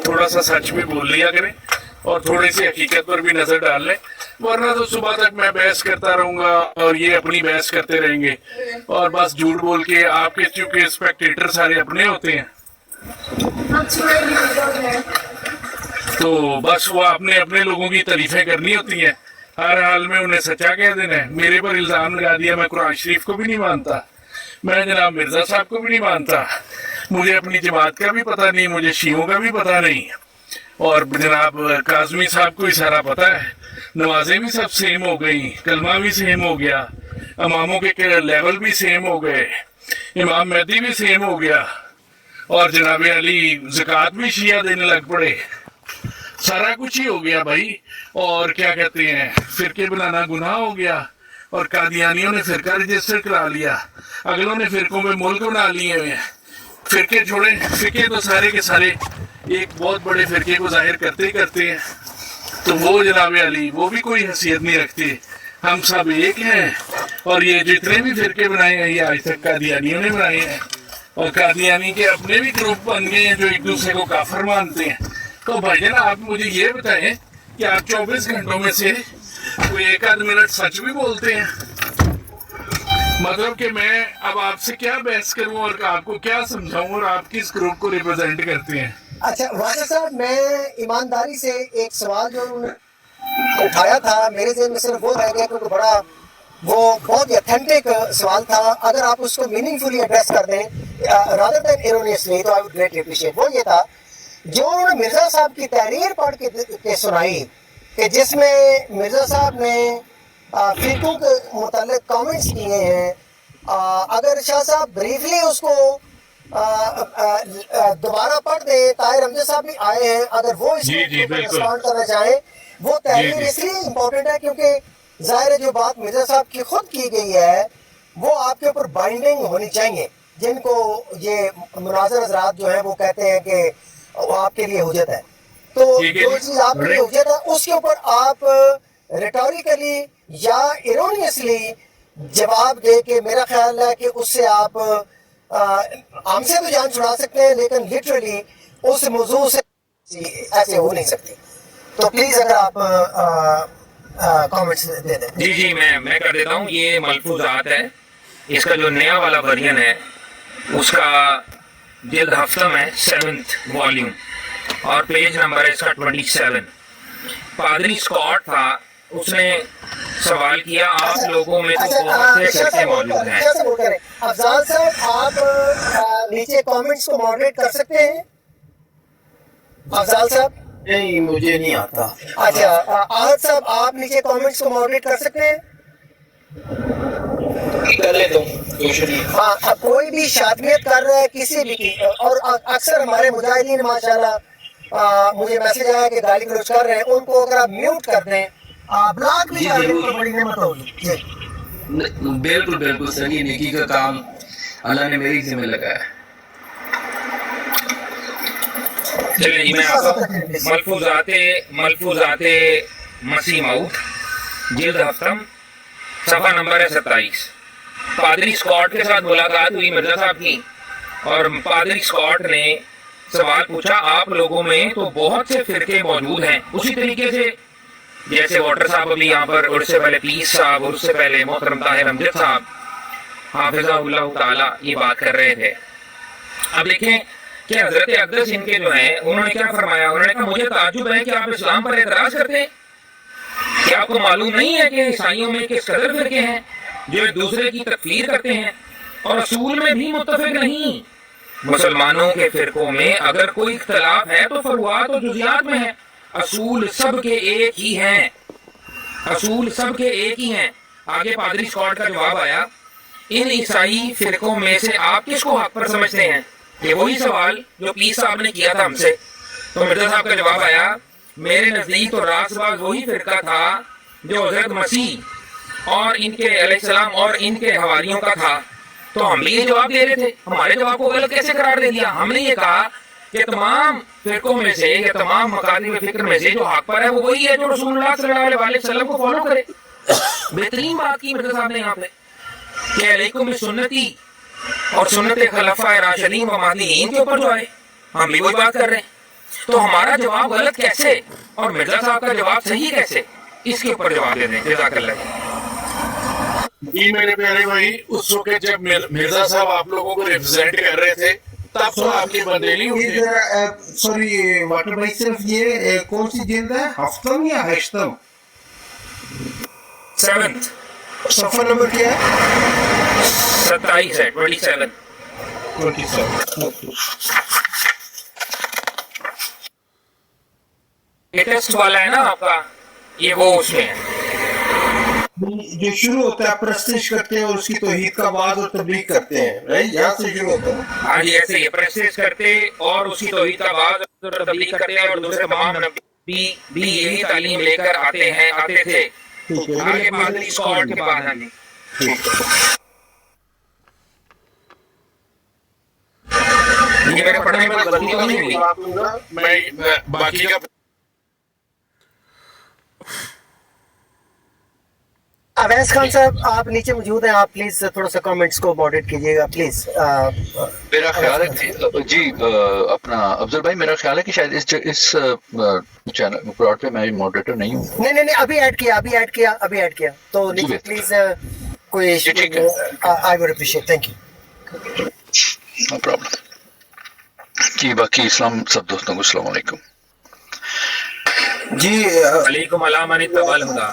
S10: थोड़ा सा सच भी बोल लिया करें और थोड़ी सी हकीकत पर भी नजर डाल लें, वरना तो सुबह तक मैं बहस करता रहूंगा और ये अपनी बहस करते रहेंगे और बस झूठ बोल के। आपके चूंकि स्पेक्टेटर सारे अपने होते हैं तो बस वो आपने अपने लोगों की तारीफें करनी होती हैं, हर हाल में उन्हें सच्चा कह देना है। मेरे पर इल्जाम लगा दिया, मैं कुरान शरीफ को भी नहीं मानता, मैं जनाब मिर्जा साहब को भी नहीं मानता, मुझे अपनी जमात का भी पता नहीं, मुझे शियों का भी पता नहीं, और जनाब काजमी साहब को ही सारा पता है। नमाजें भी सब सेम हो गई, कलमा भी सेम हो गया, इमामों के लेवल भी सेम हो गए, इमाम मेहदी भी सेम हो गया, और जनाब अली ज़कात भी शिया देने लग पड़े, सारा कुछ ही हो गया भाई। और क्या कहते हैं, फिरके बनाना गुनाह हो गया, और कादियानियों ने फिरका रजिस्टर करा लिया, अगलों ने फिरकों में मुल्क बना लिए हुए हैं। फिरके छोड़े, फिरके तो सारे के सारे एक बहुत बड़े फिरके को जाहिर करते ही करते हैं, तो वो जनाब अली वो भी कोई हैसियत नहीं रखते। हम सब एक हैं, और ये जितने भी फिरके बनाए हैं ये आज तक कादियानियों ने बनाए हैं, और कादियानी के अपने भी ग्रुप बन गए हैं जो एक दूसरे को काफिर मानते हैं। तो भाईजान आप मुझे ये बताएं कि आप 24 घंटों में से कोई एक आध मिनट सच भी बोलते हैं? मतलब कि मैं अब आपसे क्या बहस करूं और आपको क्या समझाऊं, और आप किस ग्रुप को रिप्रेजेंट करते हैं?
S2: अच्छा वाजिद साहब, मैं ईमानदारी से एक सवाल जो उन्होंने उठाया था मेरे ज़हन में सिर्फ वो रह गया क्योंकि बड़ा वो बहुत ही ऑथेंटिक सवाल था। अगर आप उसको मीनिंगफुली एड्रेस कर दें रादर देन एरोनियसली तो आई वुड ग्रेटली अप्रिशिएट। वो ये था जो उन्होंने मिर्ज़ा साहब की तहरीर पढ़ के सुनाई कि जिसमें मिर्ज़ा साहब ने फिरकों के मुतालिक कमेंट्स किए हैं। अगर शाह साहब ब्रीफली उसको दोबारा पढ़ दे, ताहिर हमजा साहब भी आए हैं, अगर वो इसको रिस्पॉन्ड करना चाहें। वो तहरीर इसलिए इम्पोर्टेंट है क्योंकि ज़ाहिर है जो बात मिर्ज़ा साहब की खुद की गई है वो आपके ऊपर बाइंडिंग होनी चाहिए। जिनको ये मुनाज़िर हज़रात जो है वो कहते हैं कि वो आपके लिए हुज्जत है, तो जो चीज़ आपके लिए हुज्जत है उसके ऊपर आप रिटोरिकली या इरोनियसली जवाब दे के मेरा ख्याल है कि उससे आप हमसे तो जान छुड़ा सकते हैं, लेकिन लिटरली उस मौजू से ऐसे हो नहीं सकते। तो प्लीज अगर आप कमेंट्स दे दें।
S8: जी मैं कर देता हूँ। ये मलफूजात है, इसका जो नया वाला वर्जन है उसका जिल्द हफ्तम है 7th वॉल्यूम, और पेज नंबर है इसका 27। पादरी स्कॉट था, उसने सवाल किया आप लोगों में तो बहुत से फिरके मौजूद हैं।
S2: अफजाल साहब आप नीचे कमेंट्स को मॉडरेट कर सकते हैं? अफजाल साहब
S7: नहीं, मुझे नहीं आता।
S2: अच्छा आहद साहब आप नीचे कमेंट्स को मॉडरेट कर सकते हैं?
S7: कर लेता हूँ,
S2: हाँ, कोई भी शादमियत कर रहा है किसी भी की, और अक्सर हमारे मुजाहिदीन माशाल्लाह मुझे मैसेज आया कि गाली गलौज कर रहे हैं, उनको अगर आप म्यूट कर दें, ब्लॉक भी कर दें तो बड़ी नेमत होगी।
S7: बिल्कुल सही, नेकी का काम अल्लाह ने मेरी जिम्मे लगाया है।
S8: चलिए मैं आपको मलफूजाते मसीह मऊद जिल्द हफ्तम सफ़ा नंबर है 27। पादरी स्कॉट के साथ मुलाकात हुई मिर्जा साहब की, और पादरी स्कॉट ने सवाल पूछा आप लोगों में तो बहुत से फिरके मौजूद हैं। उसी तरीके से जैसे वाटर साहब अभी यहाँ पर, और उससे पहले पीस साहब, और उससे पहले मोहतरम ताहिर अमजद साहब हाफिज़हुल्लाह ताला ये बात कर रहे थे। अब देखें कि हजरत अक़दस इनके जो हैं उन्होंने क्या फरमाया, उन्होंने कहा मुझे ताज्जुब है कि आप इस्लाम पर एतराज़ करते हैं। क्या आपको मालूम नहीं है कि ईसाइयों में किस कदर फिरके हैं जो एक दूसरे की तकफीर करते हैं और असूल में भी मुत्तफिक नहीं। मुसलमानों के फिरकों में अगर कोई इख्तलाफ है तो फरुआत और जुज़ियात में है, असूल सब के एक ही हैं, असूल सब के एक ही हैं। आगे पादरी स्कॉट का जवाब आया, इन ईसाई फिरकों में से आप किसको हक पर समझते हैं? ये वही सवाल जो पीस साहब ने किया था हमसे। तो मिर्जा साहब का जवाब आया, मेरे नजदीक तो रासबाज वही फिरका था जो हजरत मसीह और इनके अलैहिस्सलाम और इनके हवारियों का था। तो हम भी ये जवाब दे रहे थे, हमारे जवाब को गलत कैसे करार दे दिया? हमने ये कहा कि तमाम फिरकों में से या तमाम मकादिर फिक्र में से जो हक पर है वो वही है जो रसूलुल्लाह सल्लल्लाहु अलैहि वसल्लम को फॉलो करे। बेहतरीन बात की मिर्जा साहब ने यहाँ पे कि अलैकुम बिसुन्नती और सुन्नत खलफाए राशिदीन व महदीयीन के ऊपर जो है, हम भी वही बात कर रहे हैं। तो हमारा जवाब गलत कैसे और मिर्जा साहब का जवाब सही कैसे, इसके ऊपर जवाब दे दें। जज़ाकल्लाह।
S10: जी मेरे प्यारे भाई, उस वक्त जब मिर्जा साहब आप लोगों को रिप्रेजेंट कर रहे थे तब तो आपकी बंदे नहीं हुई।
S12: सॉरी वाटर भाई, सिर्फ ये कौन सी जिल्द है, हफ्तम या हश्तम?
S8: 7th।
S12: सफा नंबर क्या है?
S8: 27 है, 27। लेटेस्ट वाला है ना आपका, ये वो उसमें है।
S12: जो शुरू होता है प्रस्तिश करते हैं और उसकी तौहीद का वाज और तबलीग करते हैं, राइट, यहाँ से शुरू होता है।
S8: हाँ जी, ऐसे ही प्रेसिस करते और उसी तौहीद का वाज और तबलीग करते हैं, और दूसरे तमाम नबी भी यही तालीम लेकर आते थे। आगे पादरी स्कॉट के बाद। हाँ जी, ये मेरे पढ़ने में गलती तो नहीं हुई।
S10: मैं बाकी का
S2: अवैस खान साहब, आप नीचे मौजूद हैं, आप प्लीज थोड़ा सा कमेंट्स को मॉडरेट कीजिएगा प्लीज।
S13: मेरा ख्याल है जी अपना अफजल भाई, मेरा ख्याल है कि शायद इस चैनल प्लॉट पे मैं मॉडरेटर नहीं हूँ।
S2: नहीं, अभी ऐड किया तो नीचे प्लीज कोई I would appreciate, thank you.
S13: No problem ji. बाकी इस्लाम सब दोस्तों को अस्सलाम वालेकुम
S12: जी।
S8: अलैकुम अलाम तवल हुदा।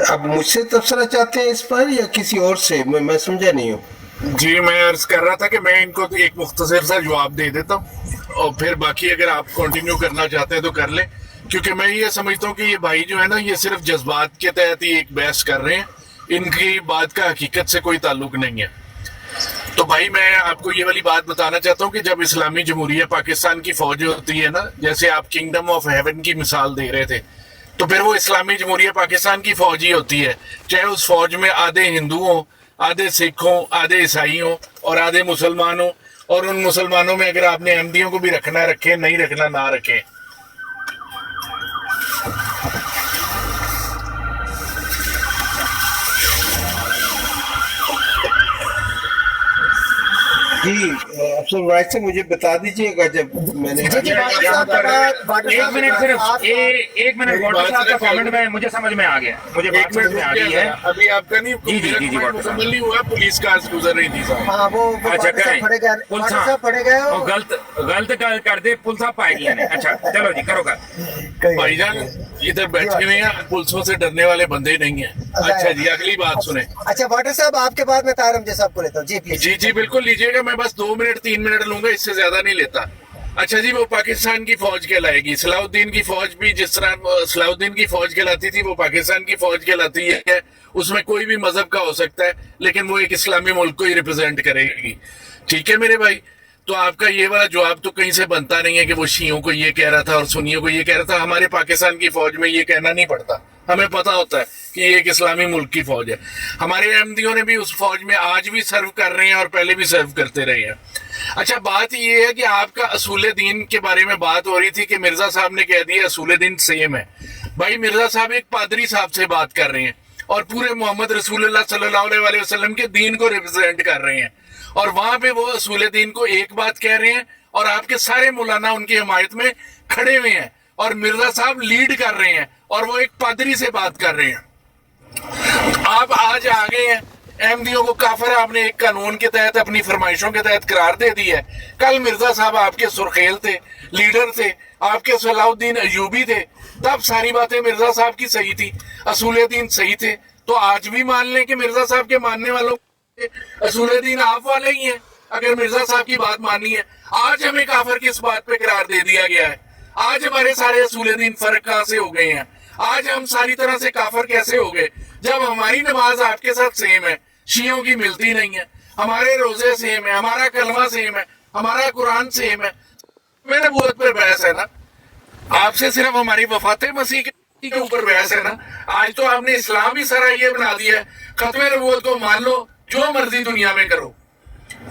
S12: अब मुझसे तबसरा चाहते हैं इस पर या किसी और से? मैं समझा नहीं हूँ
S10: जी। मैं अर्ज कर रहा था कि मैं इनको एक मुख्तसर सा जवाब दे देता हूँ और फिर बाकी अगर आप कंटिन्यू करना चाहते हैं तो कर लें, क्योंकि मैं ये समझता हूँ कि ये भाई जो है ना, ये सिर्फ जज्बात के तहत ही एक बहस कर रहे हैं, इनकी बात का हकीकत से कोई ताल्लुक नहीं है। तो भाई मैं आपको ये वाली बात बताना चाहता हूँ कि जब इस्लामी जमहूरिया पाकिस्तान की फौज होती है ना, जैसे आप किंगडम ऑफ हेवन की मिसाल दे रहे थे, तो फिर वो इस्लामी जमहूरिया पाकिस्तान की फौज ही होती है, चाहे उस फौज में आधे हिंदू हों, आधे सिख हों, आधे ईसाई हों और आधे मुसलमान हों, और उन मुसलमानों में अगर आपने अहमदियों को भी रखना रखें, नहीं रखना ना रखें।
S12: जी अफसर राइट से मुझे बता दीजिएगा जब मैंने
S8: एक मिनट सिर्फ एक मिनट वाटर साहब का कमेंट में मुझे समझ में आ गया, मुझे बात समझ में आ गई है।
S10: अभी आपका नहीं
S8: जी
S10: मुकम्मल नहीं हुआ, पुलिस कार गुजर रही थी साहब।
S2: हाँ वो
S8: अच्छा
S2: पड़े गए
S8: गलत कर दे पुलिस पाएगी ने। अच्छा चलो जी करो
S10: भाईजान, इधर बैठे हुए हैं, पुलिसों से डरने वाले बंदे नहीं है। अच्छा जी, अगली बात सुने।
S2: अच्छा वाटर साहब, आपके बाद मैं तारम जैसा आपको लेता हूँ। जी प्लीज।
S10: जी बिल्कुल लीजिएगा, मैं बस 2 मिनट 3 मिनट लूंगा, इससे ज्यादा नहीं लेता। अच्छा जी, वो पाकिस्तान की फौज कहलाएगी। सलाउद्दीन की फौज भी जिस तरह सलाउद्दीन की फौज कहलाती थी, वो पाकिस्तान की फौज कहलाती है। उसमें कोई भी मजहब का हो सकता है, लेकिन वो एक इस्लामी मुल्क को ही रिप्रेजेंट करेगी। ठीक है मेरे भाई, तो आपका ये वाला जवाब तो कहीं से बनता नहीं है कि वो शियों को ये कह रहा था और सुन्नियों को ये कह रहा था। हमारे पाकिस्तान की फौज में ये कहना नहीं पड़ता, हमें पता होता है कि ये एक इस्लामी मुल्क की फौज है। हमारे अहमदियों ने भी उस फौज में आज भी सर्व कर रहे हैं और पहले भी सर्व करते रहे हैं। अच्छा, बात ये है कि आपका असूल दीन के बारे में बात हो रही थी कि मिर्जा साहब ने कह दिया असूल दीन सेम है। भाई मिर्जा साहब एक पादरी साहब से बात कर रहे हैं और पूरे मोहम्मद रसूलुल्लाह सल्लल्लाहु अलैहि वसल्लम के दीन को रिप्रेजेंट कर रहे हैं, और वहां पे वो असूल दीन को एक बात कह रहे हैं और आपके सारे मौलाना उनकी हिमायत में खड़े हुए हैं और मिर्जा साहब लीड कर रहे हैं और वो एक पादरी से बात कर रहे हैं। आप आज आ गए हैं, अहमदियों को काफिर आपने एक कानून के तहत अपनी फरमाइशों के तहत करार दे दी है। कल मिर्जा साहब आपके सुरखेल थे, लीडर थे, आपके सलाउद्दीन अयूबी थे, तब सारी बातें मिर्जा साहब की सही थी, असूल दीन सही थे। तो आज भी मान लें कि मिर्जा साहब के मानने वालों असूल दीन आप वाले ही हैं। अगर मिर्जा साहब की बात माननी है, आज हमें काफिर किस बात पे करार दे दिया गया है? आज हमारे सारे असूल दीन फर्क कहां से हो गए हैं? आज हम सारी तरह से काफिर कैसे हो गए जब हमारी नमाज आपके साथ सेम है, शियों की मिलती नहीं है, हमारे रोजे सेम है, हमारा कलमा सेम है, हमारा कुरान सेम है। मेरे नबूवत पर बहस है ना, आपसे सिर्फ हमारी वफाते मसीह के ऊपर बहस है ना। आज तो आपने इस्लाम ही सारा ये बना दिया है, खत्म नबूवत को मान लो, जो मर्जी दुनिया में करो,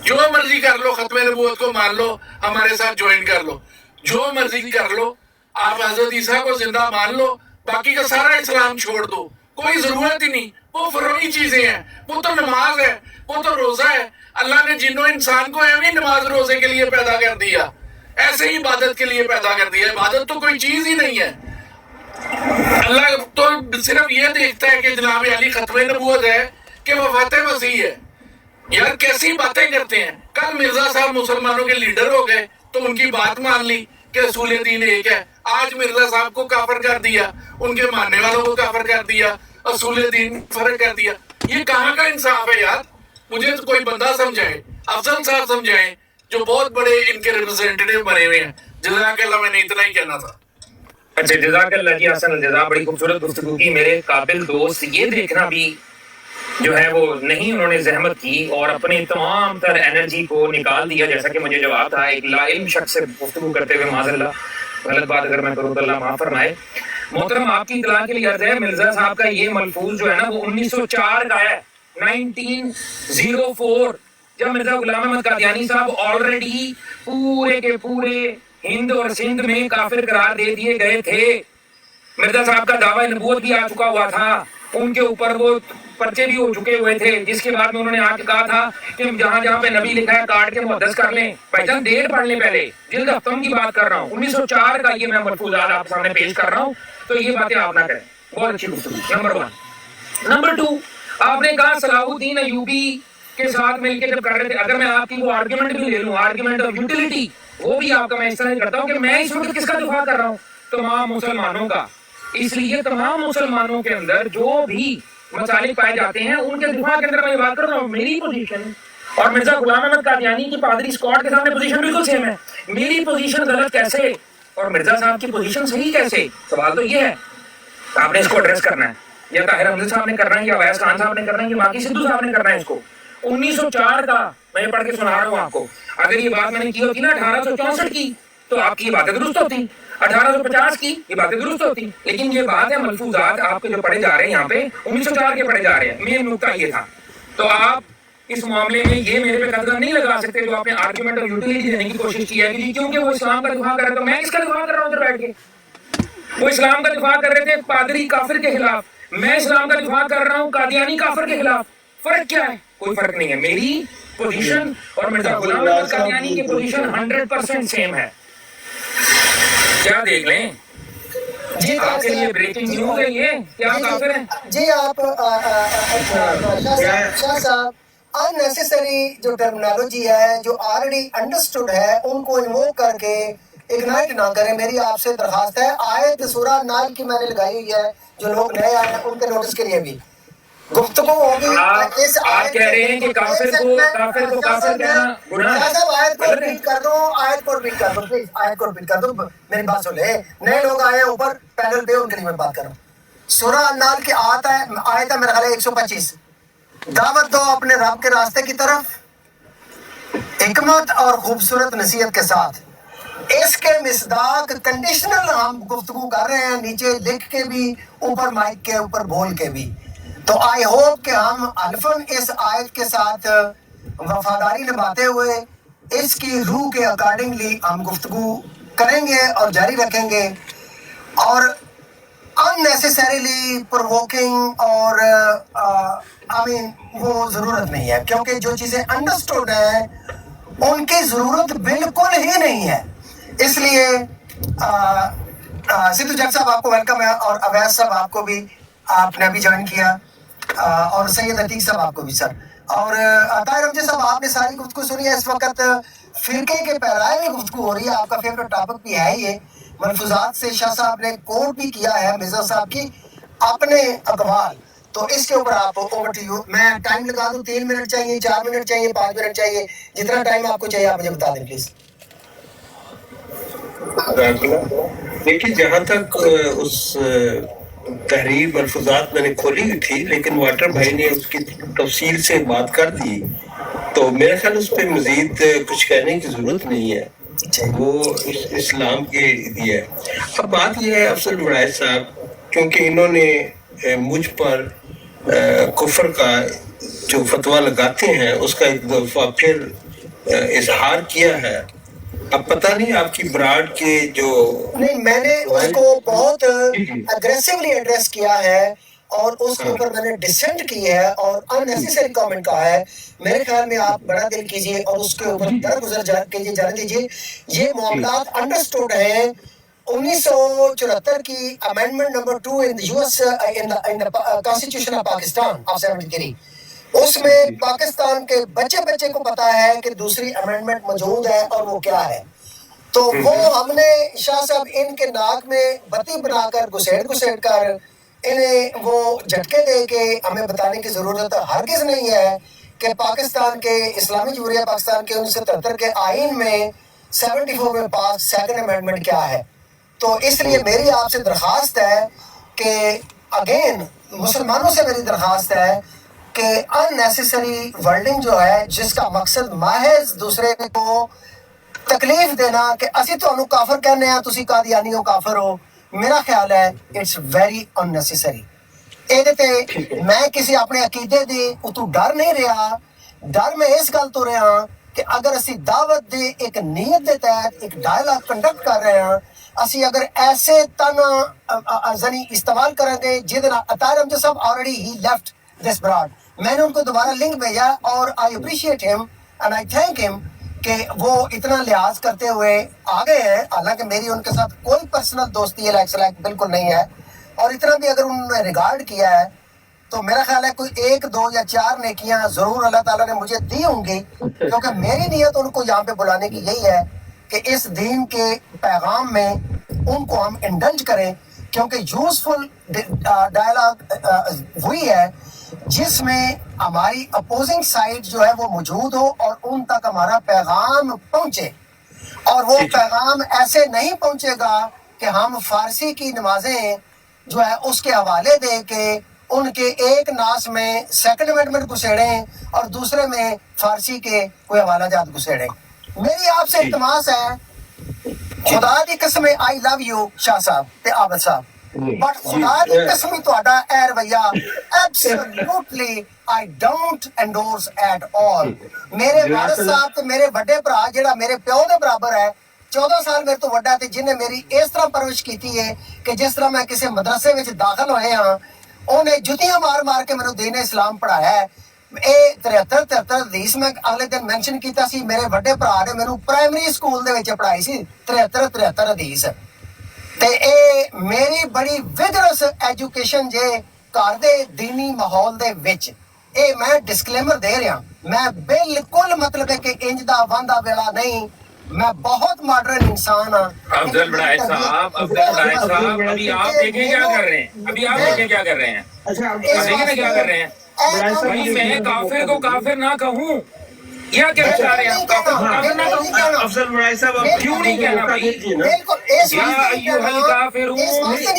S10: जो मर्जी कर लो, खत्म नबूवत को मान लो, हमारे साथ ज्वाइन कर लो, जो मर्जी कर लो, आप हजरत ईसा को जिंदा मान लो, बाकी का सारा इस्लाम छोड़ दो, कोई जरूरत ही नहीं। वो फरोई चीजें हैं, वो तो नमाज है, वो तो रोजा है। अल्लाह ने जिन्नो इंसान को ऐसे नमाज रोजे के लिए पैदा कर दिया, ऐसे ही इबादत के लिए पैदा कर दिया। इबादत तो कोई चीज ही नहीं है। अल्लाह तो सिर्फ ये देखता है कि जनाब अली खत्म नबूवत है कि वफात मसीह है। यार कैसी बातें करते हैं। कल मिर्जा साहब मुसलमानों के लीडर हो गए तो उनकी बात मान ली कि रसूल दीन एक है। आज मिर्जा साहब को काफिर कर दिया, उनके मानने वालों को काफिर कर दिया, रसूल दीन फर्क कर दिया। ये कहाँ का इंसाफ है यार? मुझे तो कोई बंदा समझाए, अफजल साहब समझाए, जो बहुत बड़े इनके रिप्रेजेंटेटिव बने हुए हैं। जज़ाकल्लाह, मैंने इतना ही कहना था।
S8: अच्छा, जज़ाकल्लाह जी, हसन जज़ा, बड़ी खूबसूरत गुफ्तगू की मेरे काबिल दोस्त। ये देखना भी जो है वो नहीं उन्होंने जहमत की और अपनी तमाम तर एनर्जी को निकाल दिया, जैसा कि मुझे जवाब था एक लाइल्म शख्स से गुफ्तगू करते हुए। माज़अल्लाह गलत बात अगर मैं करूँ तो अल्लाह माफ़ फरमाए। मोहतरम, आपकी इत्तला के लिए अर्ज़ है, मिर्ज़ा साहब का ये मलफूज जो है ना वो 1904 का है, 1904, जब मिर्ज़ा गुलाम अहमद कादियानी साहब ऑलरेडी पूरे के पूरे हिंद और सिंध में काफिर करार दे दिए गए थे। मिर्जा साहब का दावा नबूवत भी आ चुका हुआ था, उनके ऊपर वो पर्चे भी हो चुके हुए थे, जिसके बाद में उन्होंने आके कहा था कि जहां जहां पे नबी लिखा है काट के मुहद्दस कर लें। भाईजान डेट पढ़ लें, पहले जिल्द हफ्तम की बात कर रहा हूँ, 1904 का ये मैं मलफूजात आपके सामने पेश कर रहा हूँ, तो ये बातें आप ना करें। बहुत अच्छी गुफ्तगू, नंबर 1। नंबर 2, आपने कहा सलाहुद्दीन अय्यूबी के साथ मिलकर जब कर रहे थे, अगर मैं आपकी वो आर्ग्यूमेंट भी ले लूं, आर्ग्यूमेंट ऑफ यूटिलिटी, वो भी आपका मैं इस तरह करता हूँ कि मैं इस वक्त किसका दिफा कर रहा हूँ? तमाम मुसलमानों का। इसलिए तमाम मुसलमानों के अंदर जो भी मसालिक पाए जाते हैं उनके दिफा के अंदर मैं बात कर रहा हूँ। मेरी पोजीशन और मिर्जा गुलाम अहमद कादियानी की पादरी स्क्वाड के सामने पोजीशन बिल्कुल सेम है। मेरी पोजीशन गलत कैसे और मिर्जा साहब की पोजीशन सही कैसे? सवाल तो ये है, आपने इसको एड्रेस करना है। या ताहिर हमजा साहब ने करना है, या अवैस खान साहब ने करना है, या बाकी सिद्धू साहब ने करना है इसको। 1904 का मैं पढ़ के सुना रहा हूँ आपको। अगर ये बात मैंने की होती ना 1864 की, तो आपकी ये बातें दुरुस्त होती। 1850 की ये बातें दुरुस्त होती। लेकिन ये बात है, मलफूजात आपके जो पढ़े जा रहे हैं यहाँ पे 1904 के पढ़े जा रहे हैं। मेन नुकता ये था। तो आप इस मामले में ये मेरे पे कदम नहीं लगा सकते जो आपने आर्गुमेंट और यूटिलिटी देने की कोशिश की है कि क्योंकि वो इस्लाम का दिफा कर रहे, तो मैं किसका दिफा कर रहा हूँ? बैठ के वो इस्लाम का दिफा कर रहे थे पादरी काफिर के खिलाफ, मैं इस्लाम का दिफा कर रहा हूँ कादियानी काफिर के खिलाफ। फर्क क्या है? कोई फर्क नहीं है। मेरी पोजीशन और मिर्जा गुलाम अहमद कादियानी की पोजीशन 100% सेम है। क्या देख लें जी, आपके लिए ब्रेकिंग न्यूज है ये, क्या काफिर हैं?
S2: जी आप शाह साहब, अननेसेसरी जो टर्मिनोलॉजी है, जो ऑलरेडी अंडरस्टूड है, उनको इन्वोक करके इग्नाइट ना करें। मेरी आपसे दरखास्त है। आयत सूरह नाल की मैंने लगाई हुई है, जो लोग नए आए हैं उनके नोटिस के लिए भी गुफ्तगू होगी। इस
S8: आप कह रहे हैं कि काफिर को काफिर कहना गुनाह है।
S2: सब आयत को रिपीट कर दो, आयत को रिपीट कर दो प्लीज, आयत को रिपीट कर दो। मेरी बात सुन ले, नए लोग आए हैं ऊपर पैनल पे, उनके लिए मैं बात कर रहा हूँ। सूरह अन-नाल की आयत है मेरा ख्याल है 125। दावत दो अपने रब के रास्ते की तरफ हिकमत और खूबसूरत नसीहत के साथ। इसके मिसदाक कंडीशनल हम गुफ्तगू कर रहे हैं, नीचे लिख के भी, ऊपर माइक के ऊपर बोल के भी। तो आई होप कि हम अल्फन इस आयत के साथ वफादारी निभाते हुए इसकी रूह के अकॉर्डिंगली हम गुफ्तगू करेंगे और जारी रखेंगे। और अननेसेसरीली प्रोवोकिंग और वो ज़रूरत नहीं है, क्योंकि जो चीज़ें अंडरस्टूड हैं उनकी ज़रूरत बिल्कुल ही नहीं है। इसलिए सिद्धू जट साहब आपको वेलकम है, और अवैस साहब आपको भी, आपने अभी ज्वाइन किया, और सैयद अतीक साहब आपको भी सर, और ताहिर हमजा साहब आपने सारी गुफ्तगू सुनी है। इस वक्त फिरके के पहराए में गुफ्तगू हो रही है, आपका फेवरेट टॉपिक भी है ये। मलफूजात से शाह साहब ने कोट भी किया है मिर्जा साहब की अपने अकवाल, तो इसके ऊपर आप ओवर टू यू। मैं टाइम लगा दूं, 3 मिनट चाहिए, 4 मिनट चाहिए, 5 मिनट चाहिए, जितना टाइम आपको चाहिए आप मुझे बता दें प्लीज।
S5: देखिए, जहाँ तक उस तहरीर मलफूजात मैंने खोली हुई थी, लेकिन वाटर भाई ने उसकी तफसील से बात कर दी, तो मेरे ख्याल उस पर मजीद कुछ कहने की जरूरत नहीं है, वो इस्लाम के लिए है। अब बात यह है अफजल वरायत साहब, क्योंकि इन्होंने मुझ पर कुफर का जो फतवा लगाते हैं उसका एक दफा फिर इजहार किया है। अब पता नहीं आपकी ब्राड के जो
S2: नहीं, मैंने उसको बहुत अग्रेसिवली एड्रेस किया है और उसके ऊपर मैंने डिसेंट की है और अननेसेसरी कमेंट कहा है। मेरे ख्याल में आप बड़ा दिल कीजिए और उसके ऊपर दरगुजर कीजिए, जाने दीजिए। ये मामलात अंडरस्टूड हैं। 1974 की amendment number 2 in the US in the constitution of Pakistan of 73, उसमें पाकिस्तान के बच्चे को पता है कि दूसरी अमेंडमेंट मौजूद है और वो क्या है। तो वो हमने शाह साहब इनके नाक में बत्ती बनाकर घुसेड़ कर इन्हें वो झटके दे के हमें बताने की जरूरत हरगिज नहीं है कि पाकिस्तान के इस्लामी जमहूरिया पाकिस्तान के 1973 के आइन में 74 में पास सेकंड अमेंडमेंट क्या है। तो इसलिए मेरी आपसे दरख्वास्त है कि अगेन मुसलमानों से मेरी दरख्वास्त है कि अननेसेसरी वर्डिंग जो है जिसका मकसद महज दूसरे को तकलीफ देना कि असी ਤੁਹਾਨੂੰ ਕਾਫਰ ਕਹਿੰਦੇ ਆ ਤੁਸੀਂ ਕਾਦੀਆਨੀ ਹੋ ਕਾਫਰ ਹੋ, ਮੇਰਾ ਖਿਆਲ ਹੈ ਇਟਸ ਵੈਰੀ ਅਨਨੈਸੈਸਰੀ। ਇਹਦੇ ਤੇ ਮੈਂ ਕਿਸੇ ਆਪਣੇ ਅਕੀਦੇ ਦੇ ਉਤੋਂ ਡਰ ਨਹੀਂ ਰਿਹਾ, ਡਰ ਮੈਂ ਇਸ ਗੱਲ ਤੋਂ ਰਿਹਾ ਕਿ ਅਗਰ ਅਸੀਂ ਦਾਵਤ ਦੇ ਇੱਕ ਨੀਅਤ ਦੇ ਤਹਿਤ ਇੱਕ ਡਾਇਲਾਗ ਕੰਡਕਟ ਕਰ ਰਹੇ ਹਾਂ, ਅਸੀਂ ਅਗਰ ਐਸੇ ਤਨ ਜ਼ਨੀ इस्तेमाल करेंगे ਜਿਹਦੇ ਨਾਲ ਅਤਾਰ ਅਹਿਮਦ ਸਾਹਿਬ ऑलरेडी ही लेफ्ट दिस ब्रॉड, मैंने उनको दोबारा लिंक भेजा और I appreciate him and I thank him कि वो इतना लिहाज करते हुए आ गए हैं। हालांकि मेरी उनके साथ कोई पर्सनल दोस्ती है लाइक बिल्कुल नहीं है, और इतना भी अगर उन्होंने रिगार्ड किया है तो मेरा ख्याल है कोई 1, 2 या 4 नेकियां जरूर अल्लाह ताला ने मुझे दी होंगी, क्योंकि मेरी नीयत उनको यहाँ पे बुलाने की यही है कि इस दीन के पैगाम में उनको हम इंडल्ज करें, क्योंकि यूजफुल डायलॉग वही है जिसमें हमारी अपोजिंग साइड जो है वो मौजूद हो और उन तक हमारा पैगाम पहुंचे, और वो पैगाम ऐसे नहीं पहुंचेगा कि हम फारसी की नमाजें जो है उसके हवाले दे के उनके एक नास में सेकंड अमेंडमेंट घुसेड़ें और दूसरे में फारसी के कोई हवाला जात घुसेड़ें। मेरी आपसे इल्तमास है, खुदा की कसम आई लव यू शाह साहब ते आबद साहब, बट खुदा की कसम ਤੁਹਾਡਾ ਇਹ ਰਵਈਆ absolutely I don't endorse at all. मेरे वारिस साहब ਤੇ ਮੇਰੇ ਵੱਡੇ ਭਰਾ ਜਿਹੜਾ ਮੇਰੇ ਪਿਓ ਦੇ ਬਰਾਬਰ ਹੈ, 14 ਸਾਲ ਮੇਰੇ ਤੋਂ ਵੱਡਾ ਤੇ ਜਿਹਨੇ ਮੇਰੀ ਇਸ ਤਰ੍ਹਾਂ ਪਰਵਰਿਸ਼ ਕੀਤੀ ਹੈ ਕਿ ਜਿਸ ਤਰ੍ਹਾਂ ਮੈਂ ਕਿਸੇ ਮਦਰਸੇ ਵਿੱਚ ਦਾਖਲ ਹੋਏ ਹਾਂ, ਉਹਨੇ ਜੁੱਤੀਆਂ ਮਾਰ ਮਾਰ ਕੇ ਮੈਨੂੰ ਦੀਨ ਇਸਲਾਮ ਪੜਾਇਆ ਹੈ। ਇਹ 73 ਹਦੀਸ ਮੈਂ ਅਗਲੇ ਦਿਨ ਮੈਂਸ਼ਨ ਕੀਤਾ ਸੀ, ਮੇਰੇ ਵੱਡੇ ਭਰਾ ਨੇ ਮੈਨੂੰ ਪ੍ਰਾਇਮਰੀ ਸਕੂਲ ਦੇ ਵਿੱਚ ਪੜਾਈ ਸੀ 73 ਹਦੀਸ, ਤੇ ਇਹ ਮੇਰੀ ਬੜੀ ਵਿਗਰਸ ਐਜੂਕੇਸ਼ਨ ਜੇ ਘਰ ਦੇ ਦੀਨੀ ਮਾਹੌਲ ਦੇ ਵਿੱਚ। ਇਹ ਮੈਂ ਡਿਸਕਲੇਮਰ ਦੇ ਰਿਹਾ, ਮੈਂ ਬਿਲਕੁਲ मतलब है कि इंज दा वांदा वेला नहीं, मैं बहुत मॉडर्न इंसान हाँ।
S8: अफजल बड़ाई साहब, अभी आप देखें क्या कर रहे हैं, अभी आप देखें क्या कर रहे हैं, देखें ना क्या कर रहे हैं। भाई मैं काफिर को काफिर ना कहूँ, या क्या चाह रहे हैं, काफिर ना कहूँ।
S12: अफजल बड़ाई साहब
S8: क्यों नहीं कहना भाई, या अय्युहल काफिरून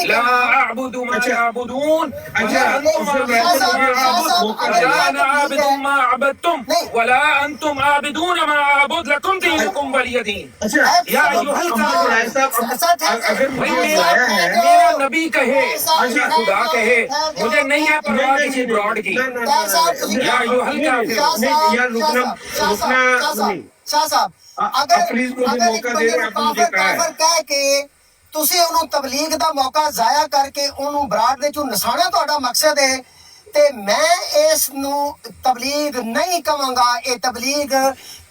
S8: ला अअबुदु मा तअबुदून वला अना आबिदु मा अबदतुम वला अंतुम आबिदून मा अअबुद लकुम दीनुकुम वलिय दीन। या अय्युहल काफिरून, मेरा नबी कहे, खुदा कहे, मुझे नहीं है परवाह किसी ब्रॉड की। या अय्युहल काफिरून,
S2: शाह साहब अगर काफिर कह के ਤੁਸੀਂ ਉਹਨੂੰ ਤਬਲੀਗ ਦਾ ਮੌਕਾ ਜ਼ਾਇਆ ਕਰਕੇ ਉਹਨੂੰ ਬਰਾੜ ਦੇ ਚੋਂ ਨਸਾਣਾ ਤੁਹਾਡਾ ਮਕਸਦ ਹੈ, ਤੇ ਮੈਂ ਇਸ ਨੂੰ ਤਬਲੀਗ ਨਹੀਂ ਕਵਾਂਗਾ। ਇਹ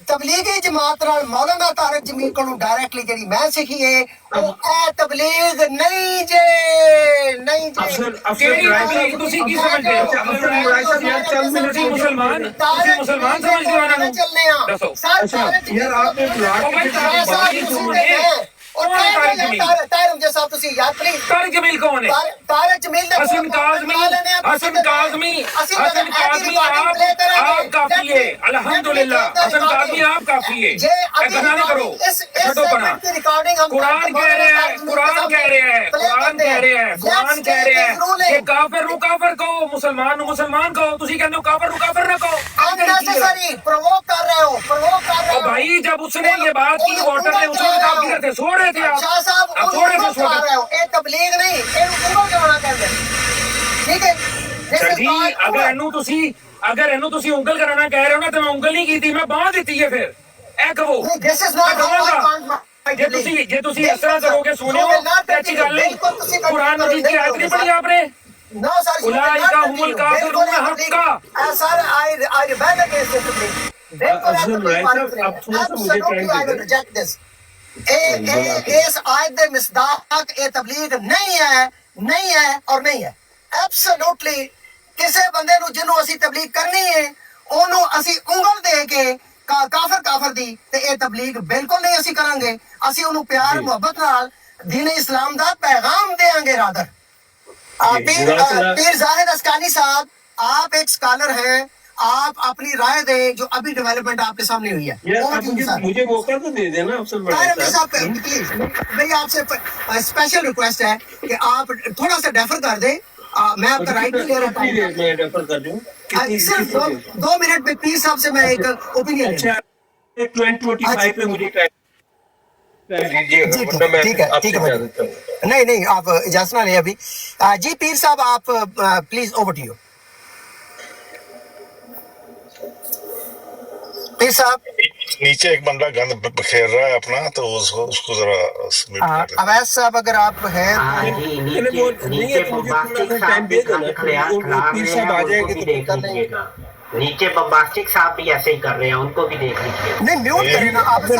S2: ਤਬਲੀਗੀ ਜਮਾਤ ਨਾਲ ਮੌਲਾਨਾ ਤਾਰਿਕ ਜਮੀਲ ਕੋਲੋਂ ਡਾਇਰੈਕਟਲੀ ਜਿਹੜੀ ਮੈਂ ਸਿੱਖੀ ਹੈ ਉਹ ਇਹ ਤਬਲੀਗ ਨਹੀਂ ਜੇ, ਨਹੀਂ ਜੇ।
S8: ਤੁਸੀਂ ਕੀ ਸਮਝਦੇ ਹੋ, ਤੁਸੀਂ ਮੁਸਲਮਾਨ ਸਮਝਦੇ ਹੋ ਇਹਨਾਂ ਨੂੰ?
S2: ਚੱਲਨੇ ਆ
S8: ਦੱਸੋ
S12: यार आपने
S2: ਤਾਰਿਕ ਜਮੀਲ ਸਾਹਿਬ ਤੁਸੀਂ ਯਾਦ ਪਲੀਜ਼।
S8: ਤਾਰਿਕ ਜਮੀਲ ਕੌਣ ਹੈ?
S2: तारिक जमील ने
S8: हसन काज़मी आप काफी है, अल्हम्दुलिल्लाह। हसन काज़मी आप काफी है, ऐसा ना करो, छठो पना। कुरान कह रहे हैं कि काफिर नु काफिर कहो, मुसलमान नु मुसलमान कहो, तुसी कहते हो काफिर नु काफिर ना कहो।
S2: अननेसेसरी प्रोवोक कर रहे हो।
S8: भाई जब उसने ये बात की, वोटर ने उसको काफिर थे, सो रहे थे आप,
S2: शाह साहब
S8: अब थोड़े से सो रहे हो।
S2: ये तबलीग नहीं, ये हुकूमत जमाना कहते हैं, ठीक है।
S8: जी अगर ਇਹਨੂੰ ਤੁਸੀਂ ਉਂਗਲ ਕਰਾਣਾ ਕਹਿ ਰਹੇ ਹੋ ਨਾ, ਤੇ ਮੈਂ ਉਂਗਲ ਨਹੀਂ ਕੀਤੀ, ਮੈਂ ਬਾਂਹ ਦਿੱਤੀ ਹੈ। ਫਿਰ ਇਹ ਕਹੋ ਜੇ ਤੁਸੀਂ ਇਸ ਤਰ੍ਹਾਂ ਕਰੋਗੇ, ਸੁਣਿਓ ਅੱਛੀ ਗੱਲ ਨਹੀਂ। ਕੁਰਾਨ ਮਜੀਦ ਦੀ ਆਇਤ ਨਹੀਂ ਪੜ੍ਹੀ ਆਪਨੇ?
S2: No, sir.
S8: उलाइका हुमुल काफिरून hakka.
S2: Sir, I rebel against this tabligh. Absolutely, I will reject this. इस आयत दे मिसदाक ये तबलीग नहीं है और नहीं है। Absolutely, किसी बंदे नु जिन्हों असी तबलीग करनी है, ओनू असी उंगल दे के काफिर दी ते ये तबलीग बिल्कुल नहीं असी करांगे। असी ओनू प्यार मोहब्बत नाल दीन इस्लाम दा पैगाम देंगे। रादर पीर जाहिद अस्कानी साहब, आप एक स्कॉलर हैं, आप अपनी राय दें जो अभी डेवलपमेंट आपके सामने हुई है।
S5: मुझे मौका तो दे देना अफसर बड़ाई
S2: साहब, प्लीज मेरी आपसे स्पेशल रिक्वेस्ट है कि आप थोड़ा सा डेफर कर दें। मैं आपका राइट नहीं ले रहा
S5: मैं रेफर कर दूं
S2: सिर्फ 2 मिनट में पीर साहब से मैं एक ओपिनियन।
S5: अच्छा 25 पे मुझे
S2: ठीक है नहीं आप इजाजत ना लें अभी। जी पीर साहब आप प्लीज ओवर टू यू। पीर साहब
S14: नीचे एक बंदा गंद बखेर रहा है अपना, तो उसको जरा म्यूट कर दें।
S2: अवैध साहब अगर आप हैं
S4: नीचे बम्बास्टिक साहब भी ऐसे ही कर रहे हैं, उनको भी देख लीजिए।
S2: नहीं म्यूट करें ना आप भी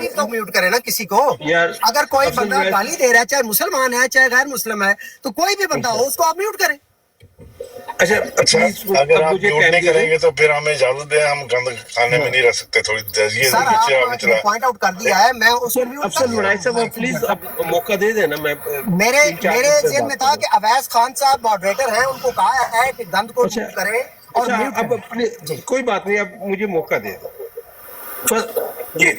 S2: तो म्यूट करें ना किसी को। अगर कोई बंदा गाली दे रहा है, चाहे मुसलमान है चाहे गैर मुस्लिम है, तो कोई भी बंदा हो उसको आप म्यूट करें।
S14: अच्छा अगर आप म्यूट नहीं करेंगे तो फिर हमें इजाजत दें, हम गंद खाने में नहीं रह सकते। थोड़ी
S2: सर आपने पॉइंट आउट कर दिया है, मैं उसको म्यूट
S5: अफसर बड़ाई साहब प्लीज अब मौका दे देना। मैं
S2: मेरे ज़हन में था कि अवैस खान साहब मॉडरेटर हैं, उनको कहा है कि गंद को म्यूट करें और
S5: अब अपने कोई बात नहीं, अब मुझे मौका दे दो जी।